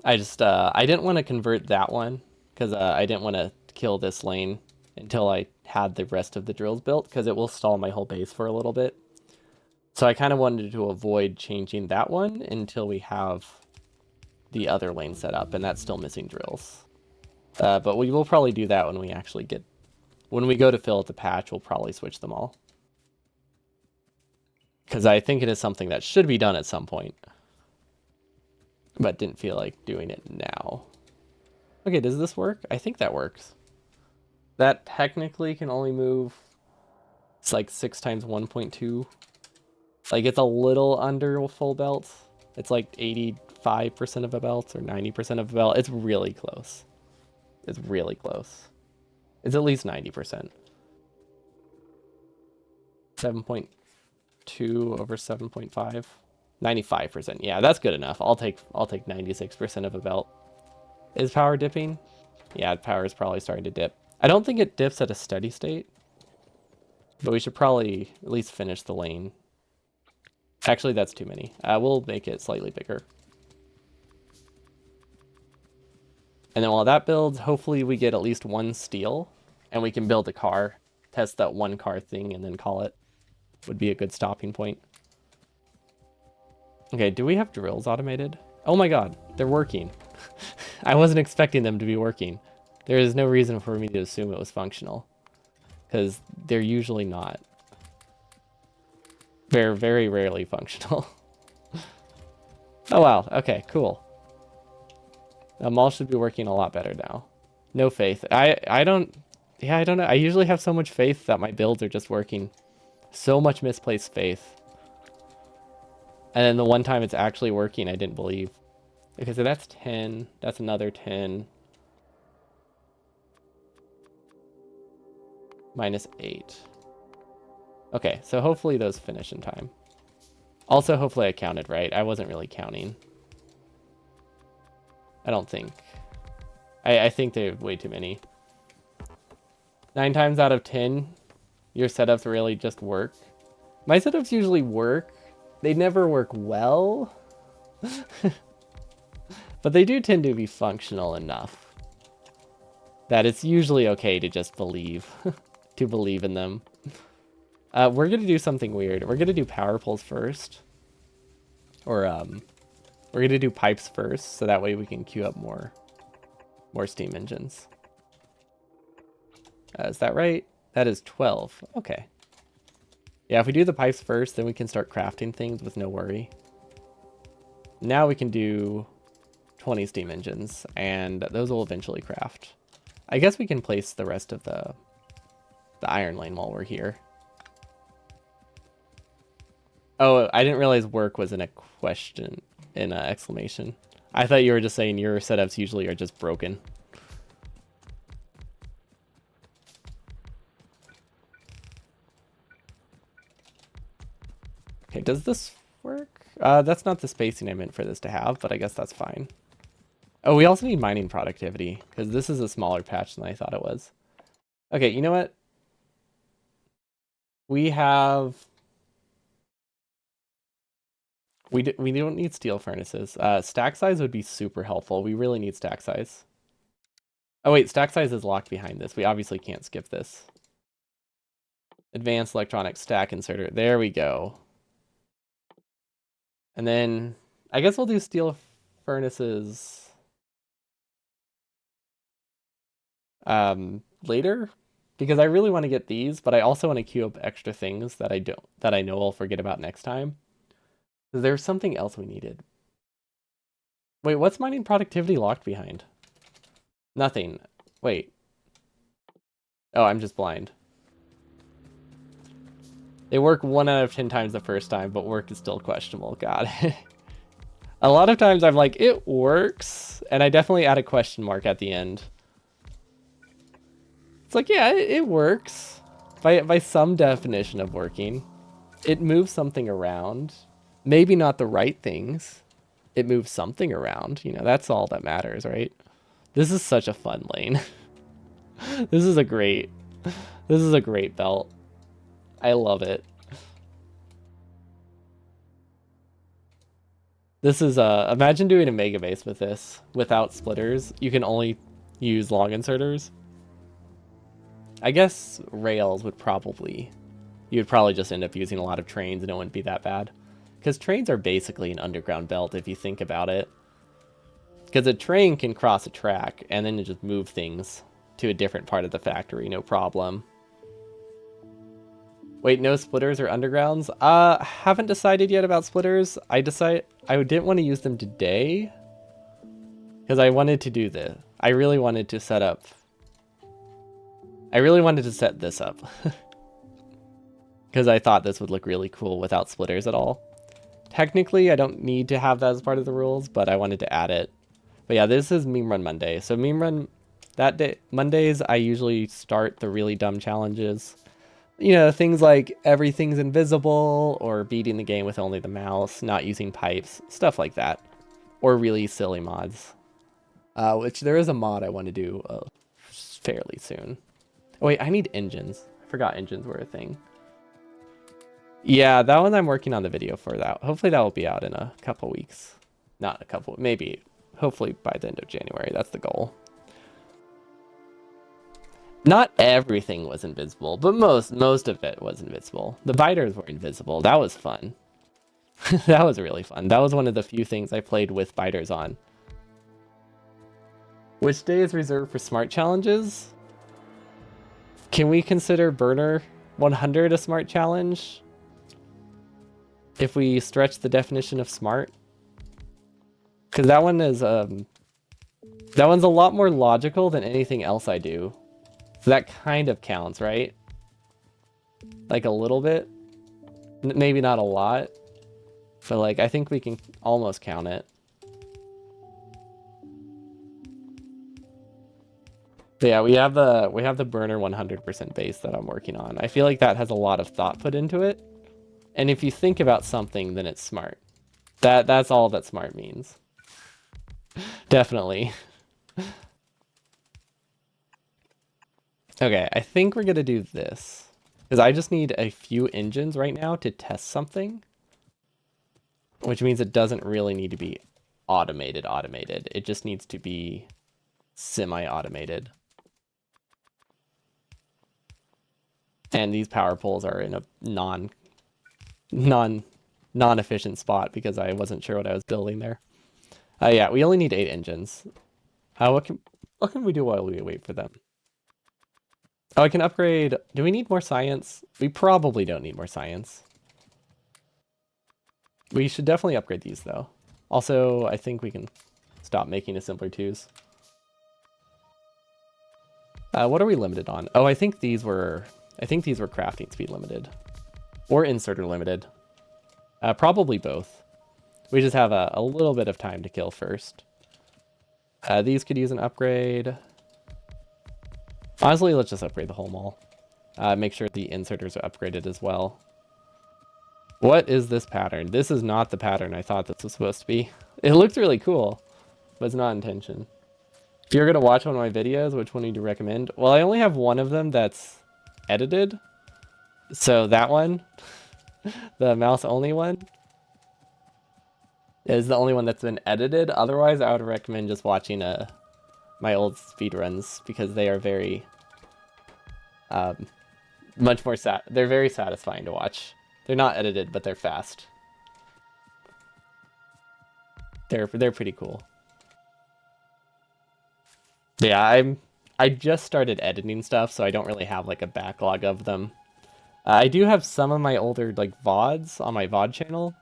I just I didn't want to convert that one because I didn't want to kill this lane until I had the rest of the drills built because it will stall my whole base for a little bit. So I kind of wanted to avoid changing that one until we have the other lane set up, and that's still missing drills. But we will probably do that when we go to fill out the patch, we'll probably switch them all. Because I think it is something that should be done at some point. But didn't feel like doing it now. Okay, does this work? I think that works. That technically can only move, it's like 6 times 1.2. Like it's a little under a full belt. It's like 85% of a belt or 90% of a belt. It's really close. It's really close. It's at least 90%. 7.2 over 7.5. 95%. Yeah, that's good enough. I'll take 96% of a belt. Is power dipping? Yeah, power is probably starting to dip. I don't think it dips at a steady state, but we should probably at least finish the lane. Actually, that's too many. We'll make it slightly bigger. And then while that builds, hopefully we get at least 1 steel, and we can build a car, test that 1 car thing, and then call it. Would be a good stopping point. Okay, do we have drills automated? Oh my god, they're working. I wasn't expecting them to be working. There is no reason for me to assume it was functional, because they're usually not. They're very rarely functional. Oh wow, okay, cool. Them all should be working a lot better now. No faith. I don't know. I usually have so much faith that my builds are just working. So much misplaced faith. And then the one time it's actually working, I didn't believe. Okay, so that's 10. That's another 10. Minus 8. Okay, so hopefully those finish in time. Also, hopefully I counted right. I wasn't really counting. I don't think. I think they have way too many. 9 times out of 10, your setups really just work. My setups usually work. They never work well. But they do tend to be functional enough that it's usually okay to just believe. To believe in them. We're going to do something weird. We're going to do power poles first. Or, we're going to do pipes first, so that way we can queue up more steam engines. Is that right? That is 12. Okay. Yeah, if we do the pipes first, then we can start crafting things with no worry. Now we can do 20 steam engines, and those will eventually craft. I guess we can place the rest of the iron lane while we're here. Oh, I didn't realize work was in a question, in an exclamation. I thought you were just saying your setups usually are just broken. Okay, does this work? That's not the spacing I meant for this to have, but I guess that's fine. Oh, we also need mining productivity, because this is a smaller patch than I thought it was. Okay, you know what? We have... We don't need steel furnaces. Stack size would be super helpful. We really need stack size. Oh wait, stack size is locked behind this. We obviously can't skip this. Advanced electronic stack inserter. There we go. And then I guess we'll do steel furnaces later, because I really want to get these, but I also want to queue up extra things that I know I'll forget about next time. There's something else we needed. Wait, what's mining productivity locked behind? Nothing. Wait. Oh, I'm just blind. They work 1 out of 10 times the first time, but work is still questionable. God. A lot of times I'm like, it works, and I definitely add a question mark at the end. It's like, yeah, it works. By some definition of working. It moves something around. Maybe not the right things. It moves something around. You know, that's all that matters, right? This is such a fun lane. This is a great belt. I love it. This is imagine doing a mega base with this without splitters. You can only use long inserters. I guess rails would probably, you'd probably just end up using a lot of trains and it wouldn't be that bad. Because trains are basically an underground belt if you think about it. Because a train can cross a track and then just move things to a different part of the factory, no problem. Wait, no splitters or undergrounds? Haven't decided yet about splitters. I didn't want to use them today. Because I wanted to do this. I really wanted to set this up. Because I thought this would look really cool without splitters at all. Technically, I don't need to have that as part of the rules, but I wanted to add it. But yeah, this is Meme Run Monday. So Meme Run, that day, Mondays, I usually start the really dumb challenges. You know, things like everything's invisible, or beating the game with only the mouse, not using pipes, stuff like that. Or really silly mods. Which there is a mod I want to do fairly soon. Oh wait, I need engines. I forgot engines were a thing. Yeah, that one I'm working on the video for that. Hopefully that will be out in a couple weeks. Not a couple, maybe, hopefully by the end of January. That's the goal. Not everything was invisible, but most of it was invisible. The biters were invisible. That was fun. That was really fun. That was one of the few things I played with biters on. Which day is reserved for smart challenges? Can we consider Burner 100 a smart challenge? If we stretch the definition of smart? Because that one is, that one's a lot more logical than anything else I do. So that kind of counts, right? Like a little bit? Maybe not a lot. But like, I think we can almost count it. But yeah, we have the burner 100% base that I'm working on. I feel like that has a lot of thought put into it. And if you think about something, then it's smart. That's all that smart means. Definitely. Okay, I think we're gonna do this. Because I just need a few engines right now to test something. Which means it doesn't really need to be automated. It just needs to be semi-automated. And these power poles are in a non-efficient spot because I wasn't sure what I was building there. Yeah, we only need 8 engines. What can we do while we wait for them? Oh, I can upgrade. Do we need more science? We probably don't need more science. We should definitely upgrade these though. Also, I think we can stop making assembler 2s. What are we limited on? Oh, I think these were crafting speed limited. Or inserter limited. Probably both. We just have a little bit of time to kill first. These could use an upgrade. Honestly, let's just upgrade the whole mall. Make sure the inserters are upgraded as well. What is this pattern? This is not the pattern I thought this was supposed to be. It looks really cool, but it's not intention. If you're gonna watch one of my videos, which one would you recommend? Well, I only have one of them that's edited. So that one, the mouse only one, is the only one that's been edited. Otherwise, I would recommend just watching my old speedruns because they are very Much more they're very satisfying to watch. They're not edited, but they're fast. They're pretty cool. Yeah, I just started editing stuff, so I don't really have like a backlog of them. I do have some of my older like VODs on my VOD channel,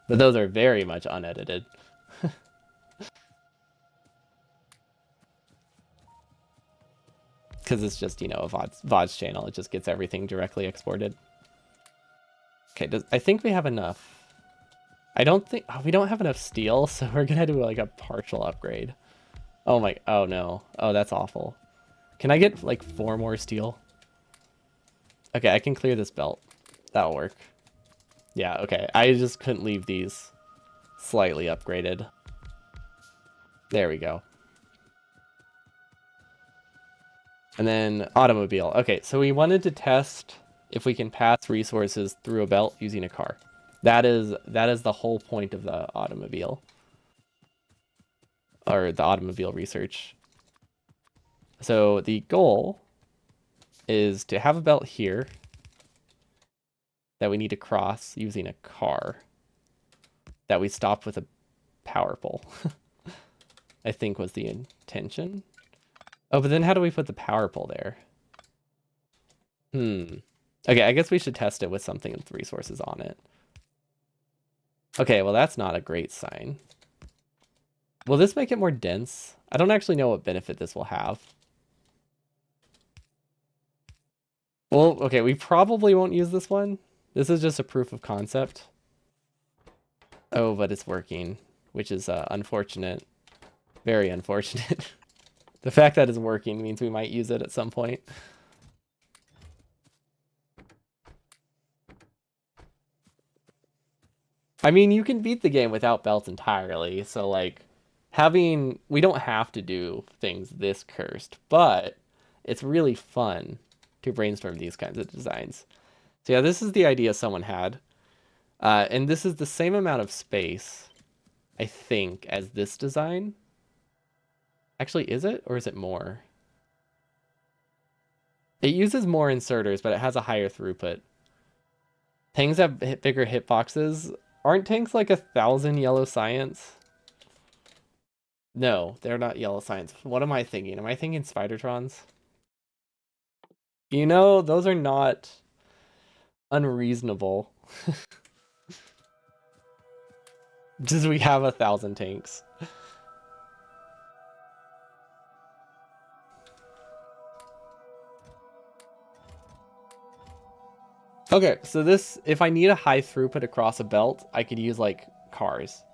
but those are very much unedited. Because it's just, you know, a VOD's channel. It just gets everything directly exported. Okay, I think we have enough. I don't think... Oh, we don't have enough steel, so we're gonna do like a partial upgrade. Oh no. Oh, that's awful. Can I get like 4 more steel? Okay, I can clear this belt. That'll work. Yeah, okay. I just couldn't leave these slightly upgraded. There we go. And then automobile. Okay, so we wanted to test if we can pass resources through a belt using a car. That is the whole point of the automobile. Or the automobile research. So the goal is to have a belt here that we need to cross using a car that we stop with a power pole. I think was the intention. Oh, but then how do we put the power pole there? Okay, I guess we should test it with something with resources on it. Okay, well that's not a great sign. Will this make it more dense? I don't actually know what benefit this will have. Well, okay, we probably won't use this one. This is just a proof of concept. Oh, but it's working, which is unfortunate. Very unfortunate. The fact that it's working means we might use it at some point. I mean, you can beat the game without belts entirely, so like we don't have to do things this cursed, but it's really fun to brainstorm these kinds of designs. So yeah, this is the idea someone had. And this is the same amount of space, I think, as this design. Actually, is it? Or is it more? It uses more inserters, but it has a higher throughput. Tanks have bigger hitboxes. Aren't tanks like 1,000 yellow science? No, they're not yellow science. What am I thinking? Am I thinking Spidertrons? You know, those are not unreasonable. Just we have 1,000 tanks. Okay, so this, if I need a high throughput across a belt, I could use like cars.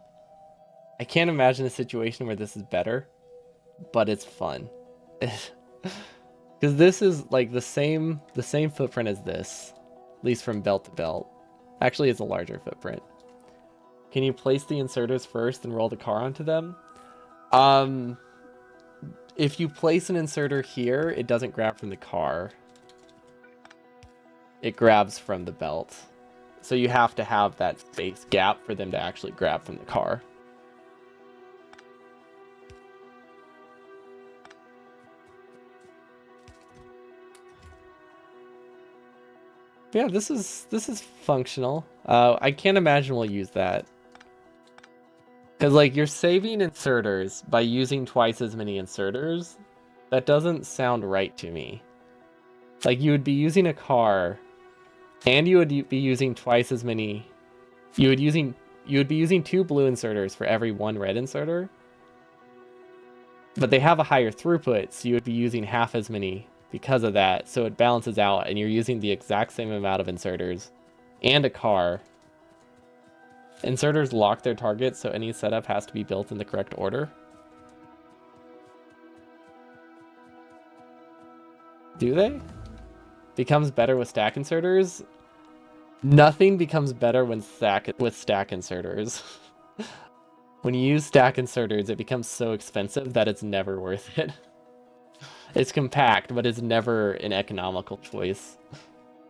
I can't imagine a situation where this is better, but it's fun. Because this is like the same footprint as this, at least from belt to belt. Actually, it's a larger footprint. Can you place the inserters first and roll the car onto them? If you place an inserter here, it doesn't grab from the car. It grabs from the belt. So you have to have that space gap for them to actually grab from the car. Yeah, this is functional. I can't imagine we'll use that. Because, like, you're saving inserters by using twice as many inserters. That doesn't sound right to me. Like, you would be using a car, and you would be using twice as many... You would be using 2 blue inserters for every 1 red inserter. But they have a higher throughput, so you would be using half as many because of that. So it balances out, and you're using the exact same amount of inserters and a car. Inserters lock their targets, so any setup has to be built in the correct order. Do they? Becomes better with stack inserters? Nothing becomes better with stack inserters. When you use stack inserters, it becomes so expensive that it's never worth it. It's compact, but it's never an economical choice.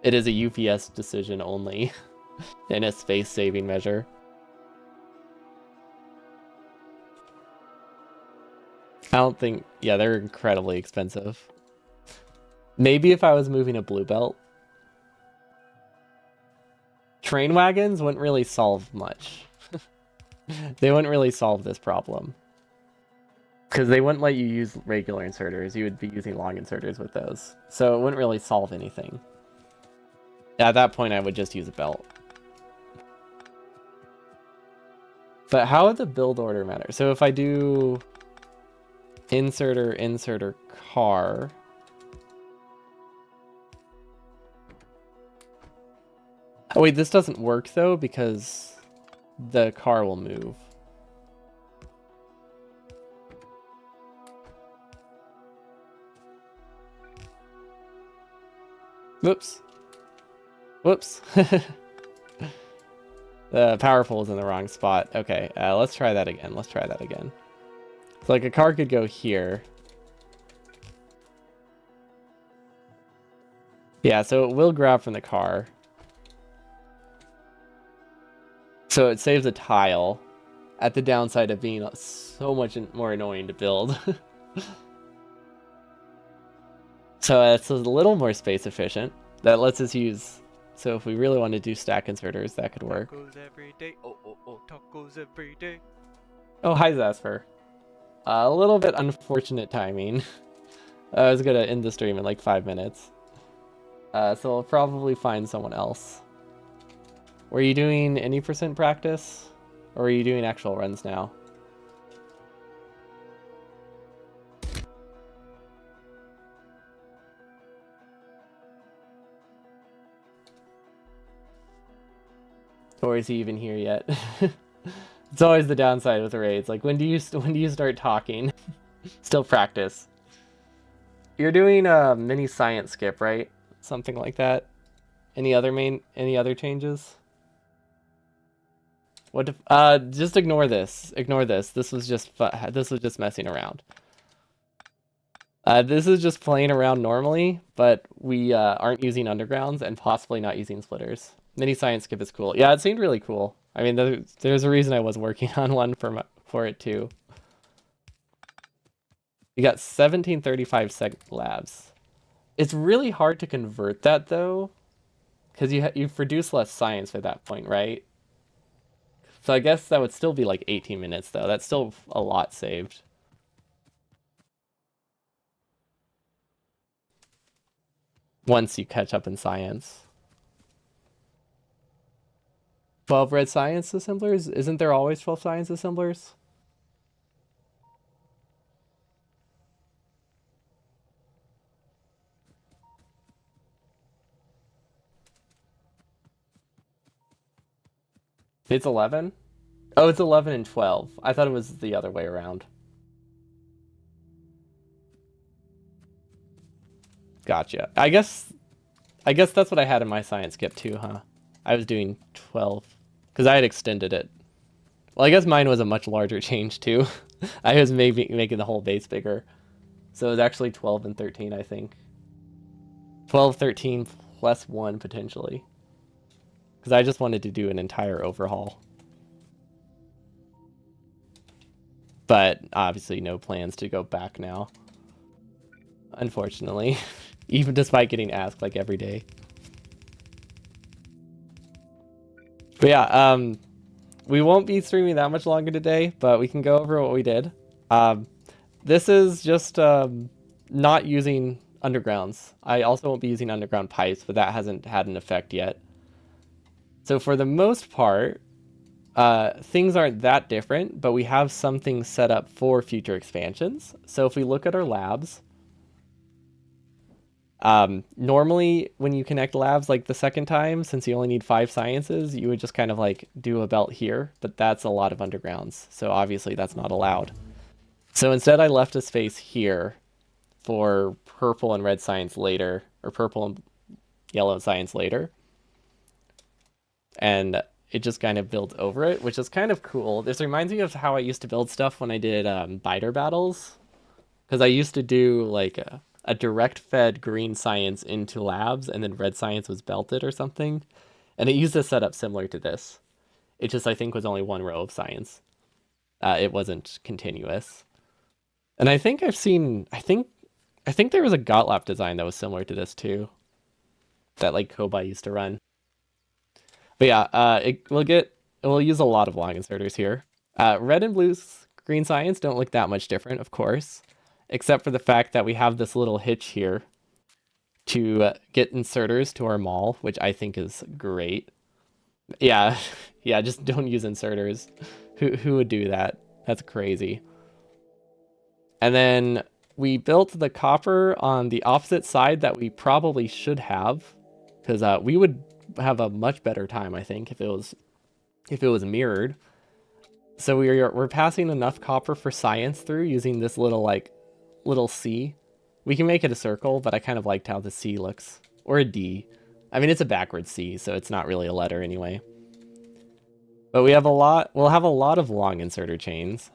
It is a UPS decision only, and a space-saving measure. I don't think... Yeah, they're incredibly expensive. Maybe if I was moving a blue belt, train wagons wouldn't really solve much. They wouldn't really solve this problem. Because they wouldn't let you use regular inserters. You would be using long inserters with those. So it wouldn't really solve anything. At that point, I would just use a belt. But how would the build order matter? So if I do inserter, car. Oh wait, this doesn't work though because the car will move. Whoops. Whoops. The power pole is in the wrong spot. Okay, let's try that again. Let's try that again. So like a car could go here. Yeah, so it will grab from the car. So it saves a tile at the downside of being so much more annoying to build. So it's a little more space efficient. That lets us use... So if we really want to do stack inserters, that could work. Tacos every day. Oh, tacos every day. Oh, hi, Zasper. A little bit unfortunate timing. I was going to end the stream in like 5 minutes. So I'll probably find someone else. Were you doing any % practice? Or are you doing actual runs now? Or is he even here yet? It's always the downside with raids. Like, when do you start talking? Still practice. You're doing a mini science skip, right? Something like that. Any other changes? What if, just ignore this. Ignore this. This was just messing around. This is just playing around normally, but we aren't using undergrounds and possibly not using splitters. Mini science skip is cool. Yeah, it seemed really cool. I mean, there's a reason I was working on one for it too. You got 1735 sec labs. It's really hard to convert that though, because you've produced less science at that point, right? So I guess that would still be like 18 minutes though. That's still a lot saved. Once you catch up in science. 12 red science assemblers? Isn't there always 12 science assemblers? It's 11? Oh, it's 11 and 12. I thought it was the other way around. Gotcha. I guess that's what I had in my science skip too, huh? I was doing 12 because I had extended it. Well, I guess mine was a much larger change too. I was maybe making the whole base bigger. So it was actually 12 and 13, I think. 12, 13 plus 1 potentially. Because I just wanted to do an entire overhaul. But obviously no plans to go back now. Unfortunately. Even despite getting asked like every day. But yeah, we won't be streaming that much longer today, but we can go over what we did. This is just not using undergrounds. I also won't be using underground pipes, but that hasn't had an effect yet. So for the most part, things aren't that different, but we have some things set up for future expansions. So if we look at our labs, normally when you connect labs like the second time, since you only need 5 sciences, you would just kind of like do a belt here, but that's a lot of undergrounds. So obviously that's not allowed. So instead I left a space here for purple and red science later, or purple and yellow science later. And it just kind of builds over it, which is kind of cool. This reminds me of how I used to build stuff when I did biter battles. Because I used to do like a direct fed green science into labs, and then red science was belted or something. And it used a setup similar to this. It just, I think, was only one row of science. It wasn't continuous. And I think I've seen, I think there was a Gotlap design that was similar to this too. That like Kobai used to run. But yeah, we'll use a lot of long inserters here. Red and blue green science don't look that much different, of course, except for the fact that we have this little hitch here to get inserters to our mall, which I think is great. Yeah, yeah, just don't use inserters. Who would do that? That's crazy. And then we built the copper on the opposite side that we probably should have, because we would have a much better time, I think, if it was mirrored. So we're passing enough copper for science through using this little C. We can make it a circle, but I kind of liked how the C looks, or a D. I mean, it's a backwards C, so it's not really a letter anyway. But we'll have a lot of long inserter chains.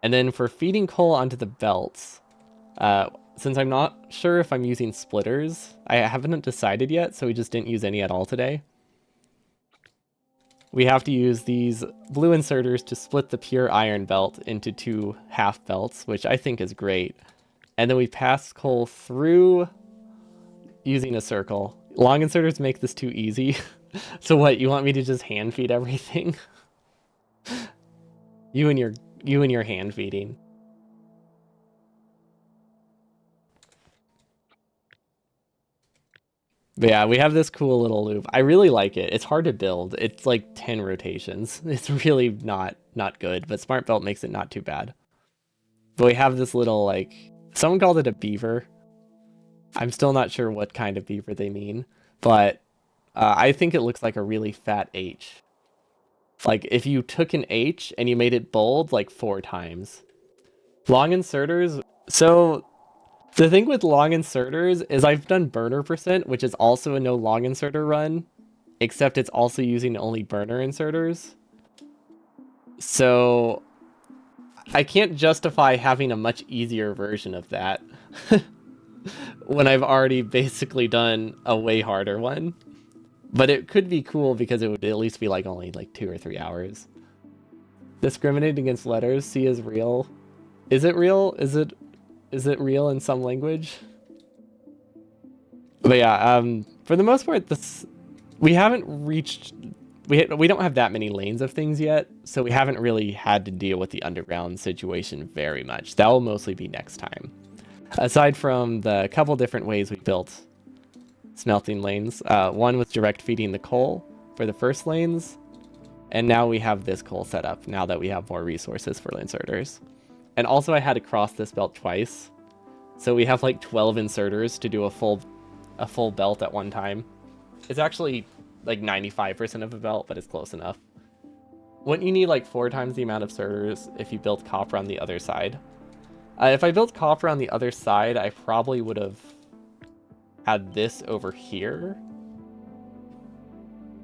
And then for feeding coal onto the belts, since I'm not sure if I'm using splitters, I haven't decided yet, so we just didn't use any at all today. We have to use these blue inserters to split the pure iron belt into two half belts, which I think is great. And then we pass coal through using a circle. Long inserters make this too easy. So what, you want me to just hand feed everything? you and your hand feeding. But yeah, we have this cool little loop. I really like it. It's hard to build. It's like 10 rotations. It's really not good, but Smart Belt makes it not too bad. But we have this little someone called it a beaver. I'm still not sure what kind of beaver they mean, but I think it looks like a really fat H. Like if you took an H and you made it bold like 4 times. Long inserters. So the thing with long inserters is I've done burner percent, which is also a no long inserter run, except it's also using only burner inserters. So I can't justify having a much easier version of that when I've already basically done a way harder one. But it could be cool because it would at least be only 2 or 3 hours. Discriminating against letters, C is real. Is it real? Is it real in some language? But yeah, for the most part, we haven't reached we don't have that many lanes of things yet, so we haven't really had to deal with the underground situation very much. That will mostly be next time. Aside from the couple different ways we built smelting lanes, one was direct feeding the coal for the first lanes, and now we have this coal set up now that we have more resources for inserters. And also I had to cross this belt twice, so we have 12 inserters to do a full belt at one time. It's actually 95% of a belt, but it's close enough. Wouldn't you need 4 times the amount of inserters if you built copper on the other side? If I built copper on the other side, I probably would have had this over here.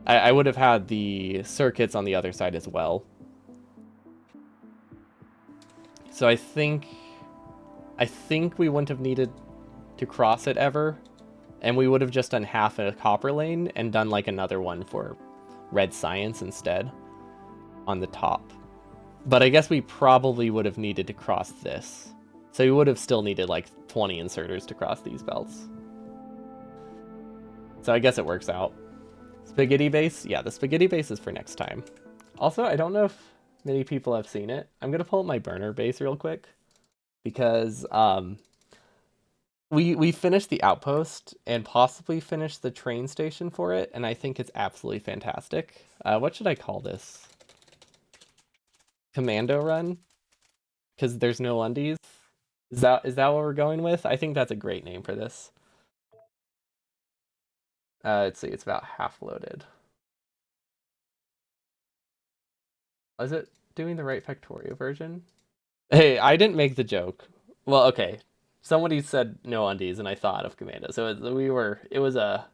I would have had the circuits on the other side as well. So I think we wouldn't have needed to cross it ever, and we would have just done half a copper lane and done another one for red science instead on the top. But I guess we probably would have needed to cross this. So we would have still needed 20 inserters to cross these belts. So I guess it works out. Spaghetti base? Yeah, the spaghetti base is for next time. Also, I don't know if many people have seen it. I'm going to pull up my burner base real quick because we finished the outpost and possibly finished the train station for it, and I think it's absolutely fantastic. What should I call this? Commando run? Because there's no undies? Is that what we're going with? I think that's a great name for this. Let's see, it's about half loaded. Is it doing the right Factorio version? Hey, I didn't make the joke. Well, okay. Somebody said no undies, and I thought of Commando. So it was a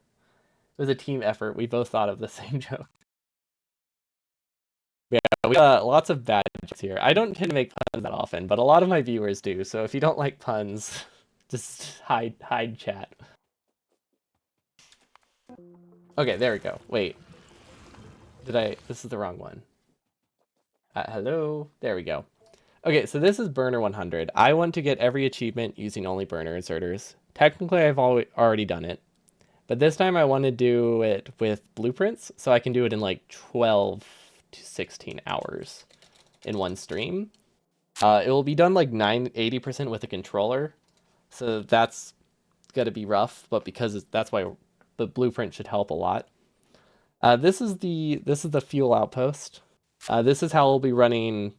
team effort. We both thought of the same joke. Yeah, we got lots of bad jokes here. I don't tend to make puns that often, but a lot of my viewers do. So if you don't like puns, just hide chat. Okay, there we go. Wait, this is the wrong one. Hello, there we go. Okay, so this is burner 100. I want to get every achievement using only burner inserters. Technically, I've already done it, But this time I want to do it with blueprints, so I can do it in like 12 to 16 hours in one stream. It will be done like 80% with a controller, so that's gonna be rough. But that's why the blueprint should help a lot. This is the fuel outpost. This is how we'll be running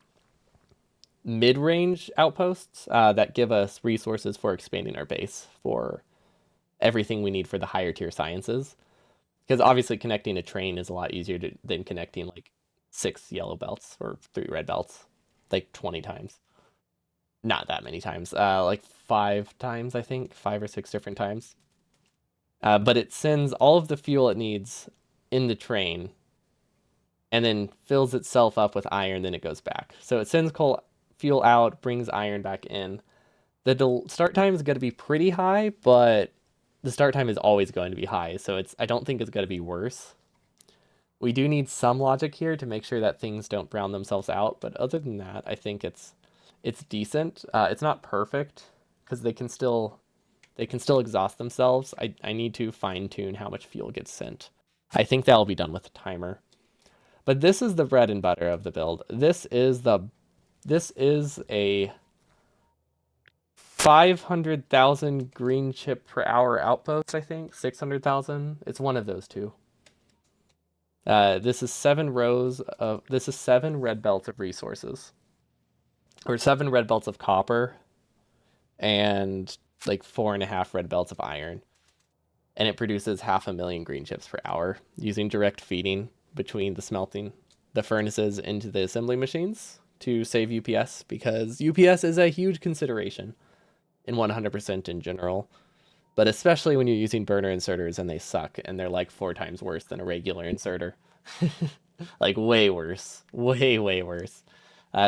mid-range outposts that give us resources for expanding our base for everything we need for the higher tier sciences. Because obviously connecting a train is a lot easier than connecting like 6 yellow belts or 3 red belts, like 20 times. Not that many times. Like 5 times, I think, 5 or 6 different times. But it sends all of the fuel it needs in the train and then fills itself up with iron, then it goes back. So it sends coal fuel out, brings iron back in. The start time is going to be pretty high, but the start time is always going to be high, so I don't think it's going to be worse. We do need some logic here to make sure that things don't brown themselves out, but other than that, I think it's decent. It's not perfect because they can still exhaust themselves. I need to fine tune how much fuel gets sent. I think that'll be done with a timer. But this is the bread and butter of the build. This is a 500,000 green chip per hour outpost, I think. 600,000. It's one of those two. This is 7 red belts of resources. Or 7 red belts of copper and like 4.5 red belts of iron. And it produces 500,000 green chips per hour using direct feeding between the furnaces into the assembly machines to save UPS, because UPS is a huge consideration in 100% in general, but especially when you're using burner inserters and they suck and they're like 4 times worse than a regular inserter. Like way worse, way worse.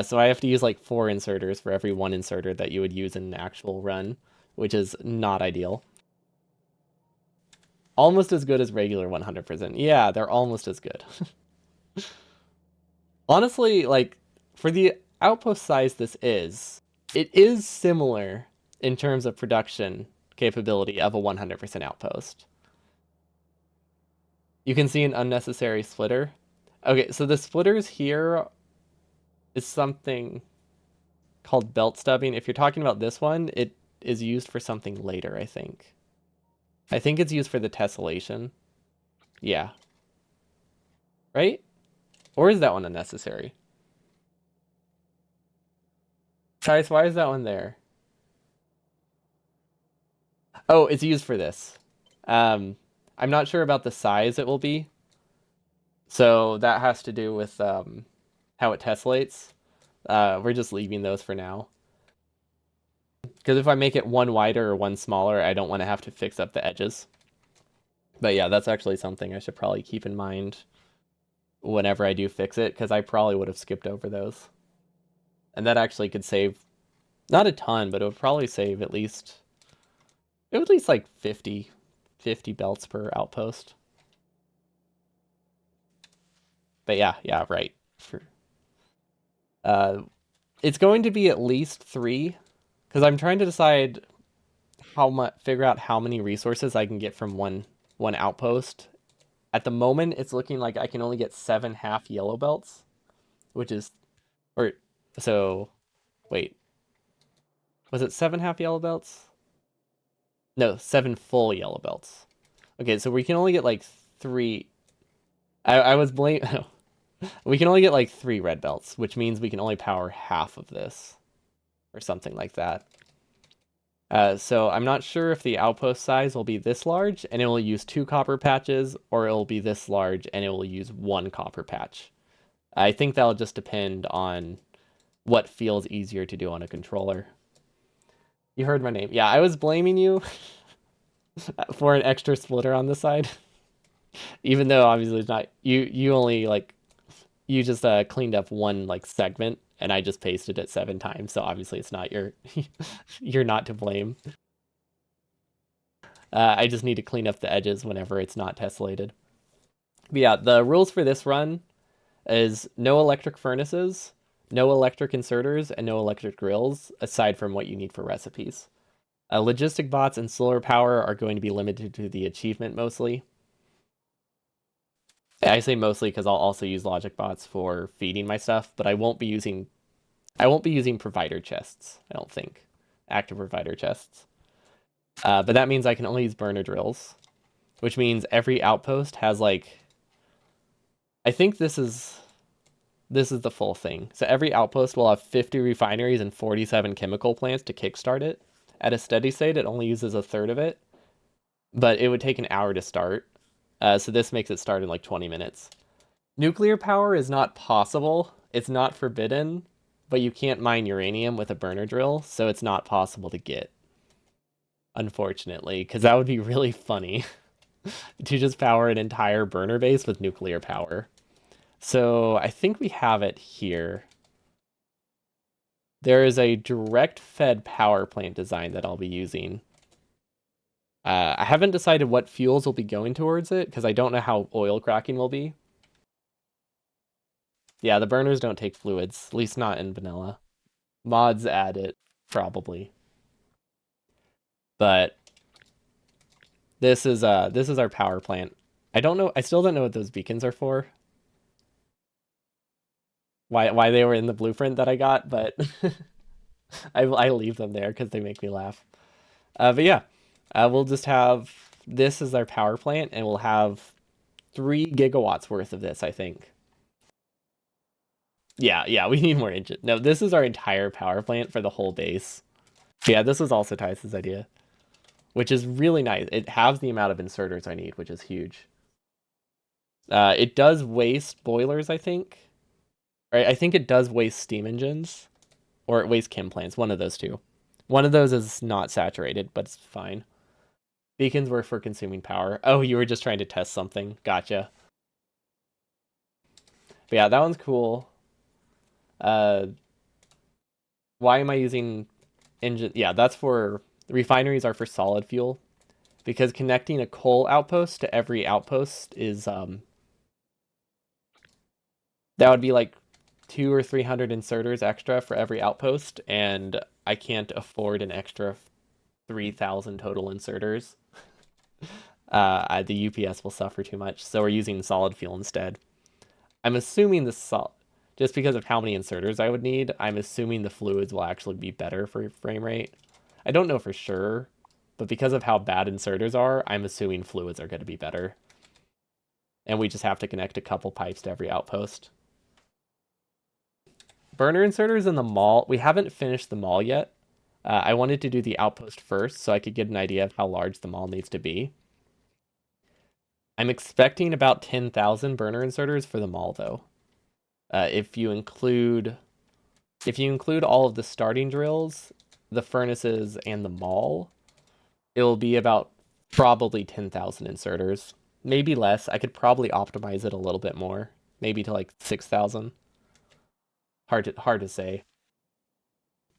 So I have to use like 4 inserters for every 1 inserter that you would use in an actual run, which is not ideal. Almost as good as regular 100%. Yeah, they're almost as good. Honestly, like for the outpost size it is similar in terms of production capability of a 100% outpost. You can see an unnecessary splitter. Okay, so the splitters here is something called belt stubbing. If you're talking about this one, it is used for something later, I think. I think it's used for the tessellation. Yeah. Right? Or is that one unnecessary? Guys, why is that one there? Oh, it's used for this. I'm not sure about the size it will be. So that has to do with how it tessellates. We're just leaving those for now. Because if I make it one wider or one smaller, I don't want to have to fix up the edges. But yeah, that's actually something I should probably keep in mind whenever I do fix it, because I probably would have skipped over those. And that actually could save, not a ton, but it would probably save at least like 50 belts per outpost. But yeah, right. Uh, it's going to be at least 3, because I'm trying to decide figure out how many resources I can get from one outpost. At the moment, it's looking like I can only get 7 half yellow belts, which is, or so. Wait, was it 7 half yellow belts? No, 7 full yellow belts. Okay, so we can only get like 3. I was blame. We can only get like 3 red belts, which means we can only power half of this, or something like that. So I'm not sure if the outpost size will be this large and it will use 2 copper patches, or it will be this large and it will use 1 copper patch. I think that'll just depend on what feels easier to do on a controller. You heard my name. Yeah, I was blaming you for an extra splitter on the side, even though obviously it's not. You only like you just cleaned up one like segment, and I just pasted it 7 times. So obviously it's not you're not to blame. I just need to clean up the edges whenever it's not tessellated. But yeah, the rules for this run is no electric furnaces, no electric inserters, and no electric grills, aside from what you need for recipes. Logistic bots and solar power are going to be limited to the achievement mostly. I say mostly because I'll also use logic bots for feeding my stuff, but I won't be using provider chests, I don't think. Active provider chests. But that means I can only use burner drills, which means every outpost has like I think this is the full thing. So every outpost will have 50 refineries and 47 chemical plants to kickstart it. At a steady state, it only uses a third of it, but it would take an hour to start. So this makes it start in like 20 minutes. Nuclear power is not possible. It's not forbidden, but you can't mine uranium with a burner drill, so it's not possible to get. Unfortunately, because that would be really funny to just power an entire burner base with nuclear power. So I think we have it here. There is a direct fed power plant design that I'll be using. I haven't decided what fuels will be going towards it because I don't know how oil cracking will be. Yeah, the burners don't take fluids, at least not in vanilla. Mods add it, probably. But this is our power plant. I don't know, I still don't know what those beacons are for. Why they were in the blueprint that I got, but I leave them there because they make me laugh. But yeah, we'll just have this as our power plant, and we'll have 3 gigawatts worth of this, I think. Yeah, we need more engine. No, this is our entire power plant for the whole base. Yeah, this was also Tice's idea, which is really nice. It has the amount of inserters I need, which is huge. It does waste boilers, I think. Right, I think it does waste steam engines, or it wastes chem plants. One of those two. One of those is not saturated, but it's fine. Beacons were for consuming power. Oh, you were just trying to test something. Gotcha. But yeah, that one's cool. Uh, why am I using engine? Yeah, that's for refineries are for solid fuel, because connecting a coal outpost to every outpost is that would be like 200 or 300 inserters extra for every outpost, and I can't afford an extra 3,000 total inserters. The UPS will suffer too much, so we're using solid fuel instead. I'm assuming just because of how many inserters I would need, I'm assuming the fluids will actually be better for frame rate. I don't know for sure, but because of how bad inserters are, I'm assuming fluids are going to be better. And we just have to connect a couple pipes to every outpost. Burner inserters in the mall, we haven't finished the mall yet. I wanted to do the outpost first so I could get an idea of how large the mall needs to be. I'm expecting about 10,000 burner inserters for the mall though. If you include all of the starting drills, the furnaces, and the mall, it will be about probably 10,000 inserters. Maybe less. I could probably optimize it a little bit more. Maybe to like 6,000. Hard to say.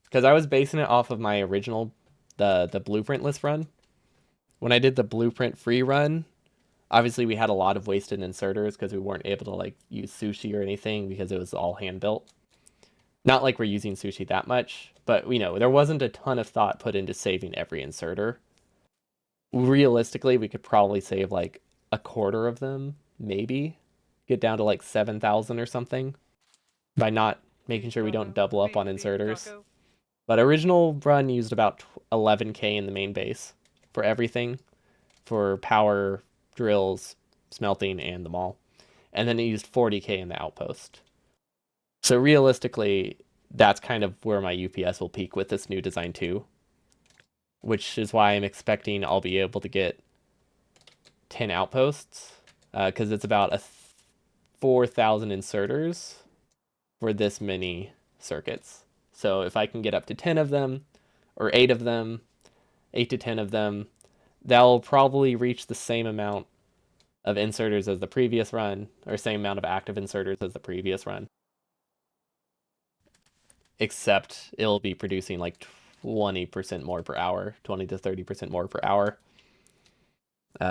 Because I was basing it off of my original the blueprint list run. When I did the blueprint free run, obviously we had a lot of wasted inserters because we weren't able to like use sushi or anything because it was all hand built. Not like we're using sushi that much, but there wasn't a ton of thought put into saving every inserter. Realistically, we could probably save like a quarter of them, maybe get down to like 7,000 or something by not making sure we don't double up on inserters. But original run used about 11k in the main base for everything, for power, drills, smelting, and the mall. And then it used 40k in the outpost. So realistically, that's kind of where my UPS will peak with this new design too, which is why I'm expecting I'll be able to get 10 outposts, because it's about 4,000 inserters for this many circuits. So if I can get up to 10 of them, or 8 of them, 8 to 10 of them, that'll probably reach the same amount of inserters as the previous run, or same amount of active inserters as the previous run. Except it'll be producing like 20% more per hour, 20 to 30% more per hour,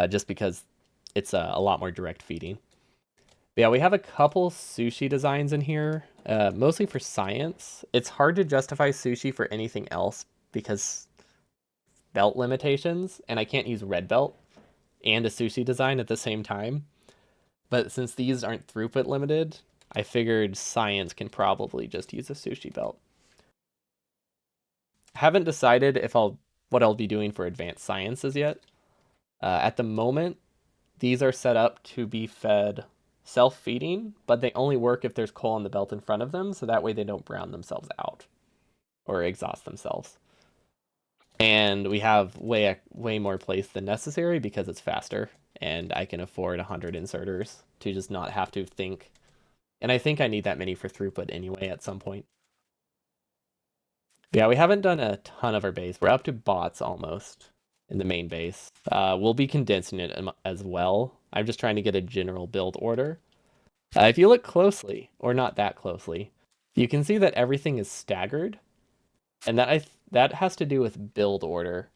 just because it's a lot more direct feeding. But yeah, we have a couple sushi designs in here, mostly for science. It's hard to justify sushi for anything else because belt limitations, and I can't use red belt and a sushi design at the same time. But since these aren't throughput limited, I figured science can probably just use a sushi belt. Haven't decided if I'll what I'll be doing for advanced sciences yet. At the moment, these are set up to be fed self-feeding, but they only work if there's coal in the belt in front of them, so that way they don't brown themselves out or exhaust themselves. And we have way more place than necessary because it's faster, and I can afford 100 inserters to just not have to think. And I think I need that many for throughput anyway at some point. Yeah, we haven't done a ton of our base. We're up to bots almost in the main base. We'll be condensing it as well. I'm just trying to get a general build order. If you look closely, or not that closely, you can see that everything is staggered, and that has to do with build order.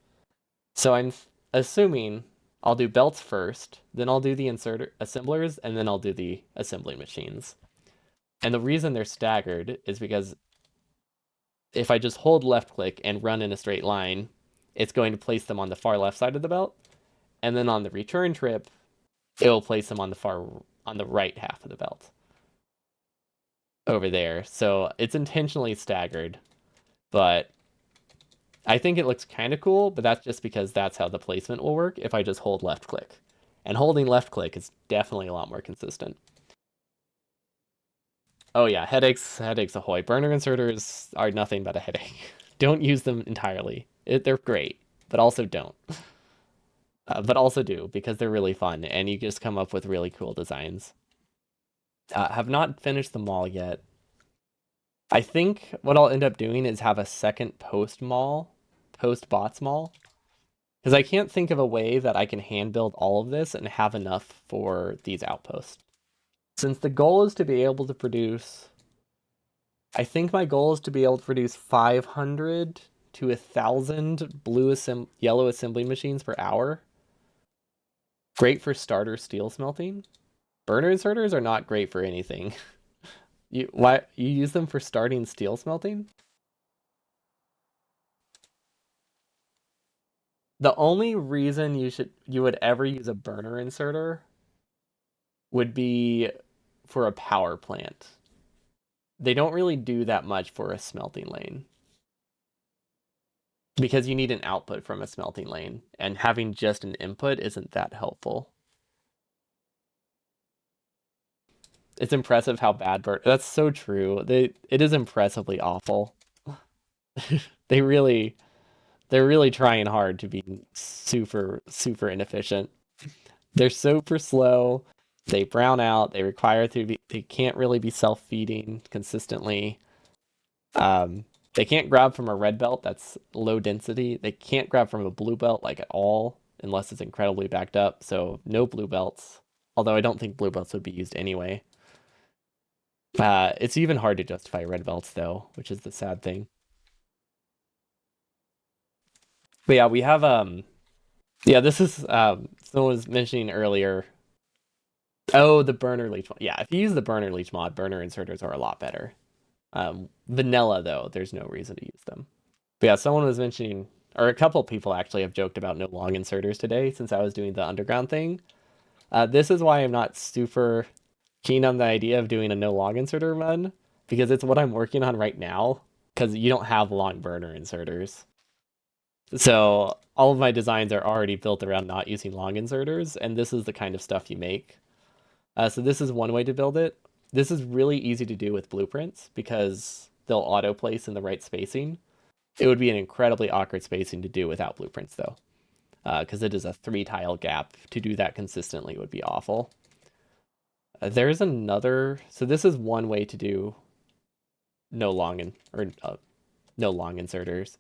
So I'm assuming I'll do belts first, then I'll do the inserter assemblers, and then I'll do the assembly machines. And the reason they're staggered is because if I just hold left click and run in a straight line, it's going to place them on the far left side of the belt, and then on the return trip, it will place them on the right half of the belt over there. So it's intentionally staggered, but I think it looks kind of cool, but that's just because that's how the placement will work if I just hold left click. And holding left click is definitely a lot more consistent. Oh yeah, headaches ahoy. Burner inserters are nothing but a headache. Don't use them entirely. They're great, but also don't. But also do because they're really fun and you just come up with really cool designs. Have not finished them all yet. I think what I'll end up doing is have a second post bots mall, because I can't think of a way that I can hand build all of this and have enough for these outposts. Since the goal is to be able to produce, I think my goal is to be able to produce 500 to 1,000 yellow assembly machines per hour. Great for starter steel smelting. Burner inserters are not great for anything. You use them for starting steel smelting? The only reason you would ever use a burner inserter would be for a power plant. They don't really do that much for a smelting lane because you need an output from a smelting lane, and having just an input isn't that helpful. It's impressive how bad that's so true. It is impressively awful. They really they're really trying hard to be super inefficient. They're super slow. They brown out. They can't really be self-feeding consistently. They can't grab from a red belt that's low density. They can't grab from a blue belt like at all unless it's incredibly backed up. So no blue belts. Although I don't think blue belts would be used anyway. It's even hard to justify red belts though, which is the sad thing. But yeah, we have yeah, this is someone was mentioning earlier. Oh, the burner leech mod. Yeah, if you use the burner leech mod, burner inserters are a lot better. Vanilla though, there's no reason to use them. But yeah, someone was mentioning, or a couple people actually have joked about no long inserters today since I was doing the underground thing. This is why I'm not super keen on the idea of doing a no long inserter run, because it's what I'm working on right now, because you don't have long burner inserters. So all of my designs are already built around not using long inserters, and this is the kind of stuff you make. So this is one way to build it. This is really easy to do with blueprints because they'll auto place in the right spacing. It would be an incredibly awkward spacing to do without blueprints though, because it is a 3 tile gap. To do that consistently would be awful. There's another, so this is one way to do no long no long inserters.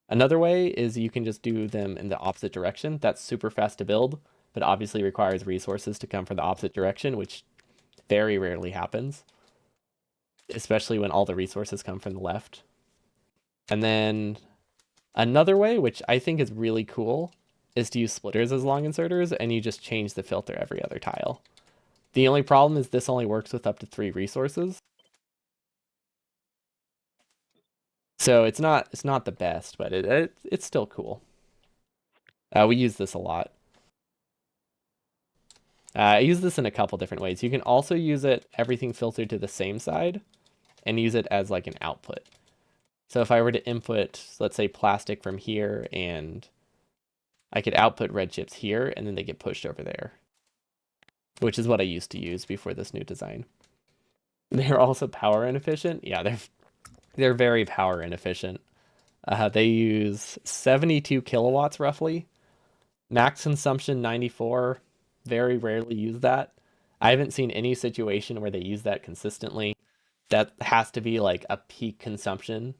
Another way is you can just do them in the opposite direction. That's super fast to build, but obviously requires resources to come from the opposite direction, which very rarely happens, especially when all the resources come from the left. And then another way, which I think is really cool, is to use splitters as long inserters, and you just change the filter every other tile. The only problem is this only works with up to 3 resources. So it's not the best, but it's still cool. We use this a lot. I use this in a couple different ways. You can also use it everything filtered to the same side and use it as like an output. So if I were to input, let's say plastic from here, and I could output red chips here and then they get pushed over there, which is what I used to use before this new design. They're also power inefficient. Yeah, they're very power inefficient. They use 72 kilowatts roughly. Max consumption 94. Very rarely use that. I haven't seen any situation where they use that consistently. That has to be like a peak consumption.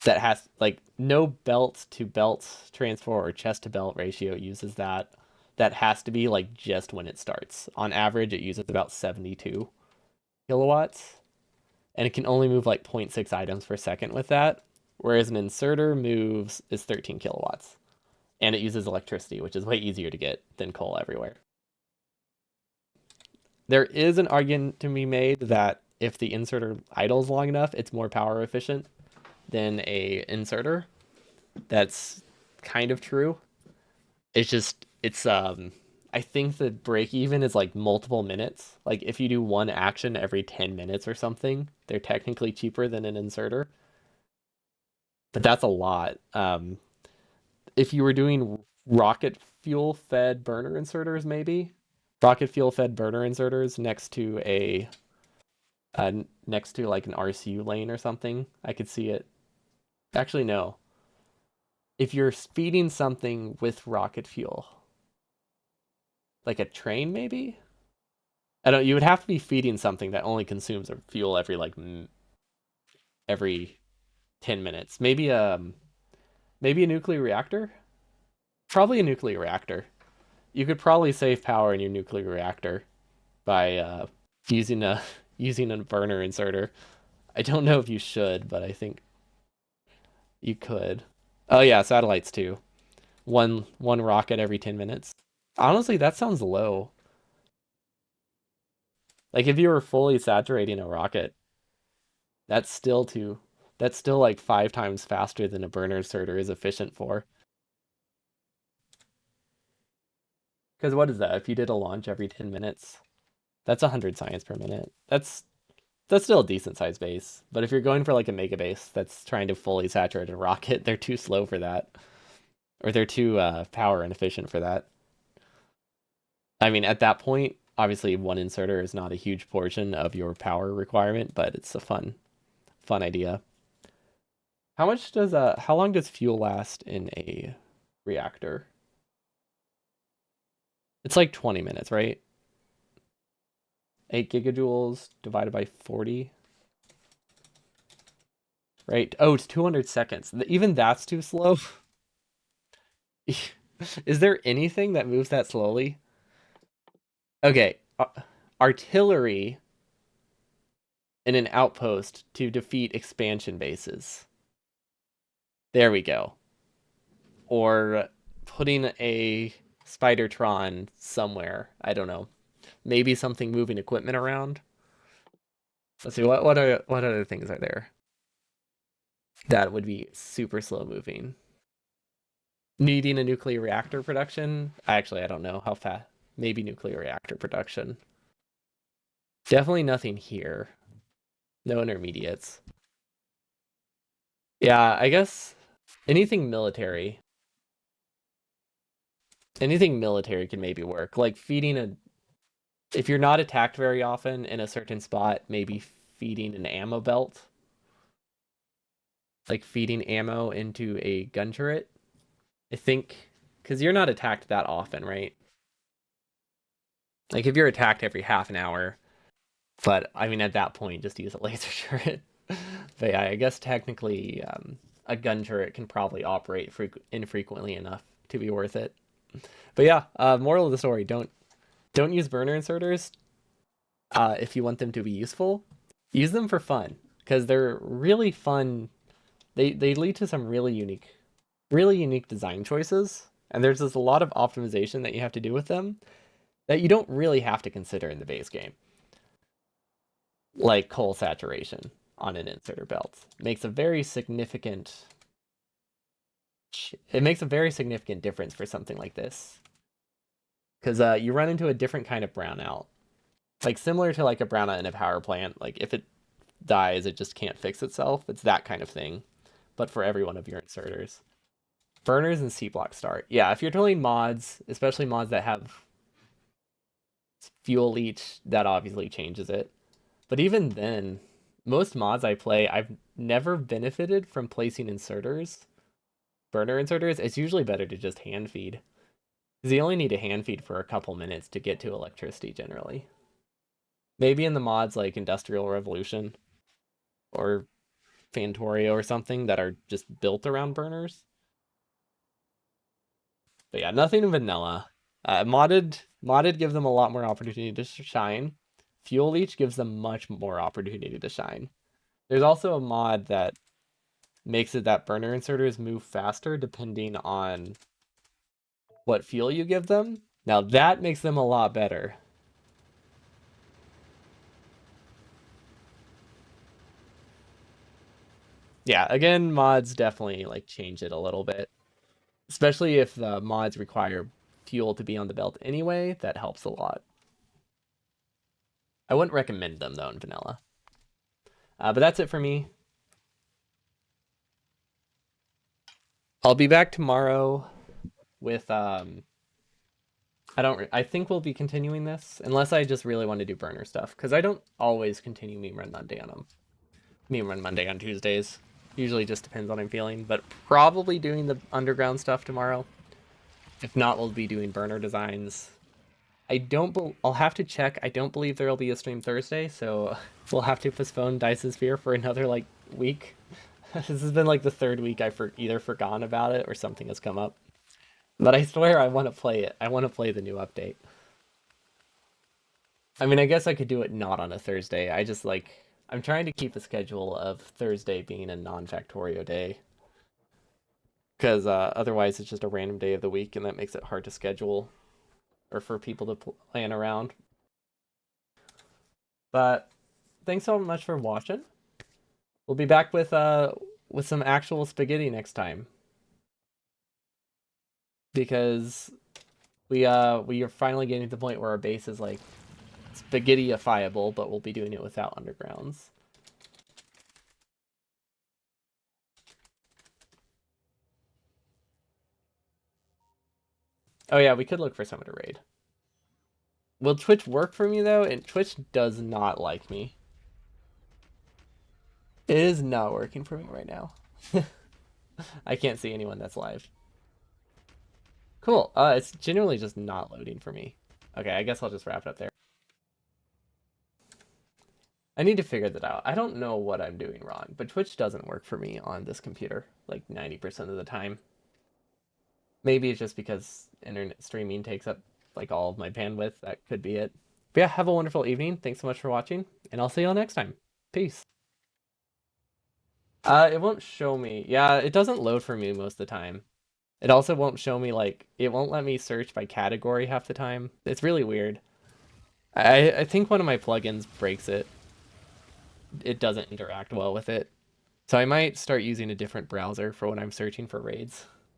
That has like no belt to belt transfer or chest to belt ratio uses that. That has to be like just when it starts. On average, it uses about 72 kilowatts, and it can only move like zero point 0.6 items per second with that. Whereas an inserter moves is 13 kilowatts, and it uses electricity, which is way easier to get than coal everywhere. There is an argument to be made that if the inserter idles long enough, it's more power efficient than a inserter. That's kind of true. It's I think the break even is like multiple minutes. Like if you do one action every 10 minutes or something, they're technically cheaper than an inserter. But that's a lot. If you were doing rocket fuel fed burner inserters, maybe rocket fuel fed burner inserters next to like an RCU lane or something, I could see it. Actually, no. If you're feeding something with rocket fuel, like a train, maybe. I don't. You would have to be feeding something that only consumes fuel every every 10 minutes. Maybe a nuclear reactor. Probably a nuclear reactor. You could probably save power in your nuclear reactor by using a using a burner inserter. I don't know if you should, but I think you could. Oh yeah, satellites too. One rocket every 10 minutes. Honestly, that sounds low. Like if you were fully saturating a rocket, that's still too. That's still like 5 times faster than a burner inserter is efficient for. Because what is that? If you did a launch every 10 minutes, that's 100 science per minute. That's still a decent size base. But if you're going for like a mega base that's trying to fully saturate a rocket, they're too slow for that, or they're too power inefficient for that. I mean, at that point, obviously one inserter is not a huge portion of your power requirement, but it's a fun idea. How long does fuel last in a reactor? It's like 20 minutes, right? 8 gigajoules divided by 40, right? Oh, it's 200 seconds. Even that's too slow. Is there anything that moves that slowly? Okay, artillery in an outpost to defeat expansion bases. There we go. Or putting a Spidertron somewhere. I don't know. Maybe something moving equipment around. Let's see what other things are there that would be super slow moving. Needing a nuclear reactor production. Actually, I don't know how fast. Maybe nuclear reactor production. Definitely nothing here. No intermediates. Yeah, I guess anything military. Anything military can maybe work. Like feeding a if you're not attacked very often in a certain spot, maybe feeding an ammo belt. Like feeding ammo into a gun turret. I think because you're not attacked that often, right? Like if you're attacked every half an hour, but I mean at that point just use a laser turret. But yeah, I guess technically a gun turret can probably operate infrequently enough to be worth it. But yeah, moral of the story: don't use burner inserters if you want them to be useful. Use them for fun because they're really fun. They lead to some really unique design choices, and there's just a lot of optimization that you have to do with them that you don't really have to consider in the base game, like coal saturation on an inserter belt makes a very significant It makes a very significant difference for something like this. Because you run into a different kind of brownout. Like similar to like a brownout in a power plant. Like if it dies, it just can't fix itself. It's that kind of thing. But for every one of your inserters. Burners and C-block start. Yeah, if you're doing mods, especially mods that have fuel leach, that obviously changes it. But even then, most mods I play, I've never benefited from placing inserters, burner inserters. It's usually better to just hand feed. Because you only need a hand feed for a couple minutes to get to electricity generally. Maybe in the mods like Industrial Revolution or Fantorio or something that are just built around burners. But yeah, nothing vanilla. Modded gives them a lot more opportunity to shine. Fuel leach gives them much more opportunity to shine. There's also a mod that makes it that burner inserters move faster depending on what fuel you give them. Now that makes them a lot better. Yeah, again, mods definitely like change it a little bit. Especially if the mods require fuel to be on the belt anyway, that helps a lot. I wouldn't recommend them though in vanilla. But that's it for me. I'll be back tomorrow with I think we'll be continuing this unless I just really want to do burner stuff because I don't always continue meme run Monday on them. Meme run Monday on Tuesdays. Usually just depends on how I'm feeling, but probably doing the underground stuff tomorrow. If not, we'll be doing burner designs. I'll have to check. I don't believe there'll be a stream Thursday, so we'll have to postpone Dice's Fear for another like week. This has been like the third week I either forgotten about it or something has come up. But I swear I want to play it. I want to play the new update. I mean, I guess I could do it not on a Thursday. I just like I'm trying to keep a schedule of Thursday being a non-Factorio day. Because otherwise it's just a random day of the week and that makes it hard to schedule or for people to plan around. But thanks so much for watching. We'll be back with some actual spaghetti next time. Because we are finally getting to the point where our base is like spaghetti-ifiable, but we'll be doing it without undergrounds. Oh yeah, we could look for someone to raid. Will Twitch work for me though? And Twitch does not like me. It is not working for me right now. I can't see anyone that's live. Cool. It's genuinely just not loading for me. Okay, I guess I'll just wrap it up there. I need to figure that out. I don't know what I'm doing wrong, but Twitch doesn't work for me on this computer like 90% of the time. Maybe it's just because internet streaming takes up like all of my bandwidth. That could be it. But yeah, have a wonderful evening. Thanks so much for watching, and I'll see you all next time. Peace. It won't show me. Yeah, it doesn't load for me most of the time. It also won't show me like it won't let me search by category half the time. It's really weird. I think one of my plugins breaks it. It doesn't interact well with it. So I might start using a different browser for when I'm searching for raids.